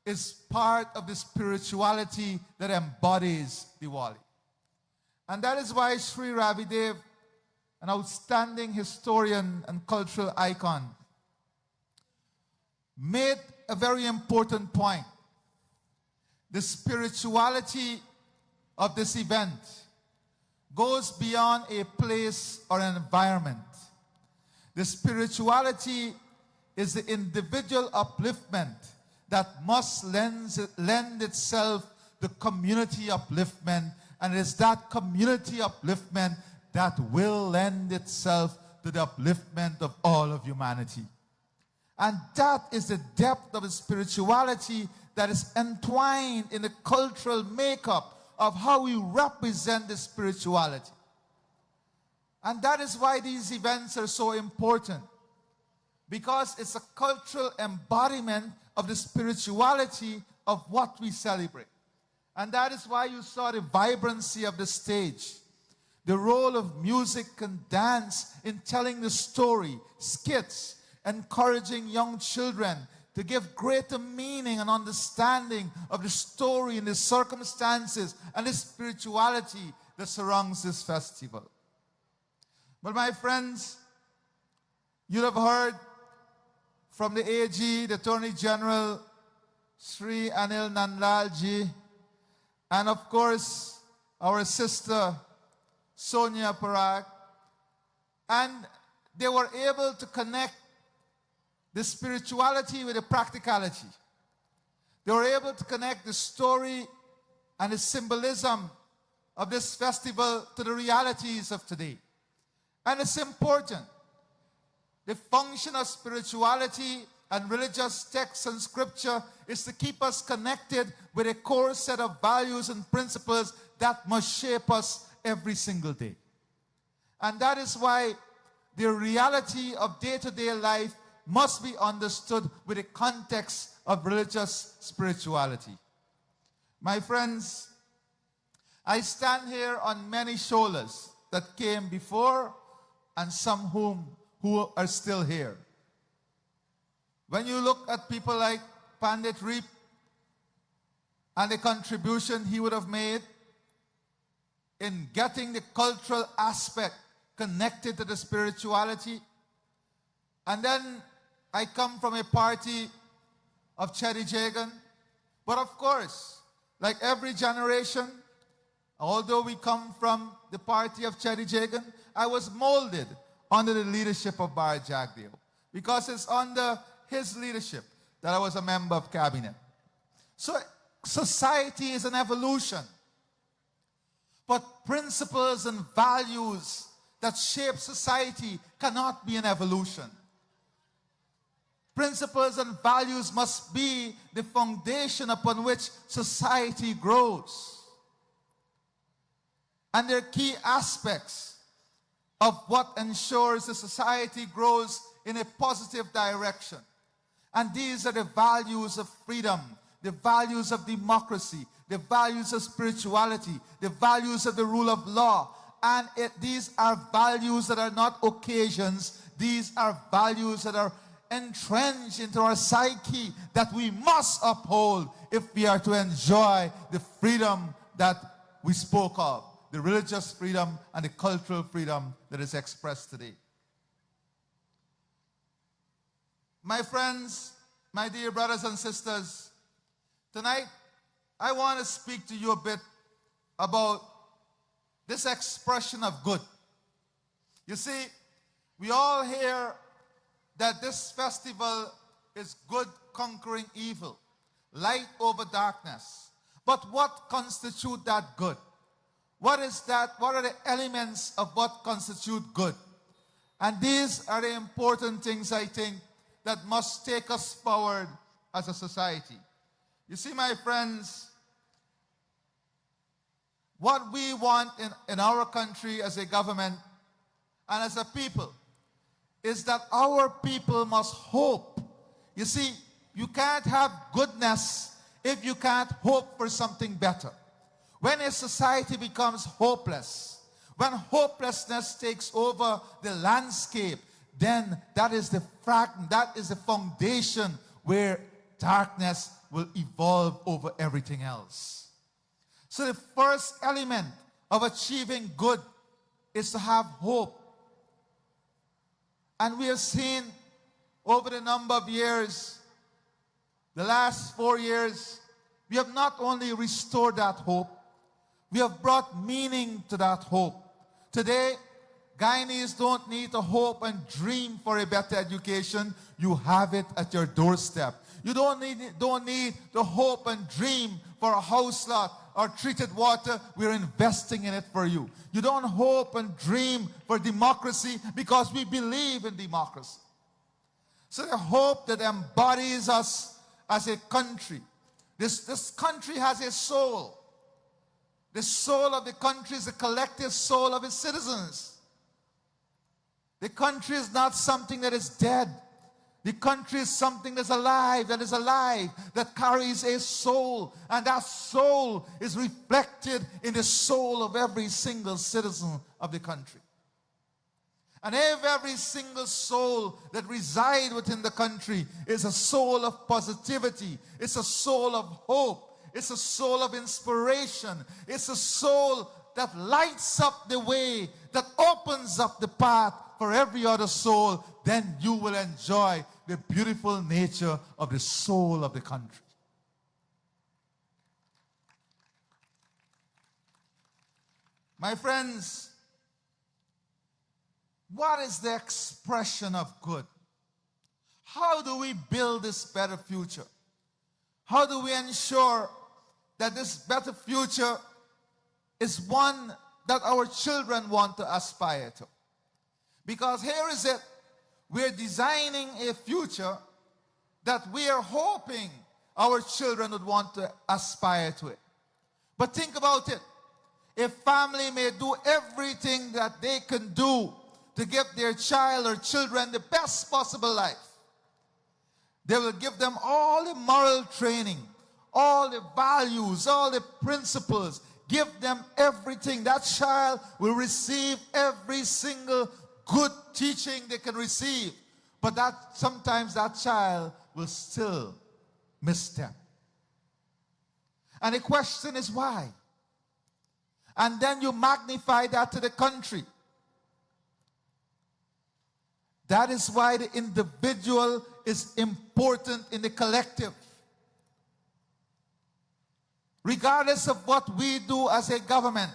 is part of the spirituality that embodies Diwali. And that is why Sri Ravidev, an outstanding historian and cultural icon, made a very important point. The spirituality of this event goes beyond a place or an environment. The spirituality is the individual upliftment that must lend itself to community upliftment, and it is that community upliftment that will lend itself to the upliftment of all of humanity. And that is the depth of the spirituality that is entwined in the cultural makeup of how we represent the spirituality. And that is why these events are so important, because it's a cultural embodiment of the spirituality of what we celebrate. And that is why you saw the vibrancy of the stage, the role of music and dance in telling the story, skits, encouraging young children to give greater meaning and understanding of the story and the circumstances and the spirituality that surrounds this festival. But my friends, you'll have heard from the AG, the Attorney General, Sri Anil Nandlall ji, and of course, our sister, Sonia Parag, and they were able to connect the spirituality with the practicality. They were able to connect the story and the symbolism of this festival to the realities of today. And it's important. The function of spirituality and religious texts and scripture is to keep us connected with a core set of values and principles that must shape us every single day. And that is why the reality of day-to-day life must be understood with the context of religious spirituality. My friends, I stand here on many shoulders that came before and some who are still here. When you look at people like Pundit Reep and the contribution he would have made in getting the cultural aspect connected to the spirituality, and then I come from a party of Cherry Jagan, but of course, like every generation, although we come from the party of Cherry Jagan, I was molded under the leadership of Bar Jagdeo, because it's under his leadership that I was a member of cabinet. So society is an evolution, but principles and values that shape society cannot be an evolution. Principles and values must be the foundation upon which society grows. And there are key aspects of what ensures the society grows in a positive direction. And these are the values of freedom, the values of democracy, the values of spirituality, the values of the rule of law. And these are values that are not occasions. These are values that are entrenched into our psyche that we must uphold if we are to enjoy the freedom that we spoke of, the religious freedom and the cultural freedom that is expressed today. My friends, my dear brothers and sisters, tonight I want to speak to you a bit about this expression of good. You see, we all hear that this festival is good conquering evil, light over darkness. But what constitutes that good? What is that? What are the elements of what constitute good? And these are the important things, I think, that must take us forward as a society. You see, my friends, what we want in our country as a government and as a people is that our people must hope. You see, you can't have goodness if you can't hope for something better. When a society becomes hopeless, when hopelessness takes over the landscape, then that is the foundation where darkness will evolve over everything else. So the first element of achieving good is to have hope. And we have seen over the number of years, the last 4 years, we have not only restored that hope, we have brought meaning to that hope. Today, Guyanese don't need to hope and dream for a better education. You have it at your doorstep. You don't need to hope and dream for a house lot or treated water. We're investing in it for you. You don't hope and dream for democracy because we believe in democracy. So the hope that embodies us as a country. This country has a soul. The soul of the country is the collective soul of its citizens. The country is not something that is dead. The country is something that's alive, that carries a soul. And that soul is reflected in the soul of every single citizen of the country. And every single soul that resides within the country is a soul of positivity. It's a soul of hope. It's a soul of inspiration. It's a soul that lights up the way, that opens up the path for every other soul, then you will enjoy the beautiful nature of the soul of the country. My friends, what is the expression of good? How do we build this better future? How do we ensure that this better future is one that our children want to aspire to? Because here is it, we're designing a future that we are hoping our children would want to aspire to it. But think about it. A family may do everything that they can do to give their child or children the best possible life. They will give them all the moral training, all the values, all the principles. Give them everything. That child will receive every single good teaching they can receive. But sometimes that child will still misstep. And the question is why? And then you magnify that to the country. That is why the individual is important in the collective. Regardless of what we do as a government,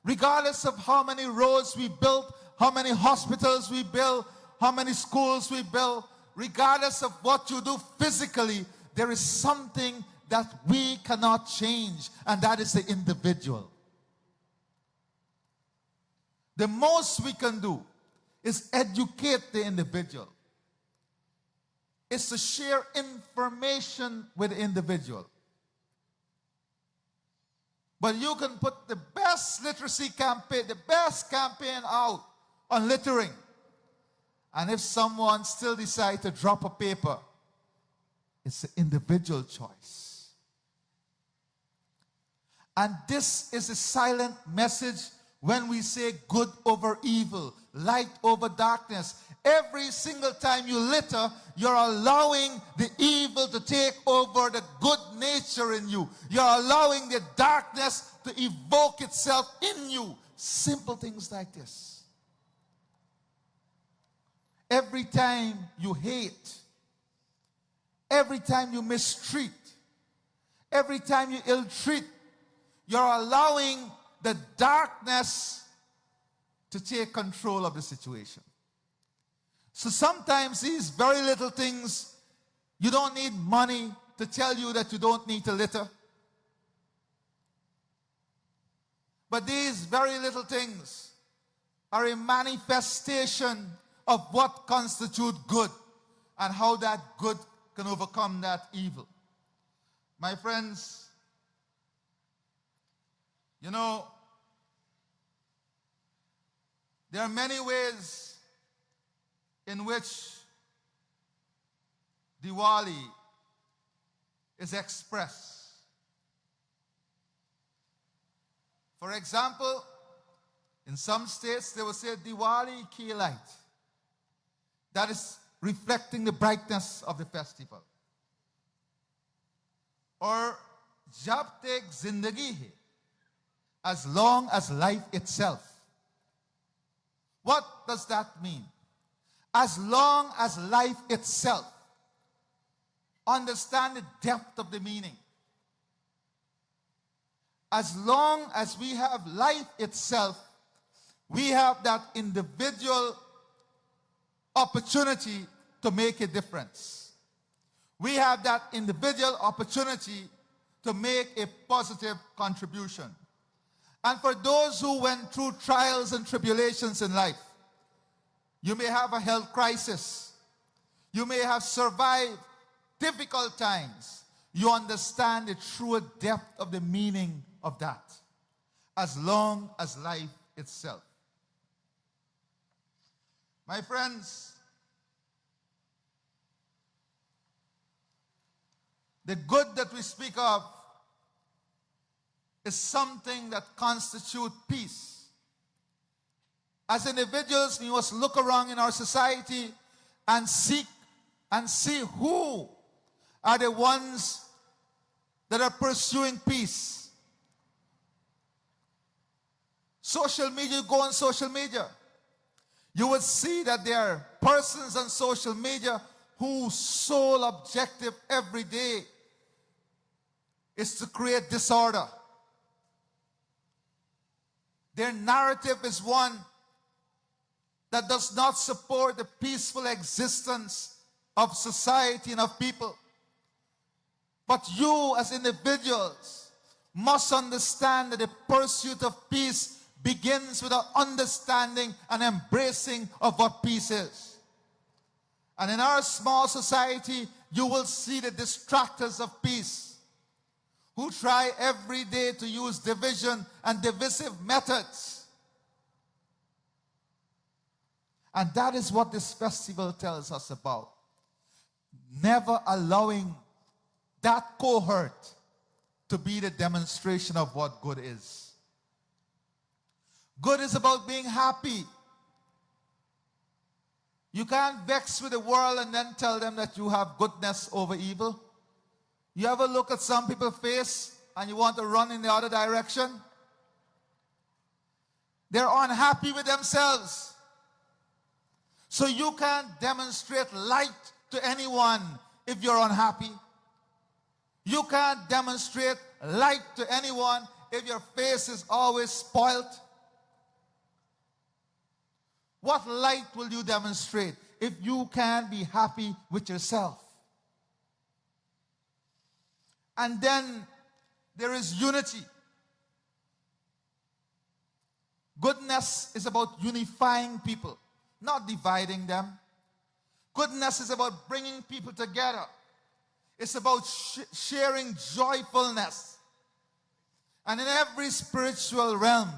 regardless of how many roads we build, how many hospitals we build, how many schools we build, regardless of what you do physically, there is something that we cannot change, and that is the individual. The most we can do is educate the individual. It's to share information with the individual. But you can put the best literacy campaign, the best campaign out on littering. And if someone still decides to drop a paper, it's an individual choice. And this is a silent message when we say good over evil, light over darkness. Every single time you litter, you're allowing the evil to take over the good nature in you. You're allowing the darkness to evoke itself in you. Simple things like this. Every time you hate, every time you mistreat, every time you ill-treat, you're allowing the darkness to take control of the situation. So sometimes these very little things, you don't need money to tell you that you don't need to litter. But these very little things are a manifestation of what constitutes good and how that good can overcome that evil. My friends, you know, there are many ways in which Diwali is expressed. For example, in some states they will say Diwali ki light. That is reflecting the brightness of the festival. Or Jab tak zindagi hai, as long as life itself. What does that mean? As long as life itself. Understand the depth of the meaning. As long as we have life itself, we have that individual opportunity to make a difference. We have that individual opportunity to make a positive contribution. And for those who went through trials and tribulations in life, you may have a health crisis. You may have survived difficult times. You understand the true depth of the meaning of that. As long as life itself. My friends, the good that we speak of is something that constitutes peace. As individuals, we must look around in our society and seek and see who are the ones that are pursuing peace. Social media, you go on social media, you would see that there are persons on social media whose sole objective every day is to create disorder. Their narrative is one that does not support the peaceful existence of society and of people. But you as individuals must understand that the pursuit of peace begins with an understanding and embracing of what peace is. And in our small society, you will see the distractors of peace who try every day to use division and divisive methods. And that is what this festival tells us about. Never allowing that cohort to be the demonstration of what good is. Good is about being happy. You can't vex with the world and then tell them that you have goodness over evil. You ever look at some people's face and you want to run in the other direction? They're unhappy with themselves. So you can't demonstrate light to anyone if you're unhappy. You can't demonstrate light to anyone if your face is always spoiled. What light will you demonstrate if you can't be happy with yourself? And then there is unity. Goodness is about unifying people, not dividing them. Goodness is about bringing people together. It's about sharing joyfulness. And in every spiritual realm,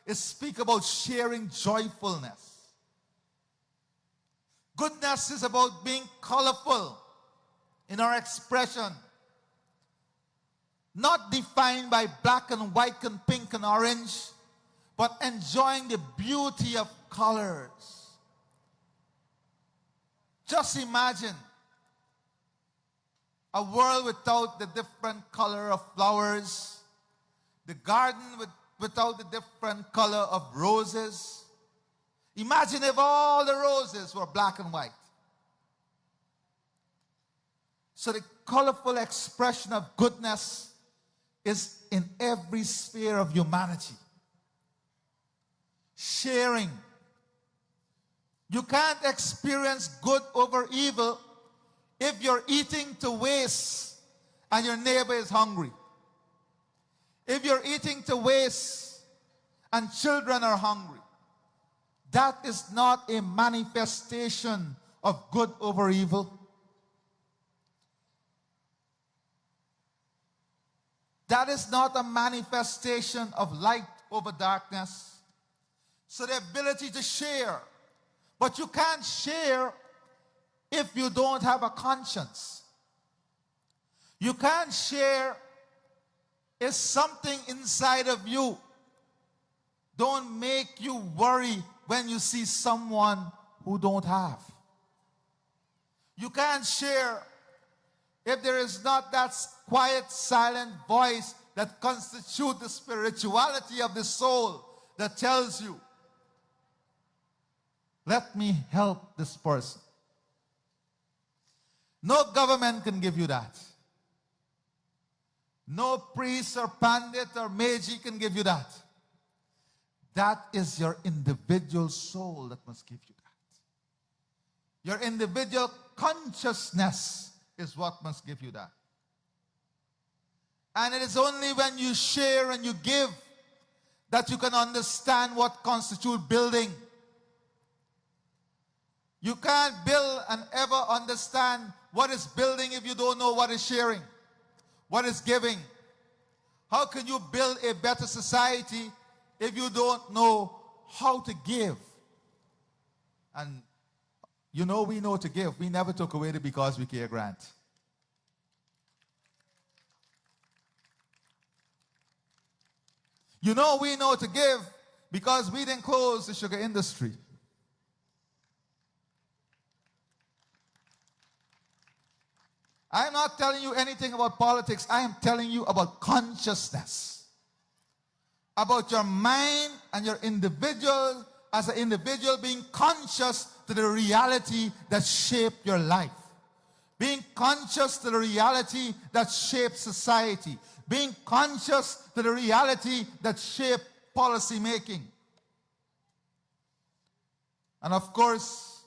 it speaks about sharing joyfulness. Goodness is about being colorful in our expression, not defined by black and white and pink and orange, but enjoying the beauty of colors. Just imagine a world without the different color of flowers, the garden without the different color of roses. Imagine if all the roses were black and white. So the colorful expression of goodness is in every sphere of humanity. Sharing. You can't experience good over evil if you're eating to waste and your neighbor is hungry. If you're eating to waste and children are hungry. That is not a manifestation of good over evil. That is not a manifestation of light over darkness. So the ability to share. But you can't share if you don't have a conscience. You can't share if something inside of you don't make you worry when you see someone who don't have. You can't share if there is not that quiet, silent voice that constitutes the spirituality of the soul that tells you, let me help this person. No government can give you that. No priest or pandit or magi can give you that. That is your individual soul that must give you that. Your individual consciousness is what must give you that. And it is only when you share and you give that you can understand what constitutes building. You can't build and ever understand what is building if you don't know what is sharing, what is giving. How can you build a better society if you don't know how to give? And you know we know to give. We never took away the Because We Care grant. You know we know to give because we didn't close the sugar industry. I'm not telling you anything about politics. I am telling you about consciousness. about your mind and your individual, as an individual being conscious to the reality that shaped your life. Being conscious to the reality that shapes society. Being conscious to the reality that shaped policy making. And of course,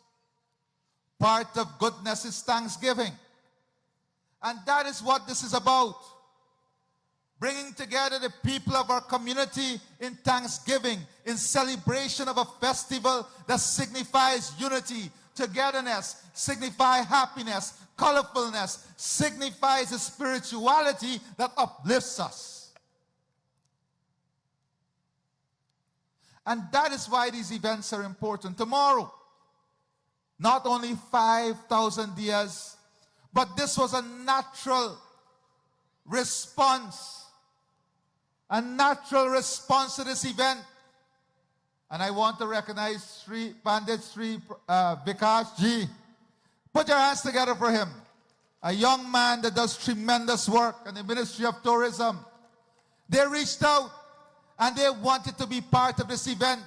part of goodness is thanksgiving. And that is what this is about. Bringing together the people of our community in thanksgiving, in celebration of a festival that signifies unity, togetherness, signifies happiness, colorfulness, signifies a spirituality that uplifts us. And that is why these events are important. Tomorrow, not only 5,000 diyas, but this was a natural response. A natural response to this event. And I want to recognize Pundit Vikash Ji. Put your hands together for him. A young man that does tremendous work in the Ministry of Tourism. They reached out and they wanted to be part of this event.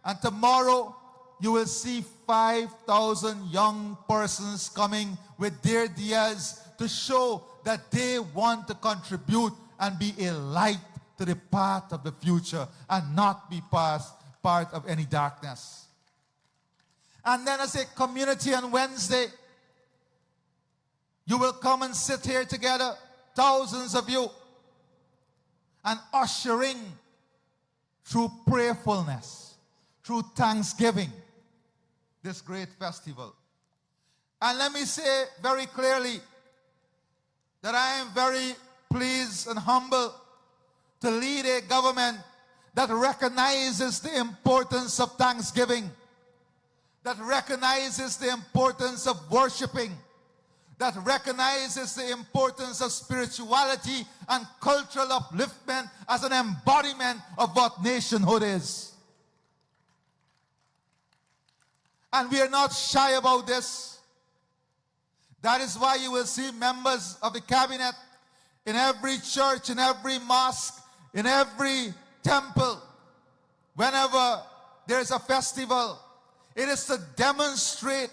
And tomorrow you will see 5,000 young persons coming with their diyas to show that they want to contribute and be a light to the path of the future and not be part of any darkness. And then as a community on Wednesday, you will come and sit here together, thousands of you, and ushering through prayerfulness, through thanksgiving, this great festival. And let me say very clearly that I am very pleased and humble to lead a government that recognizes the importance of thanksgiving, that recognizes the importance of worshiping, that recognizes the importance of spirituality and cultural upliftment as an embodiment of what nationhood is. And we are not shy about this. That is why you will see members of the cabinet in every church, in every mosque, in every temple. Whenever there's a festival, it is to demonstrate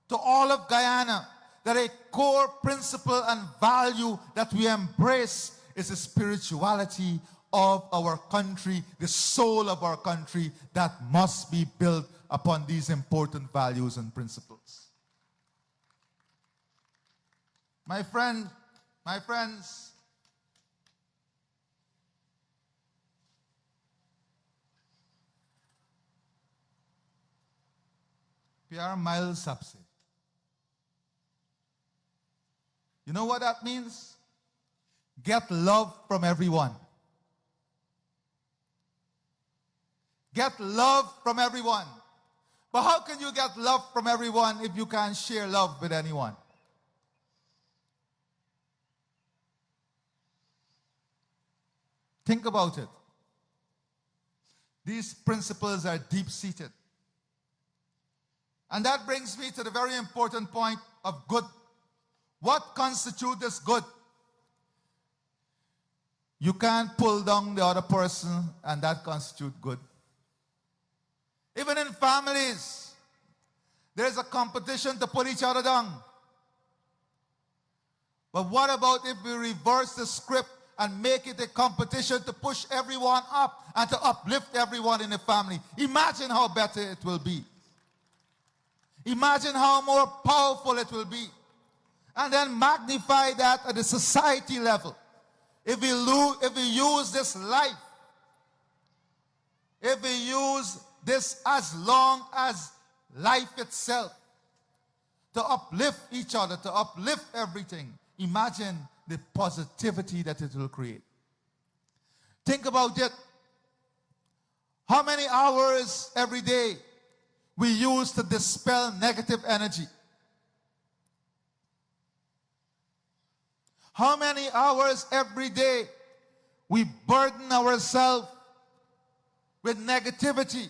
to all of Guyana that a core principle and value that we embrace is the spirituality of our country, the soul of our country that must be built upon these important values and principles. My friends, प्यार mile सबसे. You know what that means? Get love from everyone. Get love from everyone. But how can you get love from everyone if you can't share love with anyone? Think about it. These principles are deep-seated. And that brings me to the very important point of good. What constitutes this good? You can't pull down the other person and that constitutes good. Even in families, there's a competition to pull each other down. But what about if we reverse the script and make it a competition to push everyone up and to uplift everyone in the family? Imagine how better it will be. Imagine how more powerful it will be. And then magnify that at the society level. If we use this life, if we use this as long as life itself to uplift each other, to uplift everything, imagine the positivity that it will create. Think about it. How many hours every day we use to dispel negative energy? How many hours every day we burden ourselves with negativity?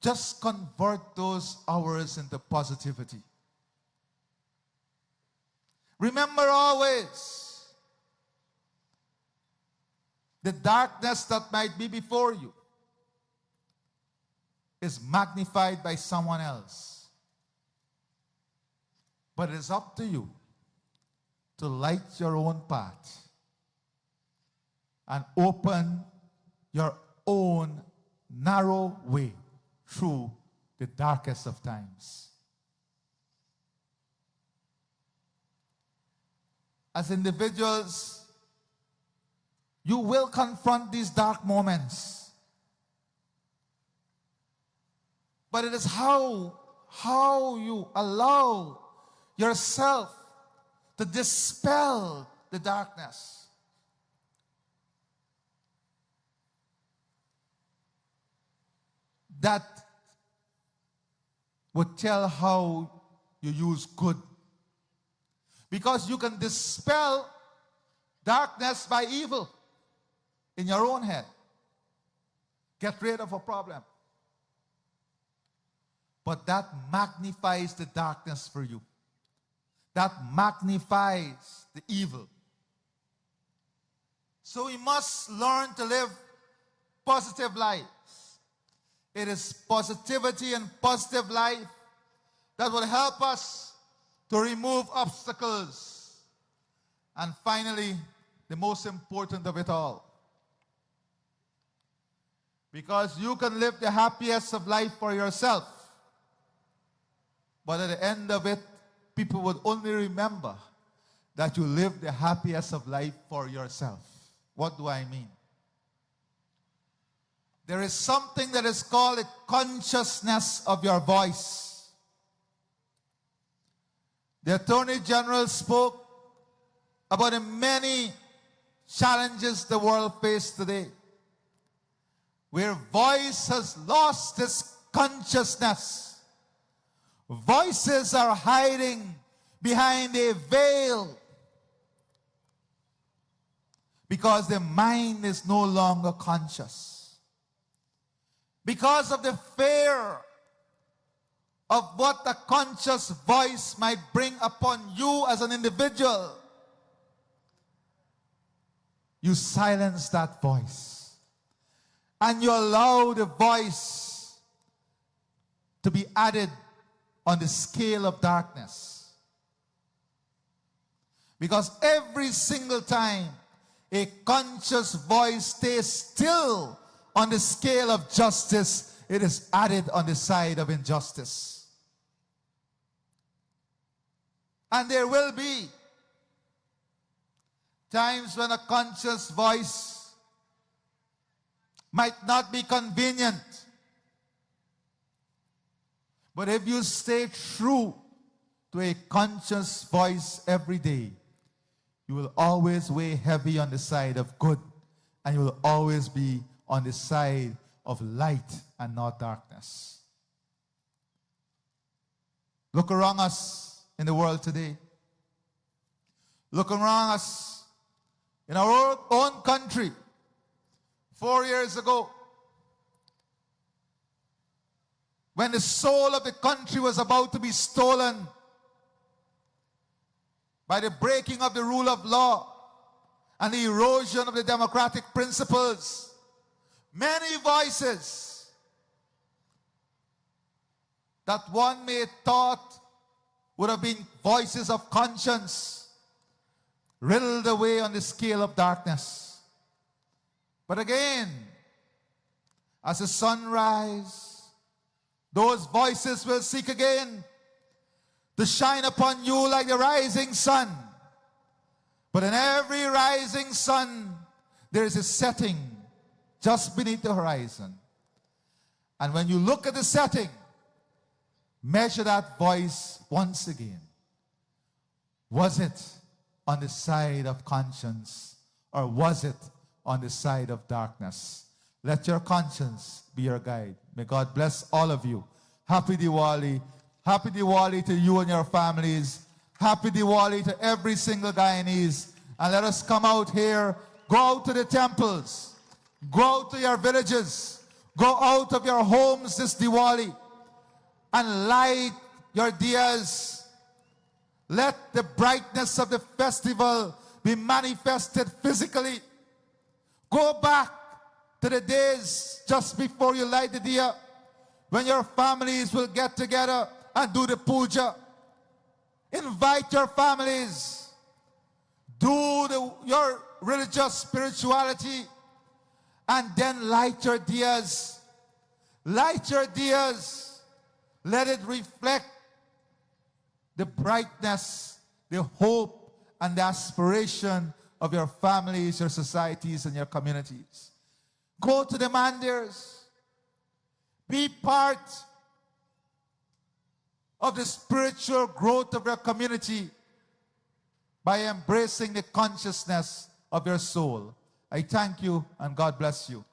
Just convert those hours into positivity. Remember always the darkness that might be before you is magnified by someone else. But it is up to you to light your own path and open your own narrow way through the darkest of times. As individuals, you will confront these dark moments. But it is how you allow yourself to dispel the darkness. That would tell how you use good. Because you can dispel darkness by evil in your own head. Get rid of a problem. But that magnifies the darkness for you. That magnifies the evil. So we must learn to live positive lives. It is positivity and positive life that will help us to remove obstacles. And finally, the most important of it all. Because you can live the happiest of life for yourself. But at the end of it, people would only remember that you live the happiest of life for yourself. What do I mean? There is something that is called a consciousness of your voice. The Attorney General spoke about the many challenges the world faces today, where voice has lost its consciousness. Voices are hiding behind a veil because the mind is no longer conscious. Because of the fear of what the conscious voice might bring upon you as an individual, you silence that voice. And you allow the voice to be added on the scale of darkness. Because every single time a conscious voice stays still on the scale of justice, it is added on the side of injustice. And there will be times when a conscious voice might not be convenient. But if you stay true to a conscious voice every day, you will always weigh heavy on the side of good, and you will always be on the side of light and not darkness. Look around us in the world today. Look around us in our own country. 4 years ago, when the soul of the country was about to be stolen by the breaking of the rule of law and the erosion of the democratic principles, many voices that one may have thought would have been voices of conscience riddled away on the scale of darkness. But again, as the sun rises, those voices will seek again to shine upon you like the rising sun. But in every rising sun, there is a setting just beneath the horizon. And when you look at the setting, measure that voice once again. Was it on the side of conscience, or was it on the side of darkness? Let your conscience be your guide. May God bless all of you. Happy Diwali. Happy Diwali to you and your families. Happy Diwali to every single Guyanese. And let us come out here, go out to the temples, go out to your villages, go out of your homes this Diwali and light your diyas. Let the brightness of the festival be manifested physically. Go back to the days just before you light the diya, when your families will get together and do the puja. Invite your families. Do your religious spirituality, and then light your diyas. Light your diyas. Let it reflect the brightness, the hope, and the aspiration of your families, your societies, and your communities. Go to the mandirs. Be part of the spiritual growth of your community by embracing the consciousness of your soul. I thank you, and God bless you.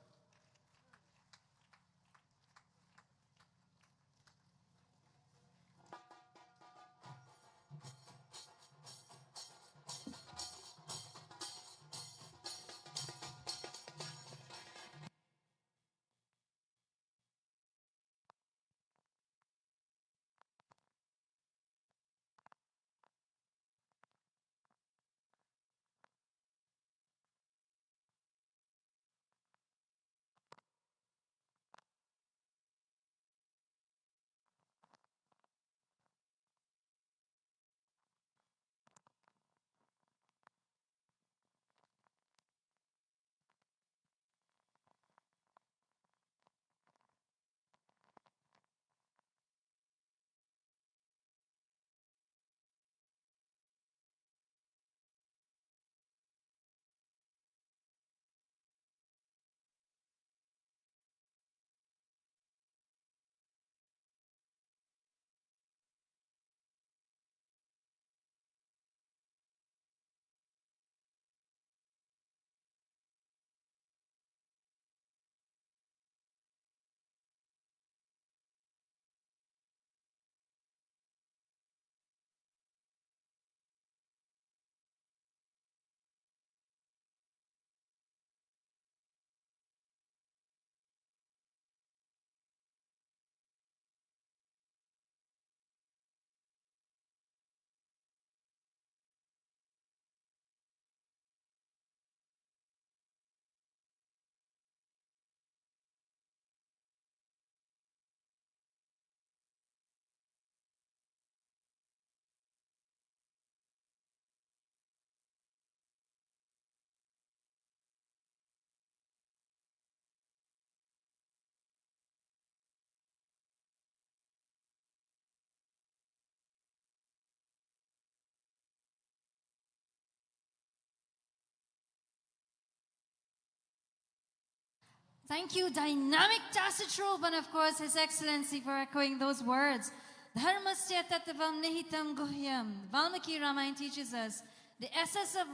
Thank you, dynamic Tacitrobe, and of course, His Excellency, for echoing those words. Dharmasya tattvam nihitam guhyam. Valmiki Ramayana teaches us the essence of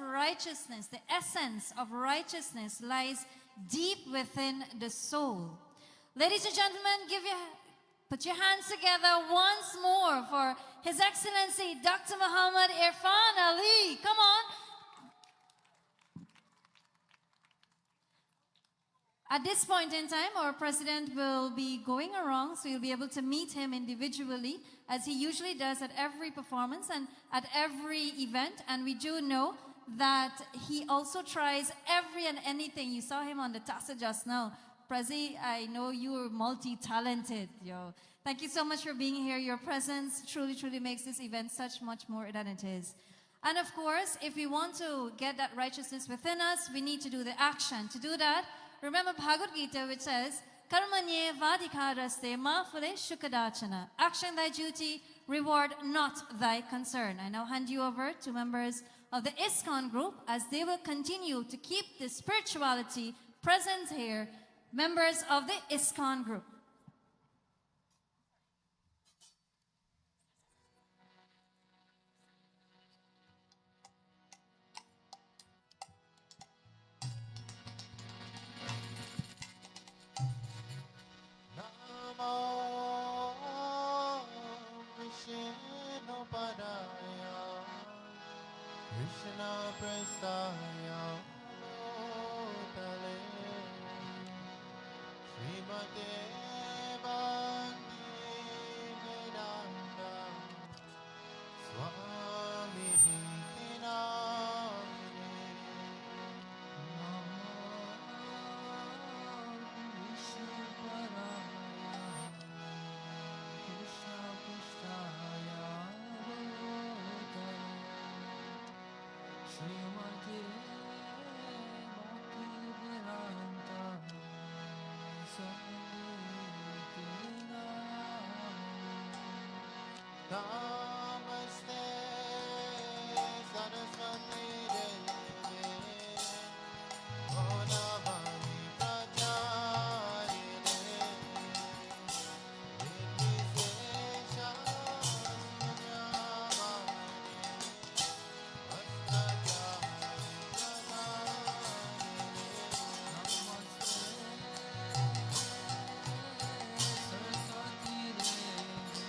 righteousness lies deep within the soul. Ladies and gentlemen, put your hands together once more for His Excellency Dr. Muhammad Irfan Ali. Come on. At this point in time, our president will be going around, so you'll be able to meet him individually, as he usually does at every performance and at every event. And we do know that he also tries every and anything. You saw him on the Tassa just now. Prezi, I know you are multi-talented. Thank you so much for being here. Your presence truly, truly makes this event such much more than it is. And of course, if we want to get that righteousness within us, we need to do the action. To do that, remember Bhagavad Gita, which says, Karmanye vadikaraste ma phale shukadachana. Action thy duty, reward not thy concern. I now hand you over to members of the ISKCON group as they will continue to keep the spirituality present here. Members of the ISKCON group. Krishna Prasaya Bhutale Srimate Bhakti Vedanta Swami Namine Sumati Bhakti Vedanta Sangeetina Namaste Saraswati Devi Gauravani Pracharine Nirvishesha Saraswati Devi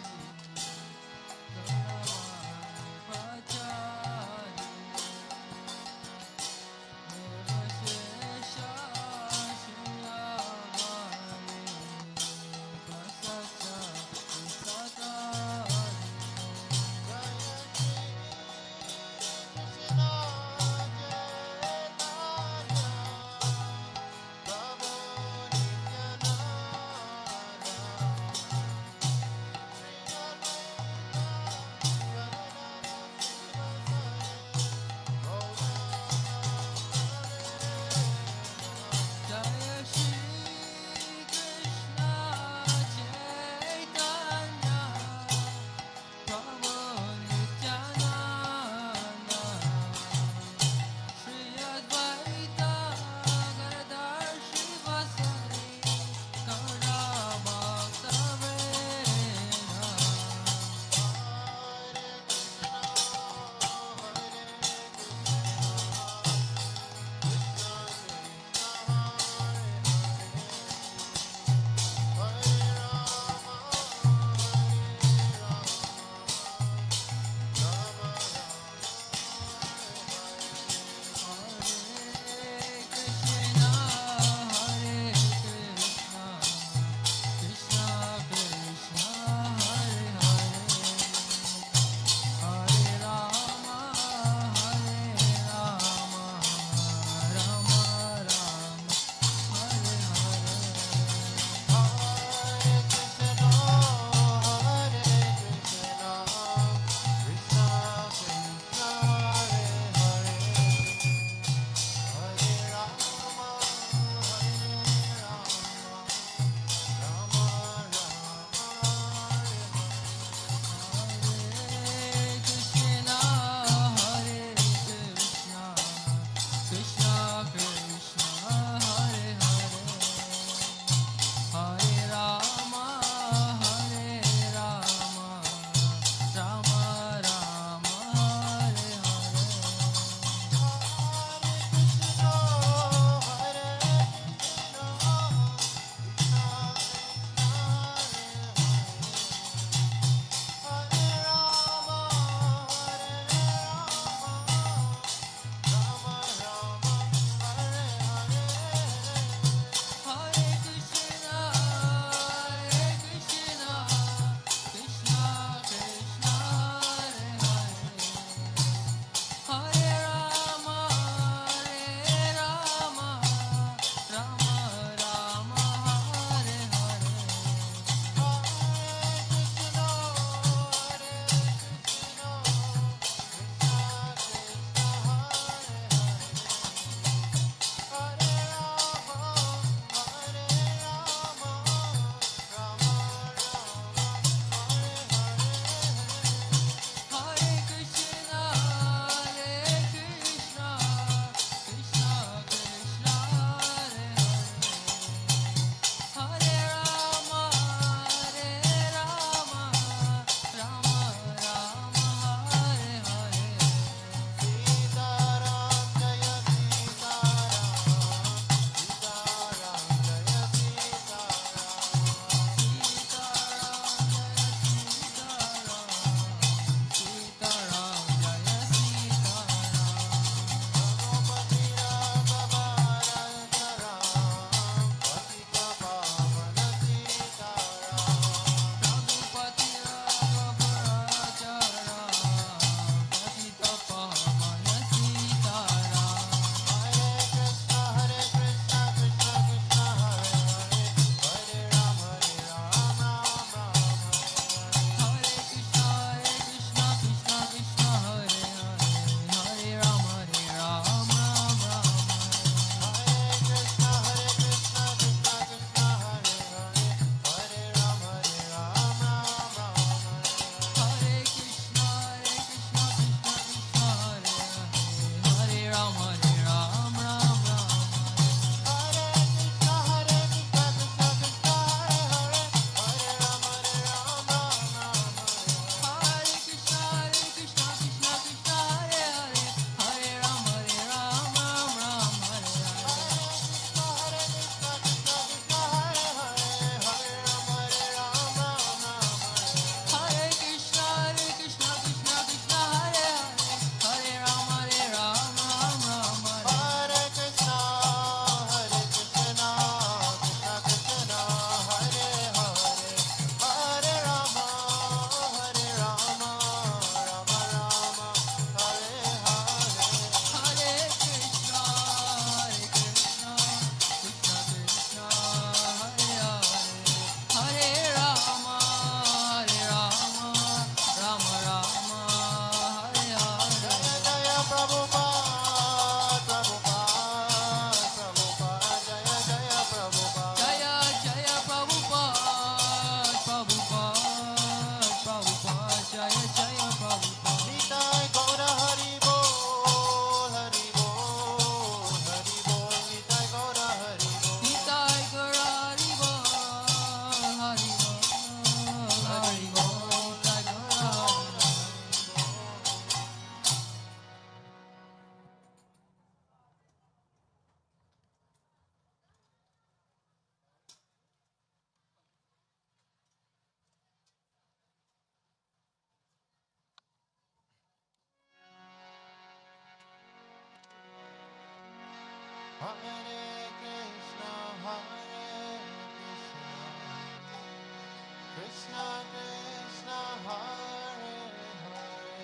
Krishna, Hare Hare,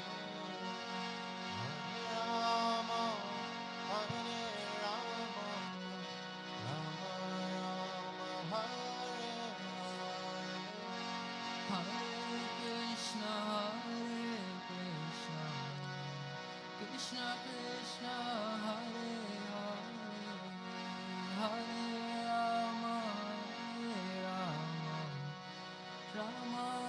Hare Rama, Hare Rama, Rama Rama, Hare Hare, Krishna, Krishna Krishna, Hare Hare, Hare Rama, Rama